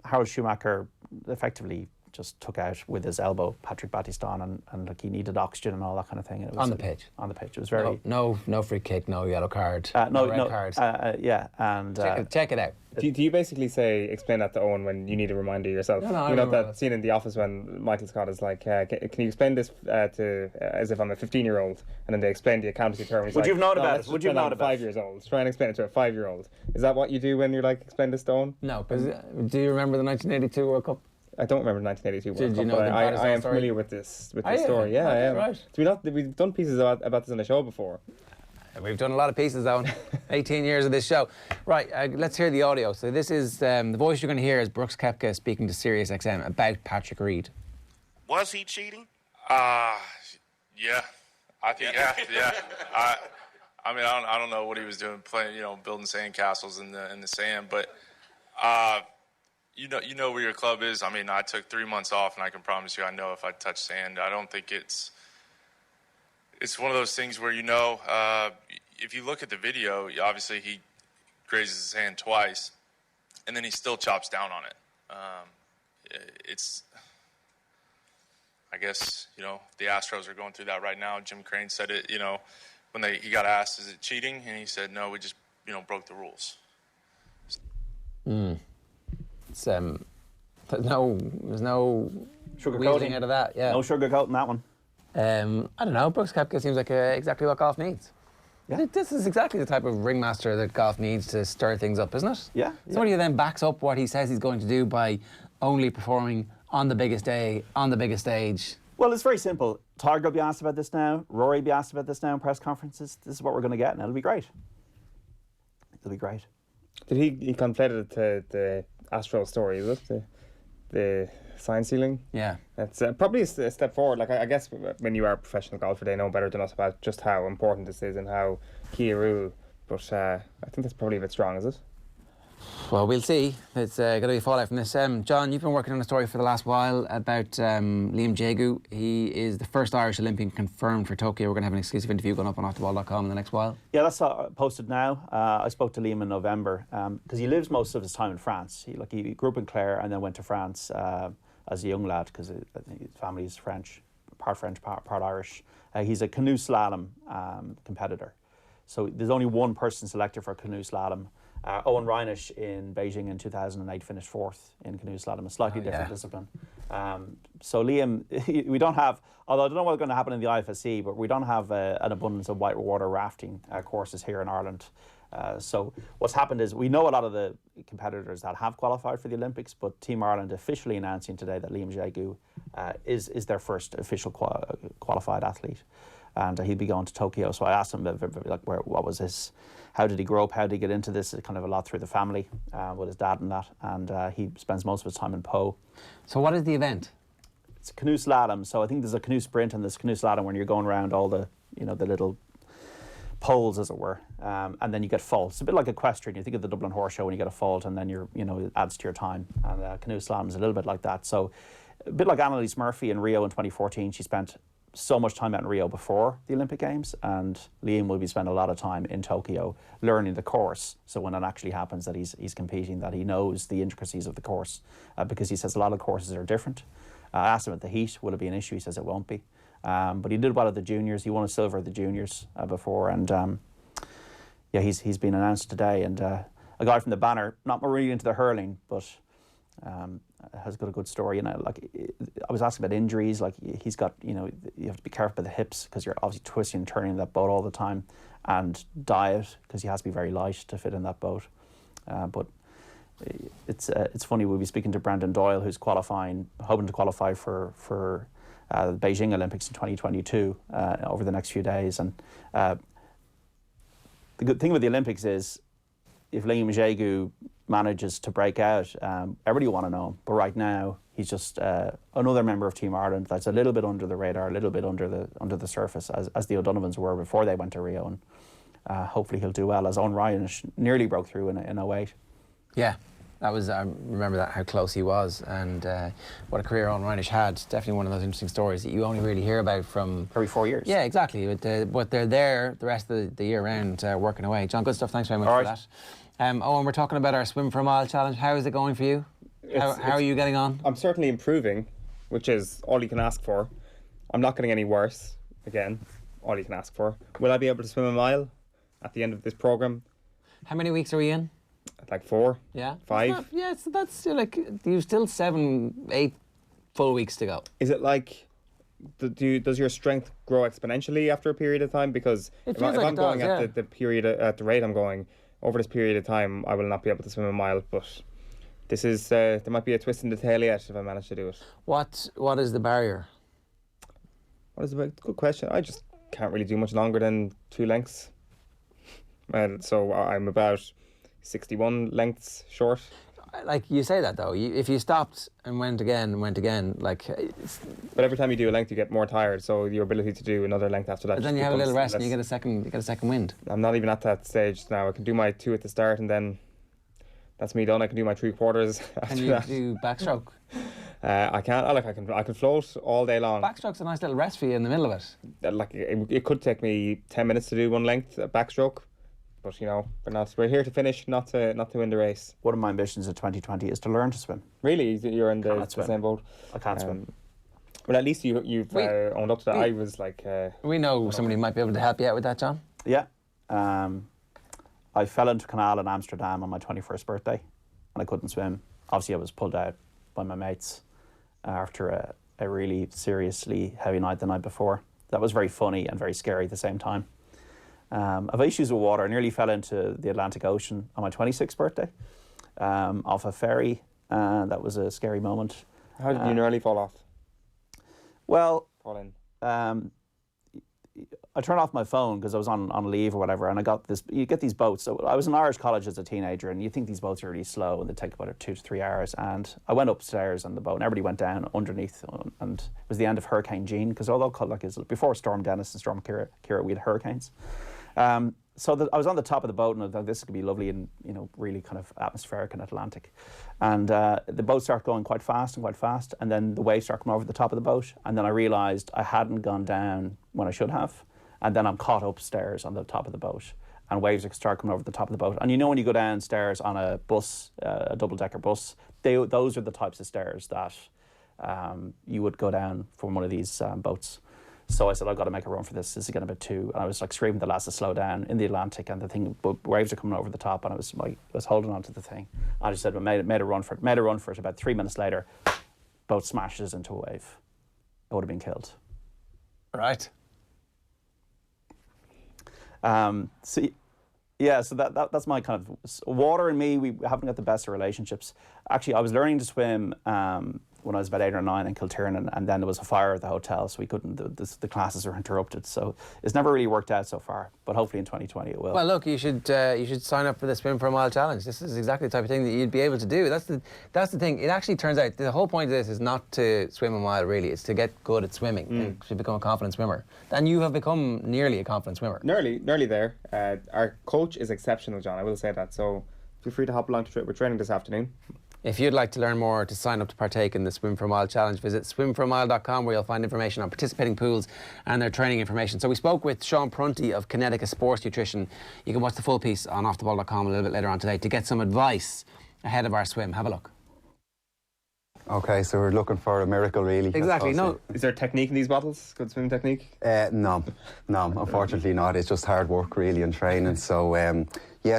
Harold Schumacher effectively just took out with his elbow Patrick Battiston, and like, he needed oxygen and all that kind of thing. And it was On the pitch. On the pitch. It was very... No free kick, no yellow card, no red card. Yeah, and... Check it out. Do you basically explain that to Eoin when you need a reminder yourself? No, you know that scene in The Office when Michael Scott is like, can you explain this as if I'm a 15-year-old, and then they explain the accountancy term. Would you have known about it? Would you have known about it? 5 years old. Try and explain it to a 5-year-old. Is that what you do when you're like, explain this to Eoin? No, but do you remember the 1982 World Cup? I don't remember the 1982 World Did you Cup, know but the I am story? familiar with this you? story. Yeah, I am. Right. We've done pieces about this on the show before. We've done a lot of pieces, Owen. 18 years of this show. Right, let's hear the audio. So this is, the voice you're going to hear is Brooks Koepka speaking to Sirius XM about Patrick Reed. Was he cheating? Yeah. I think, yeah. I mean, I don't know what he was doing, playing, building sandcastles in the sand, but, you know where your club is. I mean, I took 3 months off, and I can promise you, I know if I touch sand. I don't think it's one of those things where if you look at the video, obviously he grazes his hand twice, and then he still chops down on it. I guess the Astros are going through that right now. Jim Crane said it. When he got asked, "Is it cheating?" and he said, "No, we just broke the rules." It's there's no sugarcoating out of that. Yeah, no sugarcoating that one. I don't know. Brooks Koepka seems like exactly what golf needs. Yeah. This is exactly the type of ringmaster that golf needs to stir things up, isn't it? Yeah. Somebody who then backs up what he says he's going to do by only performing on the biggest day, on the biggest stage. Well, it's very simple. Tiger will be asked about this now. Rory will be asked about this now in press conferences. This is what we're going to get, and it'll be great. It'll be great. Did he conflated it to the Astro story, is it? The sign stealing? Yeah. It's probably a step forward. Like, I guess when you are a professional golfer, they know better than us about just how important this is and how key a rule. But I think that's probably a bit strong, is it? Well, we'll see. It's going to be a fallout from this. John, you've been working on a story for the last while about Liam Jaegu. He is the first Irish Olympian confirmed for Tokyo. We're going to have an exclusive interview going up on offtheball.com in the next while. Yeah, that's posted now. I spoke to Liam in November because he lives most of his time in France. He grew up in Clare and then went to France as a young lad because I think his family is French, part Irish. He's a canoe slalom competitor. So there's only one person selected for canoe slalom. Eoin Reinisch in Beijing in 2008 finished fourth in canoe slalom, a slightly different discipline. So Liam, we don't have, although I don't know what's going to happen in the IFSC, but we don't have an abundance of whitewater rafting courses here in Ireland. So what's happened is we know a lot of the competitors that have qualified for the Olympics, but Team Ireland officially announcing today that Liam Jaegu is their first official qualified athlete. And he'd be going to Tokyo. So I asked him, what was his, how did he grow up, how did he get into this? It's kind of a lot through the family with his dad and that. And he spends most of his time in Po. So what is the event? It's a canoe slalom. So I think there's a canoe sprint and there's canoe slalom when you're going around all the, the little poles, as it were. And then you get faults. It's a bit like equestrian. You think of the Dublin Horse Show when you get a fault and then it adds to your time. And canoe slalom is a little bit like that. So a bit like Annalise Murphy in Rio in 2014. She spent so much time out in Rio before the Olympic Games, and Liam will be spending a lot of time in Tokyo learning the course. So when it actually happens that he's competing, that he knows the intricacies of the course, because he says a lot of courses are different. I asked him at the heat, will it be an issue? He says it won't be. But he did well at the juniors. He won a silver at the juniors before, and yeah, he's been announced today. And a guy from the Banner, not really into the hurling, but has got a good story. You know, like I was asking about injuries. Like he's got, you know, you have to be careful with the hips because you're obviously twisting and turning that boat all the time, and diet because he has to be very light to fit in that boat. But it's funny. We'll be speaking to Brandon Doyle, who's hoping to qualify for the Beijing Olympics in 2022 over the next few days. And the good thing with the Olympics is if Liam Jegu manages to break out, everybody will want to know him. But right now, he's just another member of Team Ireland that's a little bit under the radar, a little bit under the surface, as the O'Donovans were before they went to Rio. And hopefully he'll do well, as Eoin Ryan nearly broke through in 08. Yeah, that was, I remember that, how close he was, and what a career Eoin Ryan had. Definitely one of those interesting stories that you only really hear about from... every 4 years. Yeah, exactly. But they're there the rest of the year round working away. John, good stuff. Thanks very much for that. Owen, we're talking about our Swim for a Mile challenge. How is it going for you? How are you getting on? I'm certainly improving, which is all you can ask for. I'm not getting any worse. Again, all you can ask for. Will I be able to swim a mile at the end of this programme? How many weeks are we in? Like 4. Yeah. 5. Yeah, so that's still like, you've still 7, 8 full weeks to go. Is it like, does your strength grow exponentially after a period of time? Because if I'm going at the period, at the rate I'm going, over this period of time, I will not be able to swim a mile. But this is, there might be a twist in the tail yet if I manage to do it. What is the barrier? What is the good question? I just can't really do much longer than 2 lengths. And so I'm about 61 lengths short. Like, you say that though, if you stopped and went again, like... But every time you do a length, you get more tired, so your ability to do another length after that... But then you have a little rest and you get a second wind. I'm not even at that stage now. I can do my 2 at the start and then that's me done. I can do my 3/4 after Can you that. do backstroke? I can't. I can float all day long. Backstroke's a nice little rest for you in the middle of it. Like it could take me 10 minutes to do one length backstroke. But you know, we're here to finish, not to win the race. One of my ambitions in 2020 is to learn to swim. Really, you're in the same boat. I can't swim. Well, at least you've owned up to that. I was like. We know somebody might be able to help you out with that, John. Yeah, I fell into a canal in Amsterdam on my 21st birthday, and I couldn't swim. Obviously, I was pulled out by my mates after a really seriously heavy night the night before. That was very funny and very scary at the same time. I've issues with water. I nearly fell into the Atlantic Ocean on my 26th birthday off a ferry. That was a scary moment. How did you nearly fall off? Well, fall in. I turned off my phone because I was on leave or whatever, and I got this. You get these boats. So I was in Irish college as a teenager, and you think these boats are really slow, and they take about 2 to 3 hours. And I went upstairs on the boat, and everybody went down underneath, and it was the end of Hurricane Jean, because although before Storm Dennis and Storm Kira, we had hurricanes. So I was on the top of the boat, and I thought this could be lovely and really kind of atmospheric and Atlantic. And the boat started going quite fast, and then the waves started coming over the top of the boat, and then I realised I hadn't gone down when I should have, and then I'm caught upstairs on the top of the boat, and waves start coming over the top of the boat. And when you go downstairs on a bus, a double-decker bus, those are the types of stairs that you would go down from one of these boats. So I said, I've got to make a run for this. This is getting a bit too... And I was like screaming the lads to slow down in the Atlantic, and waves are coming over the top, and I was holding on to the thing. I just said, made a run for it. About 3 minutes later, boat smashes into a wave. I would have been killed. Right. So that's my kind of... Water and me, we haven't got the best of relationships. Actually, I was learning to swim when I was about 8 or 9 in Kiltiernan, and then there was a fire at the hotel, so we couldn't. The classes were interrupted. So it's never really worked out so far. But hopefully in 2020 it will. Well, look, you should sign up for the Swim for a Mile challenge. This is exactly the type of thing that you'd be able to do. That's the thing. It actually turns out the whole point of this is not to swim a mile. Really, it's to get good at swimming and to become a confident swimmer. And you have become nearly a confident swimmer. Nearly there. Our coach is exceptional, John. I will say that. So feel free to hop along to we're training this afternoon. If you'd like to learn more to sign up to partake in the Swim for a Mile challenge, visit swimforamile.com, where you'll find information on participating pools and their training information. So we spoke with Sean Prunty of Kinetica Sports Nutrition. You can watch the full piece on offtheball.com a little bit later on today to get some advice ahead of our swim. Have a look. Okay, so we're looking for a miracle, really. Exactly. No. Is there technique in these bottles? Good swim technique? No, unfortunately not. It's just hard work, really, and training. So,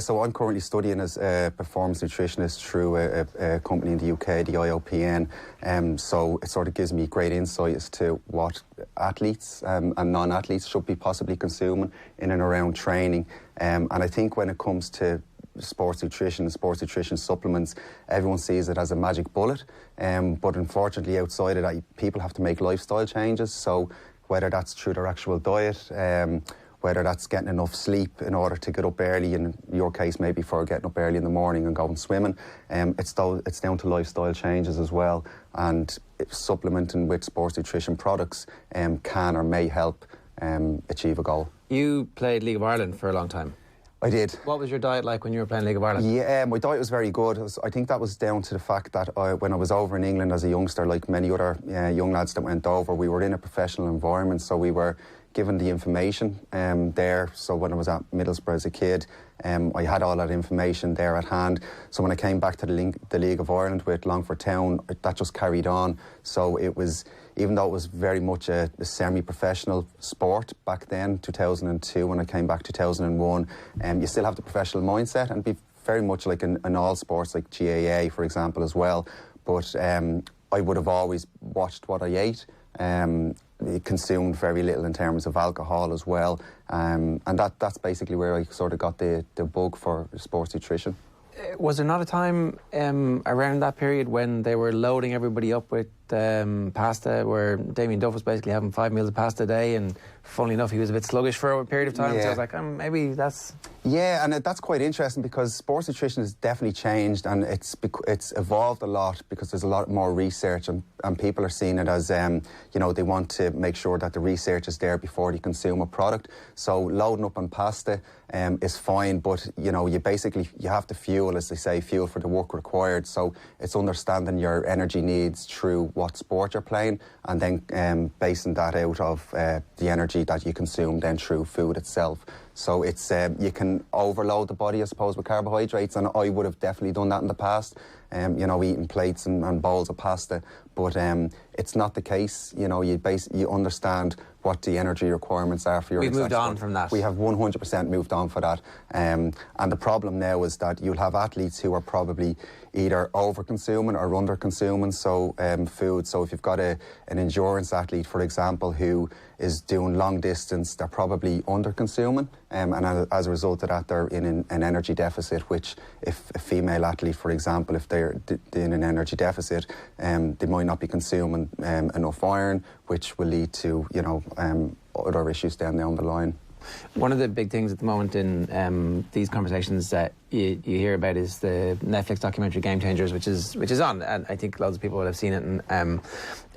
so I'm currently studying as a performance nutritionist through a company in the UK, the IOPN. So it sort of gives me great insight as to what athletes and non-athletes should be possibly consuming in and around training. And I think when it comes to sports nutrition and sports nutrition supplements, everyone sees it as a magic bullet, but unfortunately outside of that people have to make lifestyle changes. So whether that's through their actual diet, whether that's getting enough sleep in order to get up early, in your case maybe for getting up early in the morning and going swimming, it's down to lifestyle changes as well, and supplementing with sports nutrition products can or may help achieve a goal. You played League of Ireland for a long time. I did. What was your diet like when you were playing League of Ireland? Yeah, my diet was very good. I think that was down to the fact that when I was over in England as a youngster, like many other young lads that went over, we were in a professional environment, so we were given the information there. So when I was at Middlesbrough as a kid, I had all that information there at hand. So when I came back to the League of Ireland with Longford Town, that just carried on. So it was, even though it was very much a semi-professional sport back then, 2002, when I came back 2001, you still have the professional mindset and be very much like in all sports, like GAA, for example, as well. But I would have always watched what I ate. Consumed very little in terms of alcohol as well, and that's basically where I sort of got the bug for sports nutrition. Was there not a time around that period when they were loading everybody up with pasta, where Damien Duff was basically having 5 meals of pasta a day, and funnily enough he was a bit sluggish for a period of time, so I was like, maybe that's... Yeah, and that's quite interesting because sports nutrition has definitely changed, and it's evolved a lot because there's a lot more research, and people are seeing it as, they want to make sure that the research is there before they consume a product. So loading up on pasta is fine, but you have to fuel, as they say, fuel for the work required. So it's understanding your energy needs through what sport you're playing, and then basing that out of the energy that you consume then through food itself. So it's you can overload the body, I suppose, with carbohydrates, and I would have definitely done that in the past, eating plates and bowls of pasta. But it's not the case. You understand what the energy requirements are for your We've moved on sport. from that. We have 100% moved on for that. And the problem now is that you'll have athletes who are probably either over-consuming or under-consuming food. So if you've got an endurance athlete, for example, who is doing long distance, they're probably under-consuming. And as a result of that, they're in an energy deficit, which if a female athlete, for example, if they're in an energy deficit, they might not be consuming enough iron, which will lead to, other issues down the line. One of the big things at the moment in these conversations that you hear about is the Netflix documentary Game Changers, which is on, and I think loads of people will have seen it. And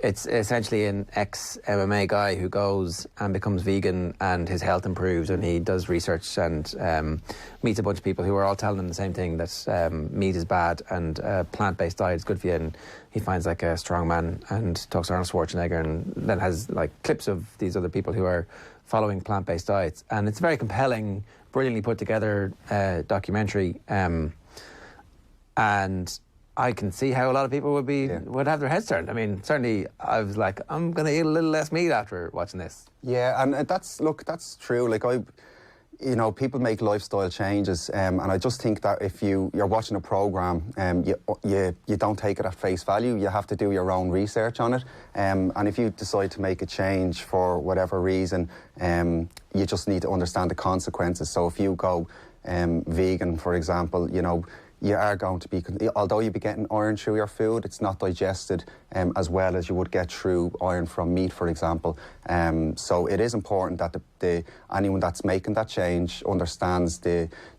it's essentially an ex-MMA guy who goes and becomes vegan, and his health improves, and he does research and meets a bunch of people who are all telling him the same thing, that meat is bad and plant-based diet is good for you. And he finds like a strong man and talks to Arnold Schwarzenegger, and then has like clips of these other people who are following plant-based diets, and it's a very compelling, brilliantly put together documentary, and I can see how a lot of people would have their heads turned. I mean, certainly I was like, I'm going to eat a little less meat after watching this. Yeah, and that's true. Like people make lifestyle changes, and I just think that if you're watching a programme, you don't take it at face value. You have to do your own research on it, and if you decide to make a change for whatever reason, you just need to understand the consequences. So if you go vegan, for example, you are going to be, although you'll be getting iron through your food, it's not digested as well as you would get through iron from meat, for example. So it is important that anyone that's making that change understands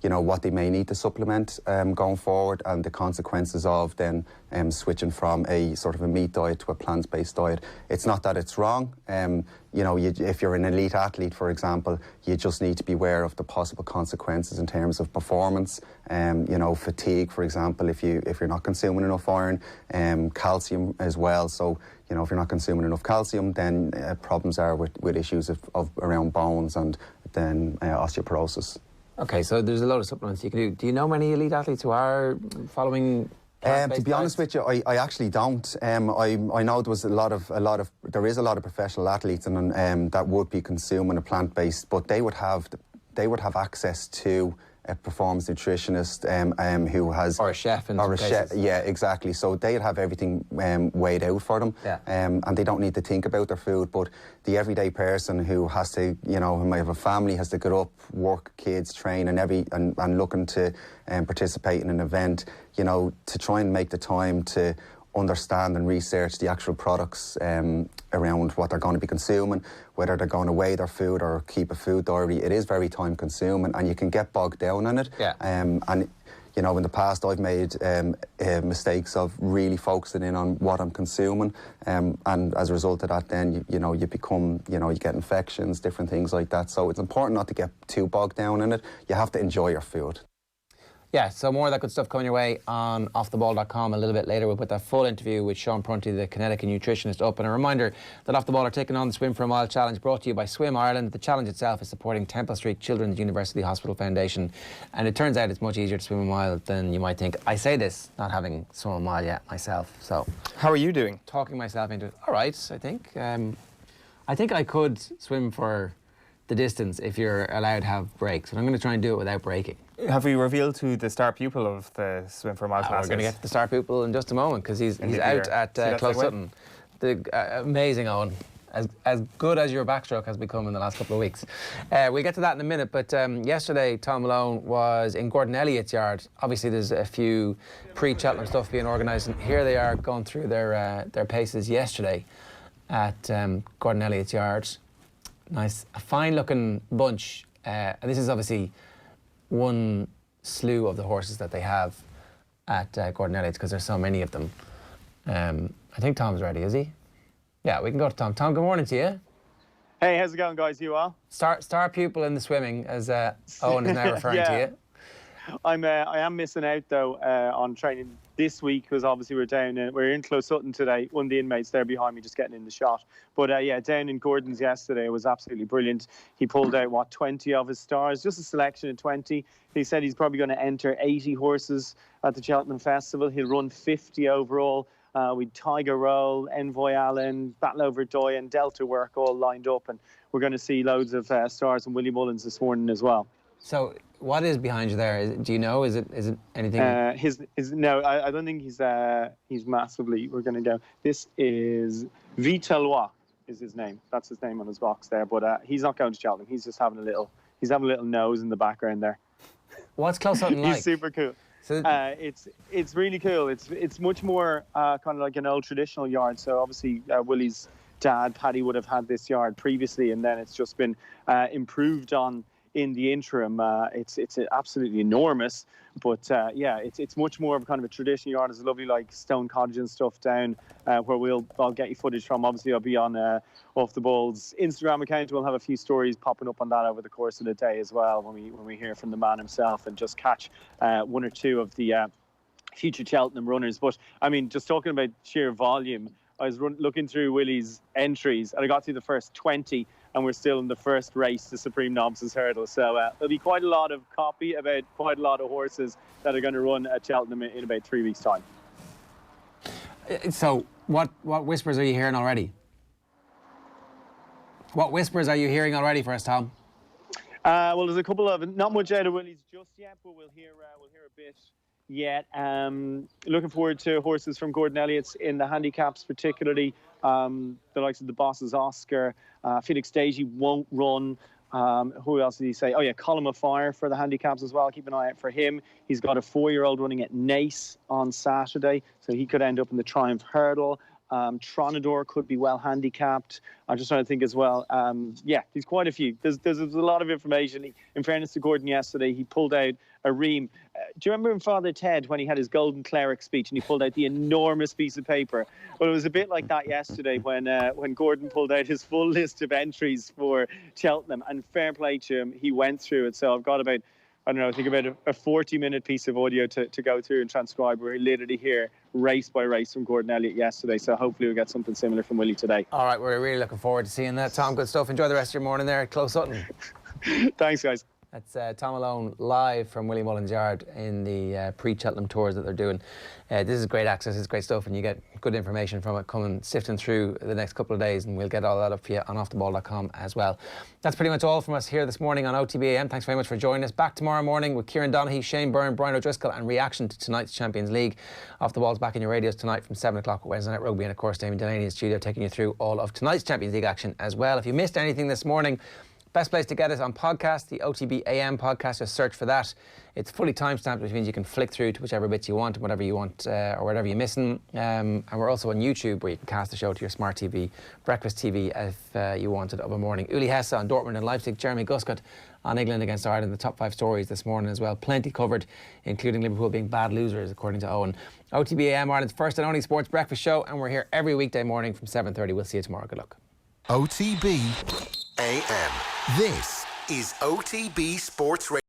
what they may need to supplement going forward, and the consequences of then switching from a sort of a meat diet to a plant-based diet. It's not that it's wrong. you know, if you're an elite athlete, for example, you just need to be aware of the possible consequences in terms of performance. You know, fatigue, for example, if you're not consuming enough iron, calcium as well. So, you know, if you're not consuming enough calcium, then problems are with issues of around bones and then osteoporosis. Okay, so there's a lot of supplements you can do. Do you know many elite athletes who are following? To be honest with you, I actually don't. I know there is a lot of professional athletes and that would be consuming a plant-based, but they would have access to a performance nutritionist who has or a chef yeah, exactly. So they'd have everything weighed out for them, and they don't need to think about their food. But the everyday person who has to, you know, who might have a family, has to get up, work, kids, train, and looking to participate in an event, you know, to try and make the time to understand and research the actual products around what they're going to be consuming, whether they're going to weigh their food or keep a food diary. It is very time consuming and you can get bogged down in it. And you know, in the past I've made mistakes of really focusing in on what I'm consuming, and as a result of that then you become, you know, you get infections, different things like that. So it's important not to get too bogged down in it. You have to enjoy your food. Yeah, so more of that good stuff coming your way on offtheball.com a little bit later. We'll put that full interview with Sean Prunty, the Connecticut nutritionist, up. And a reminder that Off the Ball are taking on the Swim for a Mile Challenge, brought to you by Swim Ireland. The challenge itself is supporting Temple Street Children's University Hospital Foundation. And it turns out it's much easier to swim a mile than you might think. I say this, not having swum a mile yet myself. So, how are you doing? Talking myself into it. All right, I think. I think I could swim for the distance if you're allowed to have breaks. And I'm going to try and do it without breaking. Have we revealed who the star pupil of the Swim for a Mile class is? We're going to get to the star pupil in just a moment because he's out at Close Sutton. The amazing Eoin. As good as your backstroke has become in the last couple of weeks. We'll get to that in a minute, but yesterday Tom Malone was in Gordon Elliott's yard. Obviously there's a few pre-Cheltenham stuff being organised, and here they are going through their paces yesterday at Gordon Elliott's yard. Nice, a fine-looking bunch. And this is obviously one slew of the horses that they have at Gordon Elliott's because there's so many of them. I think Tom's ready, is he? Yeah, we can go to Tom. Tom, good morning to you. Hey, how's it going, guys? You well? Star pupil in the swimming, as Eoin is now referring to you. I am missing out though on training this week because obviously we're in Close Sutton today. One of the inmates there behind me just getting in the shot. But down in Gordon's yesterday, it was absolutely brilliant. He pulled out 20 of his stars, just a selection of 20. He said he's probably going to enter 80 horses at the Cheltenham Festival. He'll run 50 overall. With Tiger Roll, Envoy Allen, Battle Over Doy and Delta Work all lined up, and we're going to see loads of stars and Willie Mullins this morning as well. So what is behind you there? Do you know? Is it anything? No, I don't think he's massively. We're going to go. This is Vitalois is his name. That's his name on his box there. But he's not going to Cheltenham. He's just having a little. He's having a little nose in the background there. What's Close Sutton like? He's super cool. So it's really cool. It's much more kind of like an old traditional yard. So obviously Willie's dad Paddy would have had this yard previously, and then it's just been improved on in the interim. It's absolutely enormous, but it's much more of a kind of a traditional yard. There's a lovely like stone cottage and stuff down where I'll get you footage from. Obviously I'll be on Off the Ball's Instagram account. We'll have a few stories popping up on that over the course of the day as well when we hear from the man himself and just catch one or two of the future Cheltenham runners. But I mean, just talking about sheer volume, I was looking through Willie's entries and I got through the first 20 and we're still in the first race, the Supreme Novices Hurdle. So there'll be quite a lot of copy about quite a lot of horses that are going to run at Cheltenham in about 3 weeks' time. So what whispers are you hearing already? What whispers are you hearing already for us, Tom? Well, there's a couple of, not much out of Willie's just yet, but we'll hear a bit yet. Looking forward to horses from Gordon Elliott's in the handicaps, particularly the likes of the Bosses Oscar. Felix Deji won't run. Who else did he say? Oh yeah, Column of Fire for the handicaps as well. Keep an eye out for him. He's got a 4-year-old running at Nace on Saturday, so he could end up in the Triumph Hurdle. Tronador could be well handicapped. I'm just trying to think as well. There's quite a few. There's a lot of information. In fairness to Gordon yesterday, he pulled out a ream. Do you remember in Father Ted when he had his Golden Cleric speech and he pulled out the enormous piece of paper? Well, it was a bit like that yesterday when Gordon pulled out his full list of entries for Cheltenham, and fair play to him, he went through it. So I've got about, I don't know, I think about a 40-minute piece of audio to go through and transcribe. We're literally here race by race from Gordon Elliott yesterday, so hopefully we'll get something similar from Willie today. All right, we're really looking forward to seeing that. Tom, good stuff. Enjoy the rest of your morning there at Close Sutton. Thanks, guys. That's Tom Malone live from Willie Mullins Yard in the pre-Cheltenham tours that they're doing. This is great access, it's great stuff, and you get good information from it coming sifting through the next couple of days, and we'll get all that up for you on offtheball.com as well. That's pretty much all from us here this morning on OTBAM. Thanks very much for joining us. Back tomorrow morning with Kieran Donaghy, Shane Byrne, Brian O'Driscoll, and reaction to tonight's Champions League. Off the Ball's back in your radios tonight from 7 o'clock with Wednesday Night Rugby, and of course Damien Delaney in the studio taking you through all of tonight's Champions League action as well. If you missed anything this morning, best place to get it on podcast, the OTBAM podcast. Just search for that. It's fully timestamped, which means you can flick through to whichever bits you want, whatever you want, or whatever you're missing. And we're also on YouTube, where you can cast the show to your smart TV, breakfast TV, if you wanted of a morning. Uli Hesse on Dortmund and Leipzig, Jeremy Guscott on England against Ireland, the top 5 stories this morning as well. Plenty covered, including Liverpool being bad losers, according to Eoin. OTBAM, Ireland's first and only sports breakfast show, and we're here every weekday morning from 7:30. We'll see you tomorrow. Good luck. OTB AM. This is OTB Sports Radio.